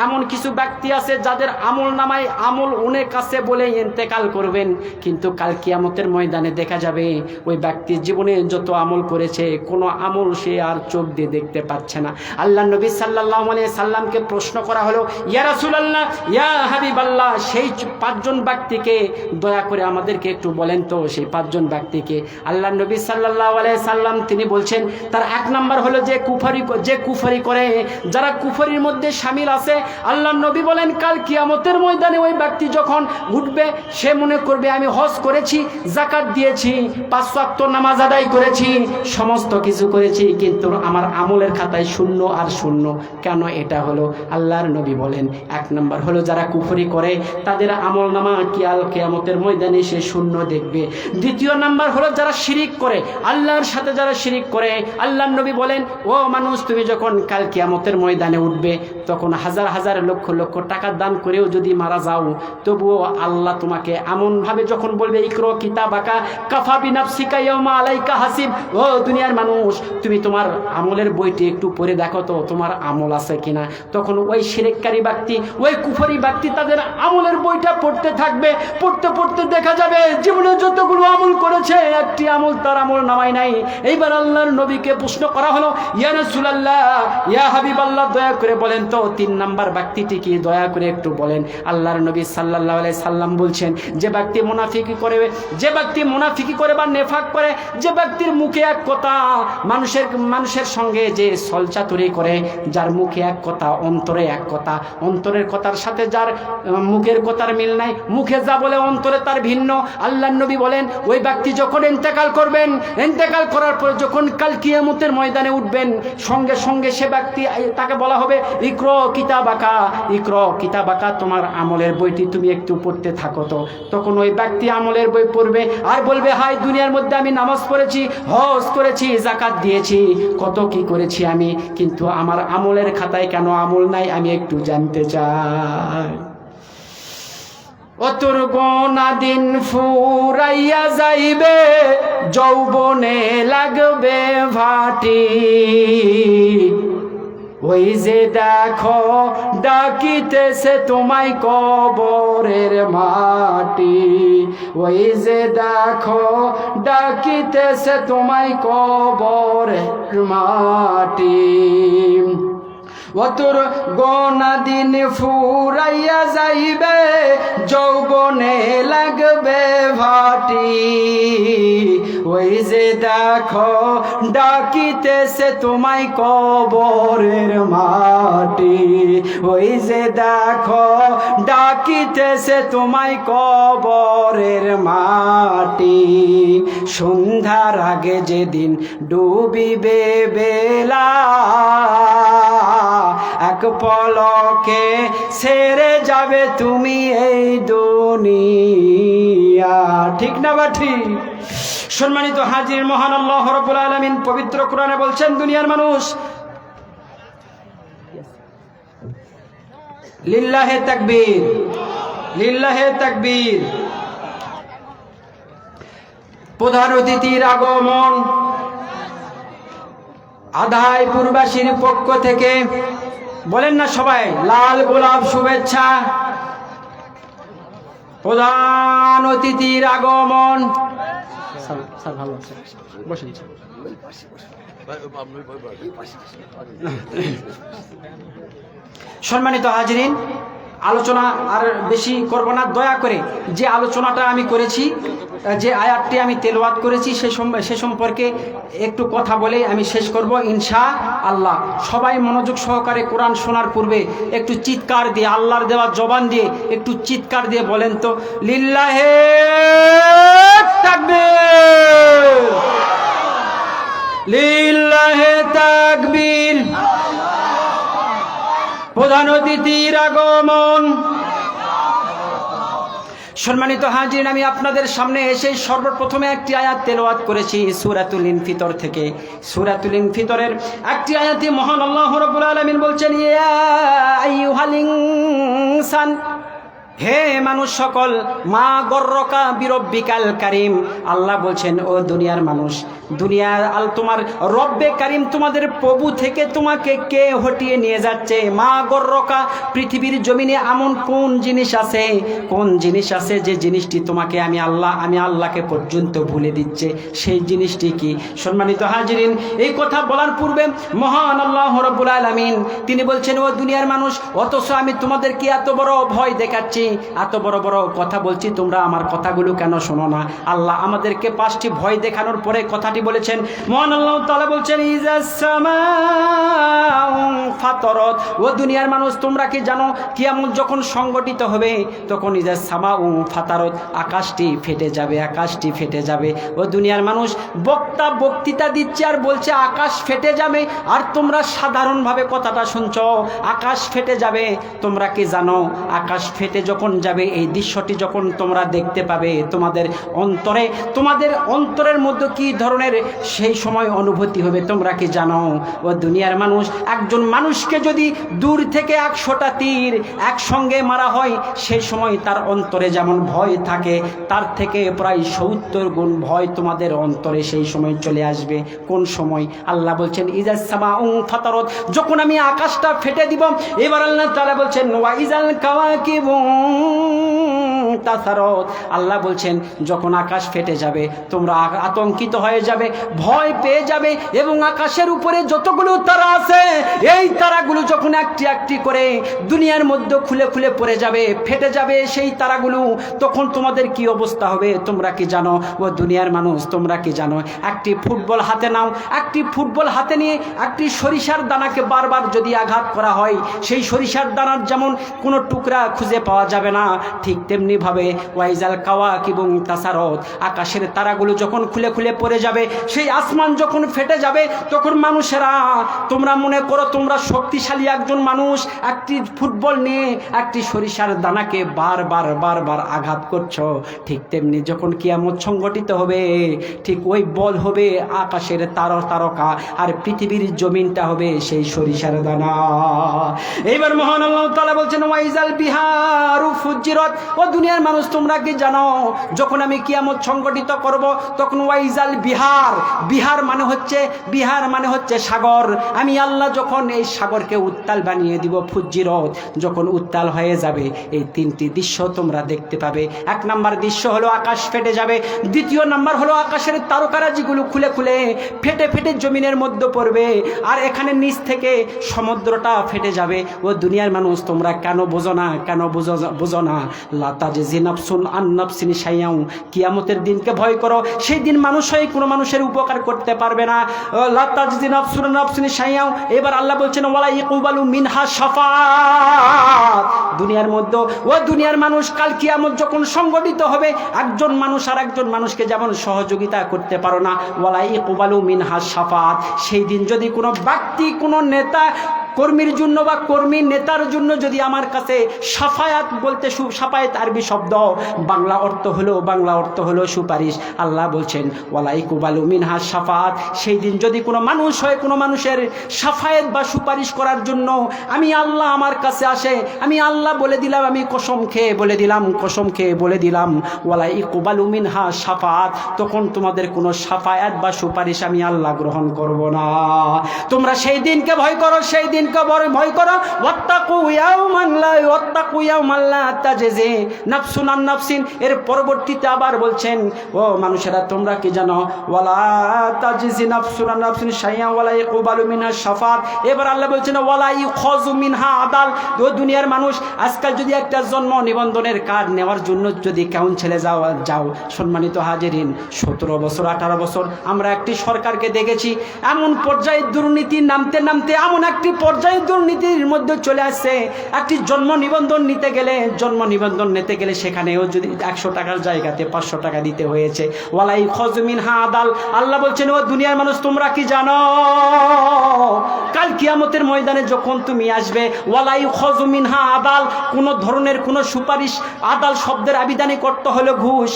এমন কিছু ব্যক্তি আছে যাদের আমল নামায় আমল অনেক আছে বলে ইন্তেকাল করবেন, কিন্তু কাল কিয়ামতের ময়দানে দেখা যাবে ওই ব্যক্তির জীবনে যত আমল করেছে কোনো আমল সে আর চোখ দিয়ে দেখতে পাচ্ছে না। আল্লাহ নবী সাল্লাল্লাহু আলাইহি সাল্লামকে প্রশ্ন করা হলো, ইয়া রাসূলুল্লাহ, ইয়া হাবিবাল্লাহ, সেই 5 জন ব্যক্তিকে দয়া করে আমাদেরকে একটু বলেন তো, সেই 5 জন ব্যক্তিকে। আল্লাহ নবী সাল্লাল্লাহু আলাইহি সাল্লাম তিনি বলছেন, তার 1 নাম্বার হলো যে কুফরি করে, যারা কুফরির মধ্যে শামিল আছে। আল্লাহ নবী বলেন কাল কিয়ামতের ময়দানে ওই ব্যক্তি যখন উঠবে সে মনে করবে আমি হজ করেছি, যাকাত দিয়েছি, 5 ওয়াক্ত নামাজ আদায় করেছি, সমস্ত কিছু করেছি, কিন্তু আমার আমলের খাতায় শূন্য আর শূন্য। কেন এটা হলো? আল্লাহর নবী বলেন 1 নাম্বার হলো যারা কুফরি করে তাদের আমল নামা কিয়ামতের ময়দানে সে শূন্য দেখবে। 2 নাম্বার হলো যারা শিরিক করে, আল্লাহর সাথে যারা শিরিক করে। আল্লাহর নবী বলেন, ও মানুষ, তুমি যখন কাল কিয়ামতের ময়দানে উঠবে তখন হাজার হাজার লক্ষ লক্ষ টাকা দান করেও যদি মারা যাও, তবুও আল্লাহ তোমাকে এমনভাবে যখন বলবে ইকরা কিতাবাকা কাফা বিনাফসিকা ইয়াউমা আলাইকা হাসিব, ও দুনিয়ার মানুষ, তুমি তোমার আমলের বইটি একটু পড়ে দেখো তো তোমার আমল আছে কিনা। তখন ওই শিরককারী ব্যক্তি, ওই কুফরি ব্যক্তি তাদের আমলের বইটা পড়তে থাকবে, পড়তে পড়তে দেখা যাবে জীবনে যতগুলো আমল করেছে একটি আমল তার আমল নামায় নাই। এইবার আল্লাহর নবীকে প্রশ্ন করা হলো, ইয়া রাসূলুল্লাহ, ইয়া হাবিবাল্লাহ, দয়া করে বলেন তো 3 নাম্বার ব্যক্তিটি কি, দয়া করে একটু বলেন। আল্লাহর নবী সাল্লাল্লাহু আলাইহি সাল্লাম বলছেন, যে ব্যক্তি মুনাফিকি করে বা নেফাক করে, যে ব্যক্তির মুখে এক কথা, মানুষের সঙ্গে যে ছলচাতুরি করে, যার মুখে এক কথা অন্তরে এক কথা, অন্তরের কথার সাথে যার মুখের কথার মিল নাই, মুখে যা বলে অন্তরে তার ভিন্ন। আল্লাহর নবী বলেন ওই ব্যক্তি যখন ইন্তেকাল করবেন, ইন্তেকাল করার পরে যখন কাল কিয়ামতের ময়দানে উঠবেন, সঙ্গে সঙ্গে সে ব্যক্তি, তাকে বলা হবে ইকরা কিতাবাকা, তোমার আমলের বইটি তুমি একটু পড়তে থাকো তো। তখন ওই ব্যক্তি আমলের বই পড়বে আর বলবে, হাই, দুনিয়ার মধ্যে আমি নামাজ পড়েছি, হজ করেছি, যাকাত দিয়েছি, কত কি করেছি আমি, কিন্তু আমার আমলের খাতায় কেন আমল নাই, আমি একটু জানতে চাই। অতর গোনা দিন ফুরাইয়া যাইবে, যৌবনে লাগবে ভাটি, ওই যে দেখো ডাকিতেছে তোমায় কবরের মাটি, ওই যে দেখো ডাকিতেছে তোমায় কবরের মাটি। অতর গোনা দিন ফুরাইয়া যাইবে, যৌবনে লাগবে ভাটি, ওই যে দেখো ডাকিতেছে তোমায় কবরের মাটি, ওই যে দেখো ডাকিতেছে তোমায় কবরের মাটি। সন্ধ্যার আগে যেদিন ডুবিবে বেলা, এক পলকে ছেড়ে যাবে তুমি এই দুনিয়া। ঠিক না বা ঠিক? সম্মানিত হাজির, মহান আল্লাহ রাব্বুল আলামিন পবিত্র কোরআনে বলছেন, দুনিয়ার মানুষ, লিল্লাহে তাকবীর, লিল্লাহে তাকবীর। প্রধান অতিথির আগমন, আদাইপুরবাসীর পক্ষ থেকে বলেন না সবাই, লাল গোলাপ শুভেচ্ছা। প্রধান অতিথির আগমন। স্যার ভালো আছে, বসেন। সম্মানিত হাজিরিন, আলোচনা আর বেশি করব না, দয়া করে যে আলোচনাটা আমি করেছি, যে আয়াতটি আমি তেলাওয়াত করেছি সে সম্পর্কে একটু কথা বলে আমি শেষ করব ইনশাআল্লাহ। সবাই মনোযোগ সহকারে কোরআন শোনার পূর্বে একটু চিৎকার দিয়ে, আল্লাহর দেওয়া জবান দিয়ে একটু চিৎকার দিয়ে বলেন তো, লিল্লাহে তাকবীর, লিল্লাহে তাকবীর। প্রধান অতিথির আগমন। সম্মানিত হাজিরিন, আমি আপনাদের সামনে এসে সর্বপ্রথমে একটি আয়াত তেলাওয়াত করেছি সূরাতুল ইনফিতর থেকে। সূরাতুল ইনফিতরের একটি আয়াতে মহান আল্লাহ রাব্বুল আলামিন বলছেন, ইয়া আইয়ুহাল ইনসান, হে মানুষ সকল, মা গর্রকা বিরব্বিকাল কারিম। আল্লাহ বলছেন, ও দুনিয়ার মানুষ, দুনিয়ার তোমার রব্বে কারিম, তোমাদের প্রভু থেকে তোমাকে কে হটিয়ে নিয়ে যাচ্ছে? মা গর্রকা, পৃথিবীর জমিনে এমন কোন জিনিস আছে, কোন জিনিস আছে যে জিনিসটি তোমাকে আমি আল্লাহকে পর্যন্ত ভুলে দিচ্ছে? সেই জিনিসটি কি? সম্মানিত হাজিরিন, এই কথা বলার পূর্বে মহান আল্লাহ রাব্বুল আলামিন তিনি বলছেন, ও দুনিয়ার মানুষ, অথচ আমি তোমাদেরকে এত বড় ভয় দেখাচ্ছি, এত বড় বড় কথা বলছি, তোমরা আমার কথাগুলো কেন শোনো না? আল্লাহ আমাদেরকে 5টি ভয় দেখানোর পরে কথাটি বলেছেন। মহান আল্লাহ তাআলা বলছেন, ইজাস সামাউ ফাতারাত, ও দুনিয়ার মানুষ, তোমরা কি জানো কিয়ামত যখন সংগঠিত হবে তখন ইজাস সামাউ ফাতারাত, আকাশটি ফেটে যাবে, আকাশটি ফেটে যাবে। ও দুনিয়ার মানুষ, বক্তা বক্তৃতা দিচ্ছে আর বলছে আকাশ ফেটে যাবে, আর তোমরা সাধারণভাবে কথাটা শুনছো আকাশ ফেটে যাবে। তোমরা কি জানো আকাশ ফেটে যখন যাবে, এই দৃশ্যটি যখন তোমরা দেখতে পাবে, তোমাদের অন্তরের মধ্যে কি ধরনের সেই সময় অনুভূতি হবে তোমরা কি জানো? ও দুনিয়ার মানুষ, একজন মানুষকে যদি দূর থেকে 100টা তীর একসঙ্গে মারা হয়, সেই সময় তার অন্তরে যেমন ভয় থাকে, তার থেকে প্রায় 70 গুণ ভয় তোমাদের অন্তরে সেই সময় চলে আসবে। কোন সময়? আল্লাহ বলছেন, ইজাস সামাউ ফাতারাত, যখন আমি আকাশটা ফেটে দিব। এবার আল্লাহ তাআলা বলছেন, ওয়া ইজাল কাওয়াকিবু তাসারাত, আল্লাহ বলছেন যখন আকাশ ফেটে যাবে তোমরা আতঙ্কিত হয়ে যাবে, ভয় পেয়ে যাবে, এবং আকাশের উপরে যতগুলো তারা আছে এই তারাগুলো যখন একটি একটি করে দুনিয়ার মধ্যে খুলে খুলে পড়ে যাবে, ফেটে যাবে সেই তারাগুলো, তখন তোমাদের কি অবস্থা হবে তোমরা কি জানো? ও দুনিয়ার মানুষ, তোমরা কি জানো? একটি ফুটবল হাতে নাও, একটি ফুটবল হাতে নিয়ে একটি সরিষার দানাকে বারবার যদি আঘাত করা হয়, সেই সরিষার দানার যেমন কোনো টুকরা খুঁজে পাওয়া যাবে না, ঠিক তেমনি ভাবে ওয়াইজাল কাওয়াকিবু তাসারাত, আকাশের তারাগুলো যখন খুলে খুলে পড়ে যাবে, সেই আসমান যখন ফেটে যাবে, তখন মানুষেরা, তোমরা মনে করো তোমরা শক্তিশালী একজন মানুষ, একটি ফুটবল নিয়ে একটি সরিষার দানাকে বারবার বারবার আঘাত করছো, ঠিক তেমনি যখন কিয়ামত সংগঠিত হবে, ঠিক ওই বল হবে আকাশের তারকা, আর পৃথিবীর জমিনটা হবে সেই সরিষার দানা। এইবার মহান আল্লাহ তাআলা বলছেন, ওয়াইজাল বিহারু ফুজ্জিরাত, ও দুনিয়ার মানুষ, তোমরা কি জানো যখন আমি কিয়ামত সংগঠিত করব, তখন ওয়াইজাল বিহার মানে হচ্ছে সাগর, আমি আল্লাহ যখন এই সাগরকে উত্তাল বানিয়ে দিব, ফুজ্জিরাত, যখন উত্তাল হয়ে যাবে, এই 3টি দৃশ্য তোমরা দেখতে পাবে। 1 নাম্বার দৃশ্য হলো আকাশ ফেটে যাবে, 2য় নাম্বার হলো আকাশের তারকারাজিগুলো খুলে খুলে ফেটে ফেটে জমিনের মধ্যে পড়বে, আর এখানে নিচ থেকে সমুদ্রটা ফেটে যাবে। ও দুনিয়ার মানুষ, তোমরা কেন বোঝো না লা তাজজি নাফসুন আন নাফসিন শাইআন, কিয়ামতের দিনকে ভয় করো, সেই দিন মানুষ হয়ে কোনো মানুষের উপকার করতে পারবে না। লা তাজজি নাফসুন আন নাফসিন শাইআন, এবার আল্লাহ বলছেন, ওয়ালা ইয়াকুবালু মিনহা শাফাআত, দুনিয়ার মধ্যে, ও দুনিয়ার মানুষ, কাল কিয়ামত যখন সংগঠিত হবে, একজন মানুষ আর একজন মানুষকে যেমন সহযোগিতা করতে পারো না, ওয়ালা ইয়াকুবালু মিনহা শাফাআত, সেই দিন যদি কোনো ব্যক্তি, কোনো নেতা কর্মীর জন্য বা কর্মী নেতার জন্য যদি আমার কাছে সাফায়াত বলতে, সাফায়াত আরবি শব্দ, বাংলা অর্থ হলো সুপারিশ। আল্লাহ বলছেন, ওয়ালা ইয়াকুবালু মিনহা শাফাআত, সেই দিন যদি কোনো মানুষ হয়, কোনো মানুষের সাফায়াত বা সুপারিশ করার জন্য আমি আল্লাহ আমার কাছে আসে, আমি আল্লাহ বলে দিলাম, আমি কসম খেয়ে বলে দিলাম ওয়ালা ইয়াকুবালু মিনহা শাফাআত, তখন তোমাদের কোনো সাফায়াত বা সুপারিশ আমি আল্লাহ গ্রহণ করব না। তোমরা সেই দিনকে ভয় করো, সেই দিনকে ভয় করো। ওয়াত্তাকু ইয়াওমান লা তাজজি নাফসুন আন নাফসিন, এর পরবর্তীতে আবার বলছেন, ও মানুষেরা, তোমরা কি জানো? ওয়ালা তাজজি নাফসুন আন নাফসিন শাইআন ওয়ালা ইয়াকুবালু মিনহা শাফাআত, এবার আল্লাহ বলছেন, ওয়ালা ইউখাযু মিনহা আদাল। তো দুনিয়ার মানুষ, আজকাল যদি একটা জন্ম নিবন্ধনের কার্ড নেওয়ার জন্য যদি কাউন্সিলে যাও, সম্মানিত হাজিরিন, 17 বছর 18 বছর আমরা একটি সরকারকে দেখেছি এমন পর্যায়ে দুর্নীতি নামতে এমন একটি পর্যায়ে দুর্নীতির মধ্যে চলে আসছে। একটি জন্ম নিবন্ধন নিতে গেলে সেখানেও যদি 100 টাকার জায়গাতে 500 টাকা দিতে হয়েছে। ওয়ালাই খজমিন হা আদাল, আল্লাহ বলছেন ও দুনিয়ার মানুষ তোমরা কি জানো, কাল কিয়ামতের ময়দানে যখন তুমি আসবে, ওয়ালাই খজমিন হা আদাল, কোন ধরনের কোন সুপারিশ, আদাল শব্দের আবিধানে করতে হলো ঘুষ,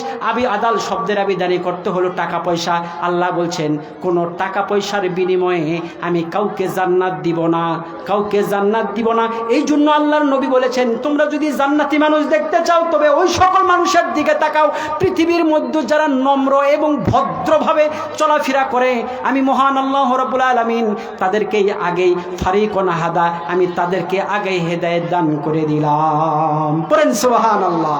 আদাল শব্দের আবিধানে করতে হলো টাকা পয়সা। আল্লাহ বলছেন কোন টাকা পয়সার বিনিময়ে আমি কাউকে জান্নাত দিব না, কাউকে জান্নাত দিব না। এই জন্য আল্লাহর নবী বলেছেন তোমরা যদি জান্নাতি মানুষ দেখতে চাও তবে ওই সকল মানুষের দিকে তাকাও পৃথিবীর মধ্যে যারা নম্র এবং ভদ্রভাবে চলাফেরা করে। আমি মহান আল্লাহ রাব্বুল আলামিন তাদেরকেই আগেই ফারিকুন হাদা, আমি তাদেরকে আগেই হেদায়েত দান করে দিলাম। পড়েন সুবহানাল্লাহ।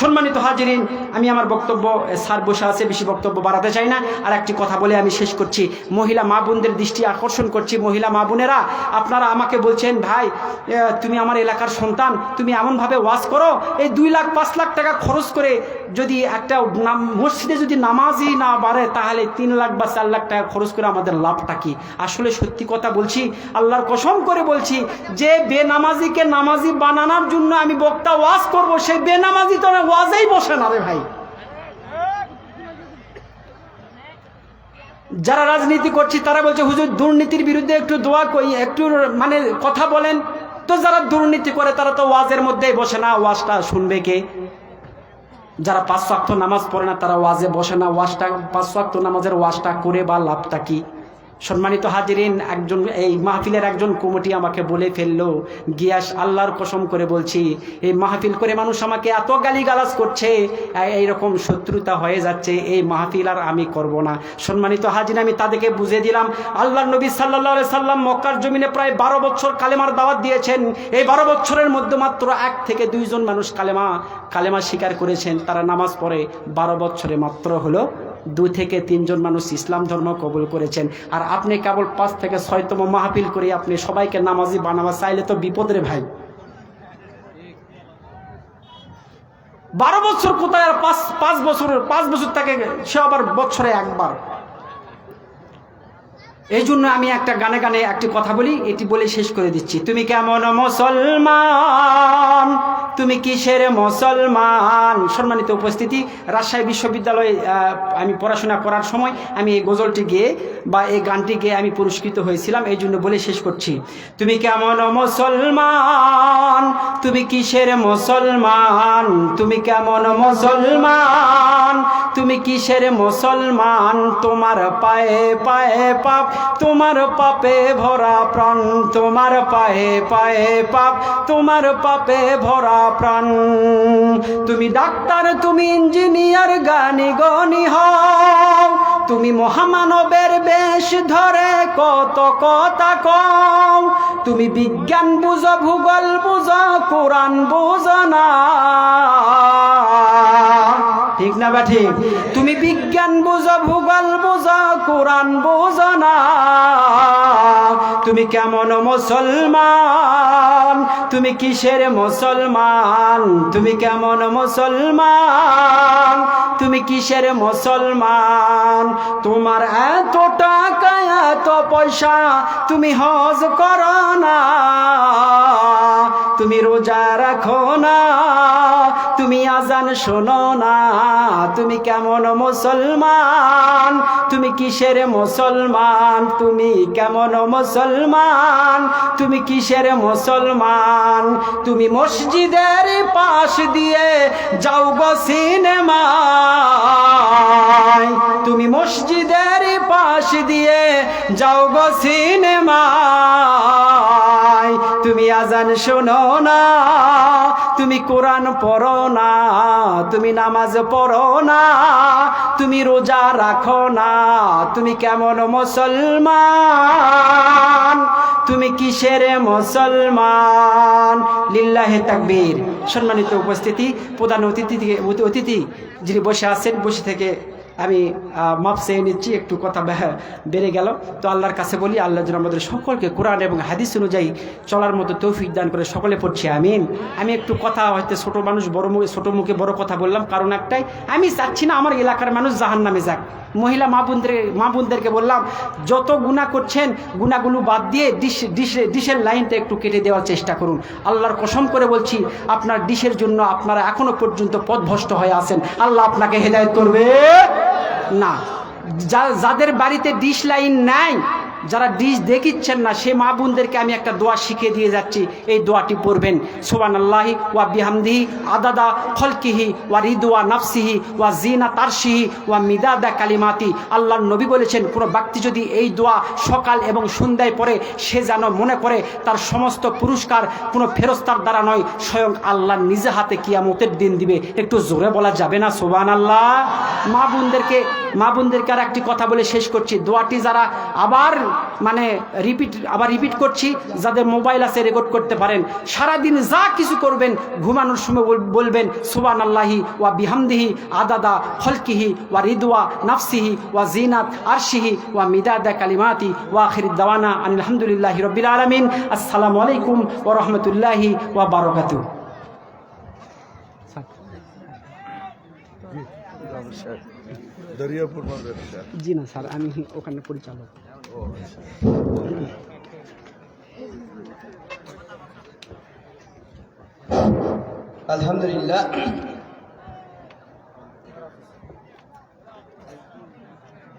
সম্মানিত হাজিরিন, আমি আমার বক্তব্য স্যার বসে আছে, বেশি বক্তব্য বাড়াতে চাই না। আর একটি কথা বলে আমি শেষ করছি। মহিলা মা বোনদের দৃষ্টি আকর্ষণ করছি। মহিলা মা বোনেরা, আপনারা আমাকে বলছেন ভাই তুমি আমার এলাকার সন্তান, তুমি এমনভাবে ওয়াজ করো, এই 2 লাখ 5 লাখ টাকা খরচ করে যদি একটা মসজিদে যদি নামাজই না বাড়ে তাহলে 3 লাখ বা 4 লাখ টাকা খরচ করে আমাদের লাভটা কি? আসলে সত্যি কথা বলছি, আল্লাহর কসম করে বলছি, যে বেনামাজিকে নামাজি বানানোর জন্য আমি বক্তা ওয়াজ করব, সেই বেনামাজি তো ওয়াজেই বসে না রে ভাই। যারা রাজনীতি করছি তারা বলছে হুজুর দুর্নীতির বিরুদ্ধে একটু দোয়া করি, একটু মানে কথা বলেন। তো যারা দুর্নীতি করে তারা তো ওয়াজের মধ্যেই বসে না, ওয়াজটা শুনবে কে? যারা 5 ওয়াক্ত নামাজ পড়ে না তারা ওয়াজে বসে না, 5 ওয়াক্ত নামাজের ওয়াজটা করে বা লাভটা কি? সম্মানিত হাজিরিন, এই মাহফিলের একজন কমিটি আমাকে বলে ফেললো, গিয়াস আল্লাহর কসম করে বলছি, এই মাহফিল করে মানুষ আমাকে এত গালিগালাজ করছে, এইরকম শত্রুতা হয়ে যাচ্ছে, এই মাহফিল আর আমি করব না। সম্মানিত হাজিরিন, আমি তাদেরকে বুঝিয়ে দিলাম আল্লাহর নবী সাল্লাল্লাহু আলাইহি সাল্লাম মক্কার জমিনে প্রায় 12 বছর কালেমার দাওয়াত দিয়েছেন। এই 12 বছরের মধ্যে মাত্র 1 থেকে 2 জন মানুষ কালেমা স্বীকার করেছেন, তারা নামাজ পড়ে। 12 বছরে মাত্র হলো 2 থেকে 3 জন মানুষ ইসলাম ধর্ম কবুল করেছেন। আর আপনি কেবল 5 থেকে 6তম মাহফিল করে আপনি সবাইকে নামাজি বানাবা চাইলে তো বিপদ রে ভাই। 12 বছর কোথায়, আর 5 বছর থেকে সে আবার বছরে একবার। এই জন্য আমি একটা গানে একটি কথা বলি, এটি বলে শেষ করে দিচ্ছি। তুমি কেমন মুসলমান, তুমি কিসের মুসলমান। সম্মানিত উপস্থিতি, রাজশাহী বিশ্ববিদ্যালয়ে আমি পড়াশোনা করার সময় আমি এই গজলটি গেয়ে বা এই গানটি গেয়ে আমি পুরস্কৃত হয়েছিলাম। এই জন্য বলে শেষ করছি। তুমি কেমন মুসলমান, তুমি কিসের মুসলমান, তুমি কেমন মুসলমান, তুমি কিসের মুসলমান, তোমার পায়ে পায়ে পাপ, তোমার পাপে ভরা প্রাণ, তোমার পায়ে পায়ে পাপ, তোমার পাপে ভরা প্রাণ। তুমি ডাক্তার, তুমি ইঞ্জিনিয়ার, জ্ঞানী গণী হও, তুমি মহামানবের বেশ ধরে কত কথা কও। তুমি বিজ্ঞান বুঝো, ভূগোল বুঝো, কোরআন বুঝো না, ঠিক না বা ঠিক? তুমি বিজ্ঞান বুঝো, ভূগোল বুঝো, কোরআন বুঝো না। তুমি কেমন মুসলমান, তুমি কিসের মুসলমান, তুমি কেমন মুসলমান, তুমি কিসের মুসলমান। তোমার এত টাকা এত পয়সা, তুমি হজ করো না, তুমি রোজা রাখো না, তুমি আজান শোনো না। তুমি কেমন মুসলমান, তুমি কিসের মুসলমান, তুমি কেমন মুসলমান, তুমি কিসের মুসলমান। তুমি মসজিদের পাশ দিয়ে যাও গো সিনেমায়, তুমি মসজিদের পাশ দিয়ে যাও গো সিনেমায়। তুমি আজান শোনো না, তুমি কোরআন পড়ো না, তুমি নামাজ পড়ো না, তুমি রোজা রাখো না। তুমি কেমন মুসলমান, তুমি কিসের মুসলমান। লিল্লাহে তাকবীর। সম্মানিত উপস্থিতি, প্রধান অতিথি যিনি বসে আছেন, বসে থেকে আমি মাপ চেয়ে নিচ্ছি, একটু কথা বেড়ে গেল। তো আল্লাহর কাছে বলি, আল্লাহ যেন আমাদের সকলকে কোরআন এবং হাদিস অনুযায়ী চলার মতো তৌফিক দান করে। সকলে পড়ছি আমিন। আমি একটু কথা হয়তো ছোট মানুষ ছোট মুখে বড় কথা বললাম, কারণ একটাই, আমি চাচ্ছি না আমার এলাকার মানুষ জাহান্নামে যাক। মহিলা মা বোনদেরকে বললাম, যত গুনাহ করছেন গুনাহগুলো বাদ দিয়ে ডিশের লাইনটা একটু কেটে দেওয়ার চেষ্টা করুন। আল্লাহর কসম করে বলছি, আপনার ডিশের জন্য আপনারা এখনো পর্যন্ত পথভ্রষ্ট হয়ে আছেন। আল্লাহ আপনাকে হেদায়েত করবে না। যাদের বাড়িতে ডিশ লাইন নাই, যারা ডিশ দেখিচ্ছেন না, সে মা বোনদেরকে আমি একটা দোয়া শিখিয়ে দিয়ে যাচ্ছি। এই দোয়াটি পড়বেন, সুবহানাল্লাহি ওয়া বিহামদিহি আদাদা খলকিহি ওয়া রিদওয়া নাফসিহি ওয়া জিনাত আরশিহি ওয়া মিদাদা কালিমাতি। আল্লাহর নবী বলেছেন, কোনো ব্যক্তি যদি এই দোয়া সকাল এবং সন্ধ্যায় পড়ে, সে যেন মনে করে তার সমস্ত পুরস্কার কোনো ফেরেশতার দ্বারা নয়, স্বয়ং আল্লাহ নিজে হাতে কিয়ামতের দিন দিবে। একটু জোরে বলা যাবে না সুবহানাল্লাহ? মা বোনদেরকে আর একটি কথা বলে শেষ করছি। দোয়াটি যারা আবার রিপিট করছি, যাদের মোবাইল আছে রেকর্ড করতে পারেন, সারাদিন যা কিছু করবেন ঘুমানোর সময় বলবেন, সুবহানাল্লাহি ওয়া বিহামদিহি আদাদা খলকিহি ওয়া রিদওয়া নাফসিহি ওয়া জিনাত আরশিহি ওয়া মিদাদা কালিমাতি ওয়া আখিরুদ দাওয়ানা আনিল হামদুলিল্লাহি রাব্বিল আলামিন। আসসালামু আলাইকুম ওয়া রাহমাতুল্লাহি ওয়া বারাকাতুহু। দরিয়াপুর মাদ্রাসা। জি না স্যার, আমি ওখানে পরিচালক। আলহামদুলিল্লাহ,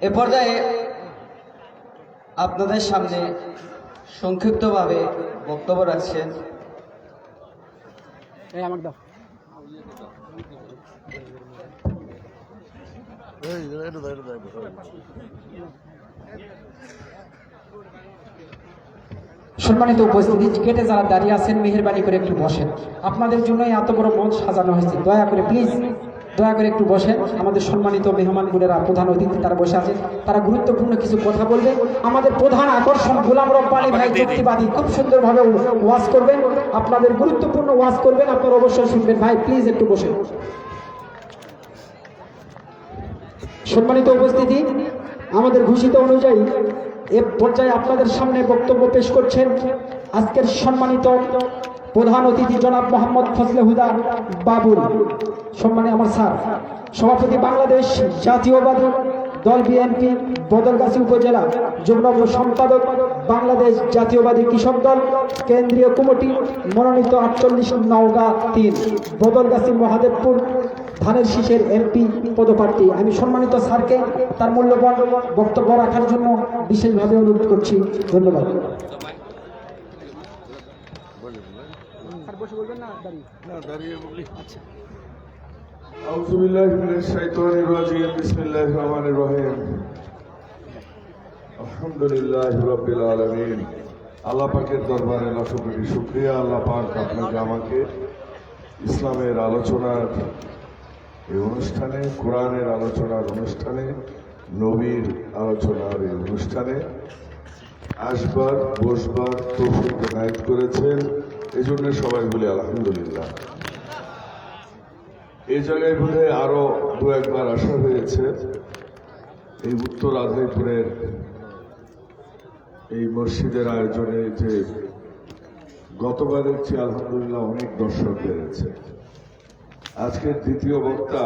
এ পর্যায়ে আপনাদের সামনে সংক্ষিপ্তভাবে বক্তব্য রাখছেন আমাকে দাও। সম্মানিত উপস্থিতি, গেটে যারা দাঁড়িয়ে আছেন মেহেরবানি করে একটু বসেন। আপনাদের জন্য এত বড় মঞ্চ সাজানো হয়েছে, দয়া করে প্লিজ দয়া করে একটু বসেন। আমাদের সম্মানিত মেহমানগুলোরা, প্রধান অতিথি তারা বসে আছেন, তারা গুরুত্বপূর্ণ কিছু কথা বলবেন। আমাদের প্রধান আকর্ষণ গোলাম রব্বানী ভাই যুক্তিবাদী খুব সুন্দরভাবে ওয়াজ করবেন, আপনাদের গুরুত্বপূর্ণ ওয়াজ করবেন, আপনারা অবশ্যই শুনবেন। ভাই প্লিজ একটু বসেন। সম্মানিত উপস্থিতি, আমাদের ঘোষিত অনুযায়ী এ পর্যায়ে আপনাদের সামনে বক্তব্য পেশ করছেন আজকের সম্মানিত প্রধান অতিথি জনাব মোহাম্মদ ফজলে হুদা বাবুল। সম্মানিত আমার স্যার, সভাপতি বাংলাদেশ জাতীয়বাদী দল বিএনপি বদলগাছি উপজেলা, যুগ্ম সম্পাদক বাংলাদেশ জাতীয়বাদী কৃষক দল কেন্দ্রীয় কমিটি, মনোনীত 48 নওগাঁ 3 বদলগাছি মহাদেবপুর ধানের শীষের এমপি পদপ্রার্থী। আমি সম্মানিত স্যারকে তার মূল্যবান বক্তব্য রাখার জন্য বিশেষভাবে অনুরোধ করছি। ধন্যবাদ। আউযু বিল্লাহি মিনাশ শাইতানির রাজিম। বিসমিল্লাহির রহমানির রহিম। আলহামদুলিল্লাহি রাব্বিল আলামিন। আল্লাহ পাকের দরবারে লাখ কোটি শুকরিয়া। আল্লাহ পাক আপনাকে আমাকে ইসলামের আলোচনার এই অনুষ্ঠানে, কোরআনের আলোচনার অনুষ্ঠানে, নবীর আলোচনার এই অনুষ্ঠানে আসবার বসবার তৌফিক এনায়েত করেছেন। এই জন্য সবাই বলি আলহামদুলিল্লাহ। এই জায়গায় বোধহয় আরো দু একবার আসা হয়েছে। এই উত্তর আদিপুরের এই মসজিদের আয়োজনে যে গতবারের চেয়ে আলহামদুলিল্লাহ অনেক দর্শক বেড়েছে। আজকের দ্বিতীয় বক্তা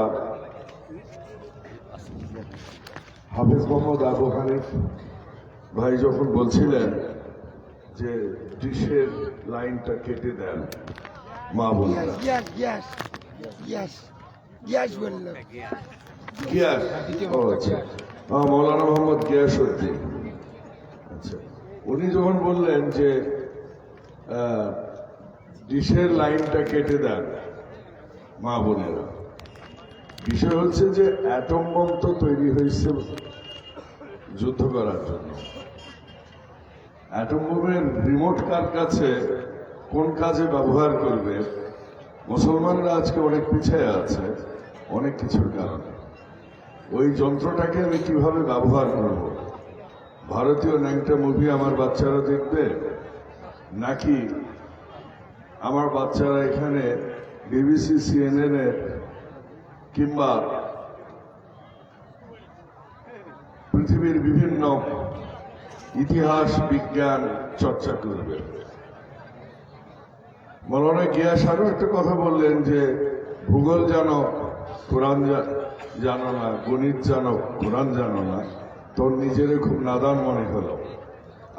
হাফেজ মোহাম্মদ আবু হানিফ ভাই যখন বলছিলেন যে ডিশের লাইনটা কেটে দেন মা বোনেরা, মৌলানা মোহাম্মদ গিয়াসউদ্দিন, আচ্ছা, উনি যখন বললেন যে ডিশের লাইনটা কেটে দেন মা বোনেরা, বিষয় হচ্ছে যে অ্যাটম বোম তো তৈরি হয়েছে যুদ্ধ করার জন্য। অ্যাটম বোমের রিমোট কার কাছে, কোন কাজে ব্যবহার করবে, মুসলমানরা আজকে অনেক পিছিয়ে আছে অনেক কিছুর কারণে। ওই যন্ত্রটাকে আমি কিভাবে ব্যবহার করব? ভারতীয় ন্যাংটা মুভি আমার বাচ্চারা দেখবে, নাকি আমার বাচ্চারা এখানে বিবিসি, সিএনএন এর কিংবা পৃথিবীর বিভিন্ন ইতিহাস বিজ্ঞান চর্চা করবে? মৌলানা গিয়াস আরো একটা কথা বললেন যে ভূগোল জানো, কোরআন জানো না, গণিত জানো, কোরআন জানো না, তোর নিজেরই খুব নাদান মনে হলো।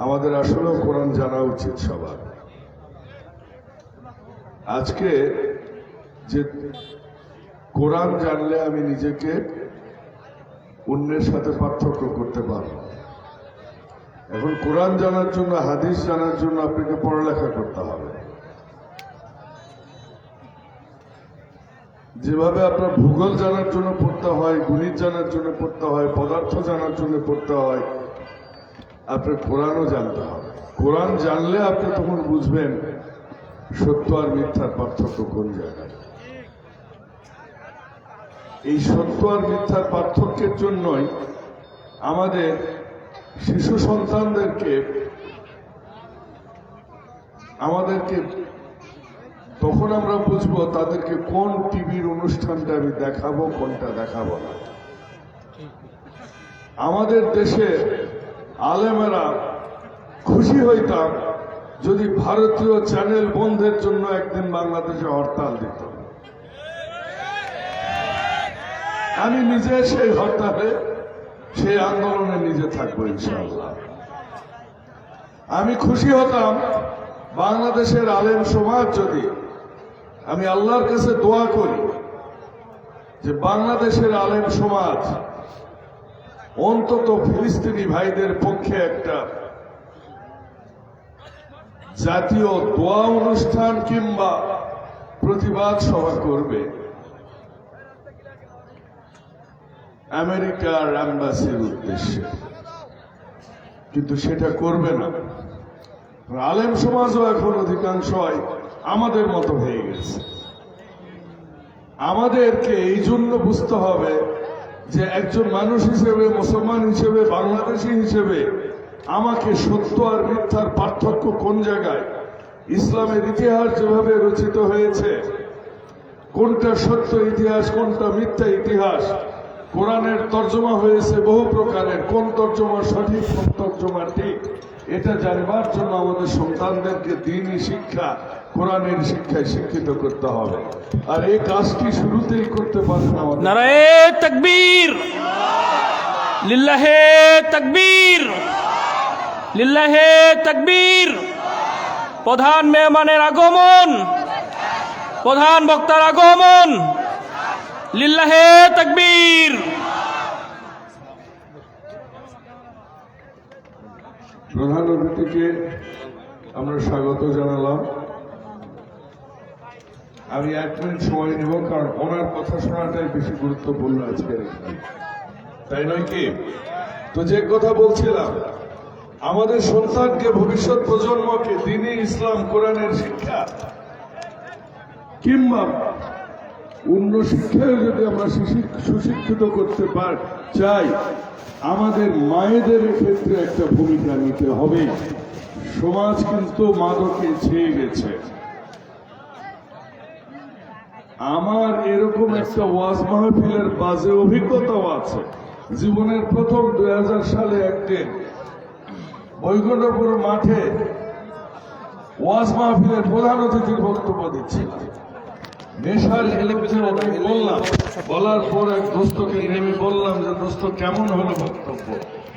আমাদের আসলেও কোরআন জানা উচিত সবার। আজকে যে কোরআন জানলে আমি নিজেকে অন্যের সাথে পার্থক্য করতে পারব। এখন কোরআন জানার জন্য, হাদিস জানার জন্য আপনাকে পড়ালেখা করতে হবে। যেভাবে আপনার ভূগোল জানার জন্য পড়তে হয়, গণিত জানার জন্য পড়তে হয়, পদার্থ জানার জন্য পড়তে হয়, আপনার কোরআনও জানতে হবে। কোরআন জানলে আপনি তখন বুঝবেন সত্য আর মিথ্যার পার্থক্য কোন জায়গায়। এই সত্য আর মিথ্যার পার্থক্যের জন্যই আমাদের শিশু সন্তানদেরকে তখন আমরা বুঝবো তাদেরকে কোন টিভির অনুষ্ঠানটা আমি দেখাবো, কোনটা দেখাবো না। আমাদের দেশে আলেমেরা খুশি হইতাম যদি ভারতীয় চ্যানেল বন্ধের জন্য একদিন বাংলাদেশে হরতাল দিত। আমি নিজে সেই হরতালে, সেই আন্দোলনে নিজে থাকবো ইনশাআল্লাহ। আমি খুশি হতাম বাংলাদেশের আলেম সমাজ যদি, আমি আল্লাহর কাছে দোয়া করি যে বাংলাদেশের আলেম সমাজ অন্তত ফিলিস্তিনি ভাইদের পক্ষে একটা জাতীয় দোয়া অনুষ্ঠান কিংবা প্রতিবাদ সভা করবে আমেরিকার অ্যাম্বাসির উদ্দেশ্যে, কিন্তু সেটা করবে না। আলেম সমাজও এখন অধিকাংশই আমাদের মতো হয়ে গেছে। আমাদেরকে এই জন্য বুঝতে হবে যে একজন মানুষ হিসেবে, মুসলমান হিসেবে, বাংলাদেশি হিসেবে আমাকে সত্য আর মিথ্যার পার্থক্য কোন জায়গায়, ইসলামের ইতিহাস যেভাবে রচিত হয়েছে, কোনটা সত্য ইতিহাস, কোনটা মিথ্যা ইতিহাস, কোরআনের তর্জমা হয়েছে বহু প্রকারের, কোন তর্জমা সঠিক, কোন তর্জমা ঠিক, এটা জানবার জন্য আমাদের সন্তানদেরকে দ্বীনি শিক্ষা, কোরআনের শিক্ষায় শিক্ষিত করতে হবে। আর এই কাজটি শুরুতেই করতে পারেন আমাদের। নারায়ে তাকবীর, লিল্লাহে তাকবীর, লিল্লাহে তাকবীর। প্রধান মেহমানের আগমন, প্রধান বক্তার আগমন, লিল্লাহে তাকবীর। প্রধান অতিথিকে আমরা স্বাগত জানালাম। আমি 1 মিনিট সময় নেব, কারণ ওনার কথা শোনাটাই বেশি গুরুত্বপূর্ণ আজকের এখানে, তাই নয় কি? তো যে কথা বলছিলাম, আমাদের সন্তানকে, ভবিষ্যৎ প্রজন্মকে দ্বীনি ইসলাম, কোরআনের শিক্ষা কিংবা অন্য শিক্ষায় যদি আমরা সুশিক্ষিত করতে চাই, আমাদের মায়েদের ক্ষেত্রে একটা ভূমিকা নিতে হবে। সমাজ কিন্তু মাদকে ছেয়ে গেছে। আমার এরকম একটা ওয়াজ মাহফিলের বাজে অভিজ্ঞতাও আছে। জীবনের প্রথম 2000 সালে একদিন বৈকুণ্ঠপুর মাঠে ওয়াজ মাহফিলের প্রধান অতিথির বক্তব্য দিচ্ছিলাম। নেশার বিরুদ্ধে অনেক বললাম, বলার পর এক দোস্তকে নেমে বললাম যে দোস্ত কেমন হলো বক্তব্য?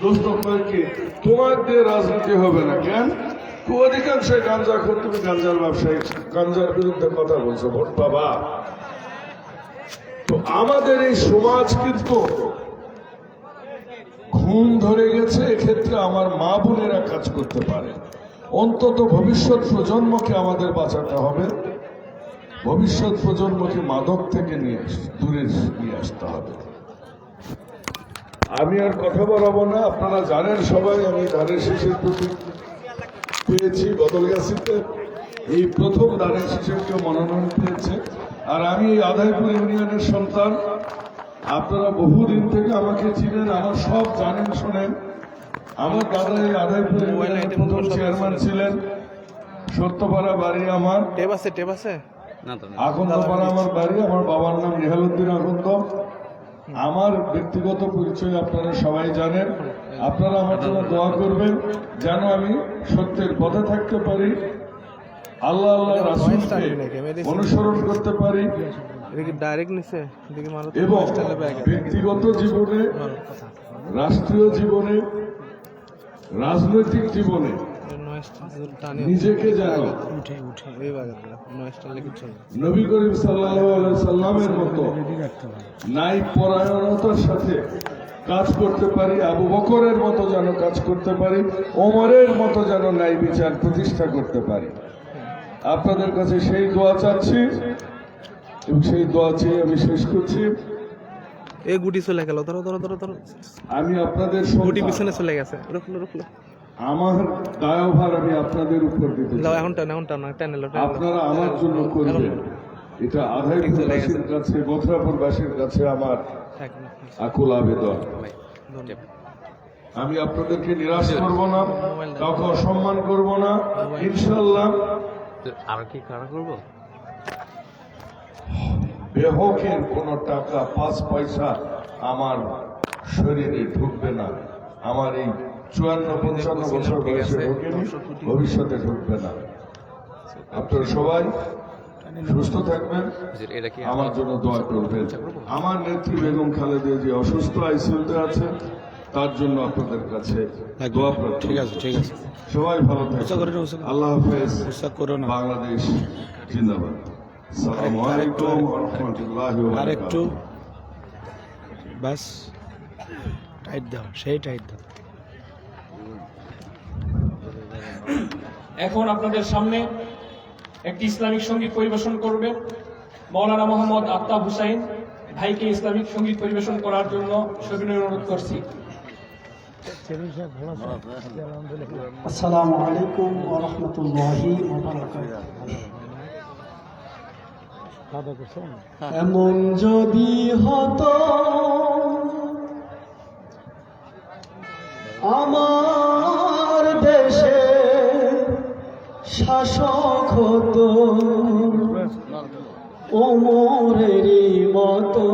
দোস্ত কয়েকে তোমার দিয়ে রাজনীতি হবে না কেন? তো অধিকাংশ গাঞ্জা খোর, তুমি গাঞ্জার ব্যবসায়ী, গাঞ্জার বিরুদ্ধে কথা বলছো, ভোট বাবা। তো আমাদের এই সমাজ কিন্তু ঘুম ধরে গেছে। এক্ষেত্রে আমার মা বোনেরা কাজ করতে পারে। অন্তত ভবিষ্যৎ প্রজন্মকে আমাদের বাঁচাতে হবে, ভবিষ্যৎ প্রজন্মকে মাদক থেকে দূরে নিয়ে আসতে হবে। আমি আর কথা বলাবো না, আপনারা জানেন সবাই আমি ধানের শীষের প্রতীক পেয়েছি বদলগাছিতে। এই প্রথম ধানের শীষের কেউ মনোনয়ন পেয়েছে। আর আমি এই আদাইপুর ইউনিয়নের সন্তান। আপনারা বহুদিন থেকে আমাকে চিনেন, আমার সব জানেন শোনেন। আমার দাদা এই আদাইপুর ইউনিয়নের প্রথম চেয়ারম্যান ছিলেন। সত্যপাড়া বাড়ি আমার, আকন্দপাড়া আমার বাড়ি। আমার বাবার নাম নেহালউদ্দিন আকন্দ। আমার ব্যক্তিগত পরিচয় আপনারা সবাই জানেন। আপনারা আমার জন্য দোয়া করবেন যেন আমি সত্যের পথে থাকতে পারি, আল্লাহ রাসূলকে অনুসরণ করতে পারি, এবং ব্যক্তিগত জীবনে, রাষ্ট্রীয় জীবনে, রাজনৈতিক জীবনে নিজেকে যেন নবী করিম সাল্লাল্লাহু আলাইহি সাল্লামের মতো ন্যায় পরায়ণতার সাথে কাজ করতে পারি, আবু বকরের মতো যেন কাজ করতে পারি, ওমরের মতো যেন ন্যায় বিচার প্রতিষ্ঠা করতে পারি। আপনাদের কাছে সেই দোয়া চাচ্ছি এবং সেই দোয়া চেয়ে আমি শেষ করছি। এই গুটি চলে গেল, ধরো ধরো ধরো ধরো, আমি আপনাদের গুটি সন্তান। পিছনে চলে গেছে, রুখলো রুখলো, আমার দায়ভার আমি আপনাদের উপর দিতে চাই। যাও এখন টান, এখন টান, টেনে লো, টেনে লো। আপনারা আমার জন্য করবেন, এটা আধাইপুরবাসীর কাছে, মথুরাপুরবাসীর কাছে আমার থাক না। আকুল আবেদন। ধন্যবাদ। আমি আপনাদেরকে নিরাশ করব না, কাউকে অসম্মান করব না, ইনশাল্লাহ। আর কি খারাপ করবো? বেহকের কোন টাকা 5 পয়সা আমার শরীরে ঢুকবে না। আমার এই 54-55 বছর বয়সে ঢোকেনি, ভবিষ্যতে ঢুকবে না। আপনারা সবাই সুস্থ থাকবেন, আমার জন্য দোয়া করবেন। আমার নেত্রী বেগম খালেদা যে অসুস্থ আইসিইউতে আছে, তার জন্য আপনাদের কাছে দোয়া প্রার্থনা। ঠিক আছে, ঠিক আছে। সবাই ভালো থাকবেন। আল্লাহ হাফেজ। বাংলাদেশ জিন্দাবাদ। আসসালামু আলাইকুম ওয়া রাহমাতুল্লাহি ওয়া আর একটু বারাকাতুহু। বাস টাইট দাও, সেই টাইট দাও। এখন আপনাদের সামনে একটি ইসলামিক সঙ্গীত পরিবেশন করবে মাওলানা মোহাম্মদ আফতাব হুসাইন ভাইকে ইসলামিক সঙ্গীত পরিবেশন করার জন্য সবিনয় অনুরোধ করছি। আসসালামু আলাইকুম ওয়া রাহমাতুল্লাহি ওয়া বারাকাতুহু। এমন যদি হতো আমার দেশে শাসক হতো ওমরেরই মতো।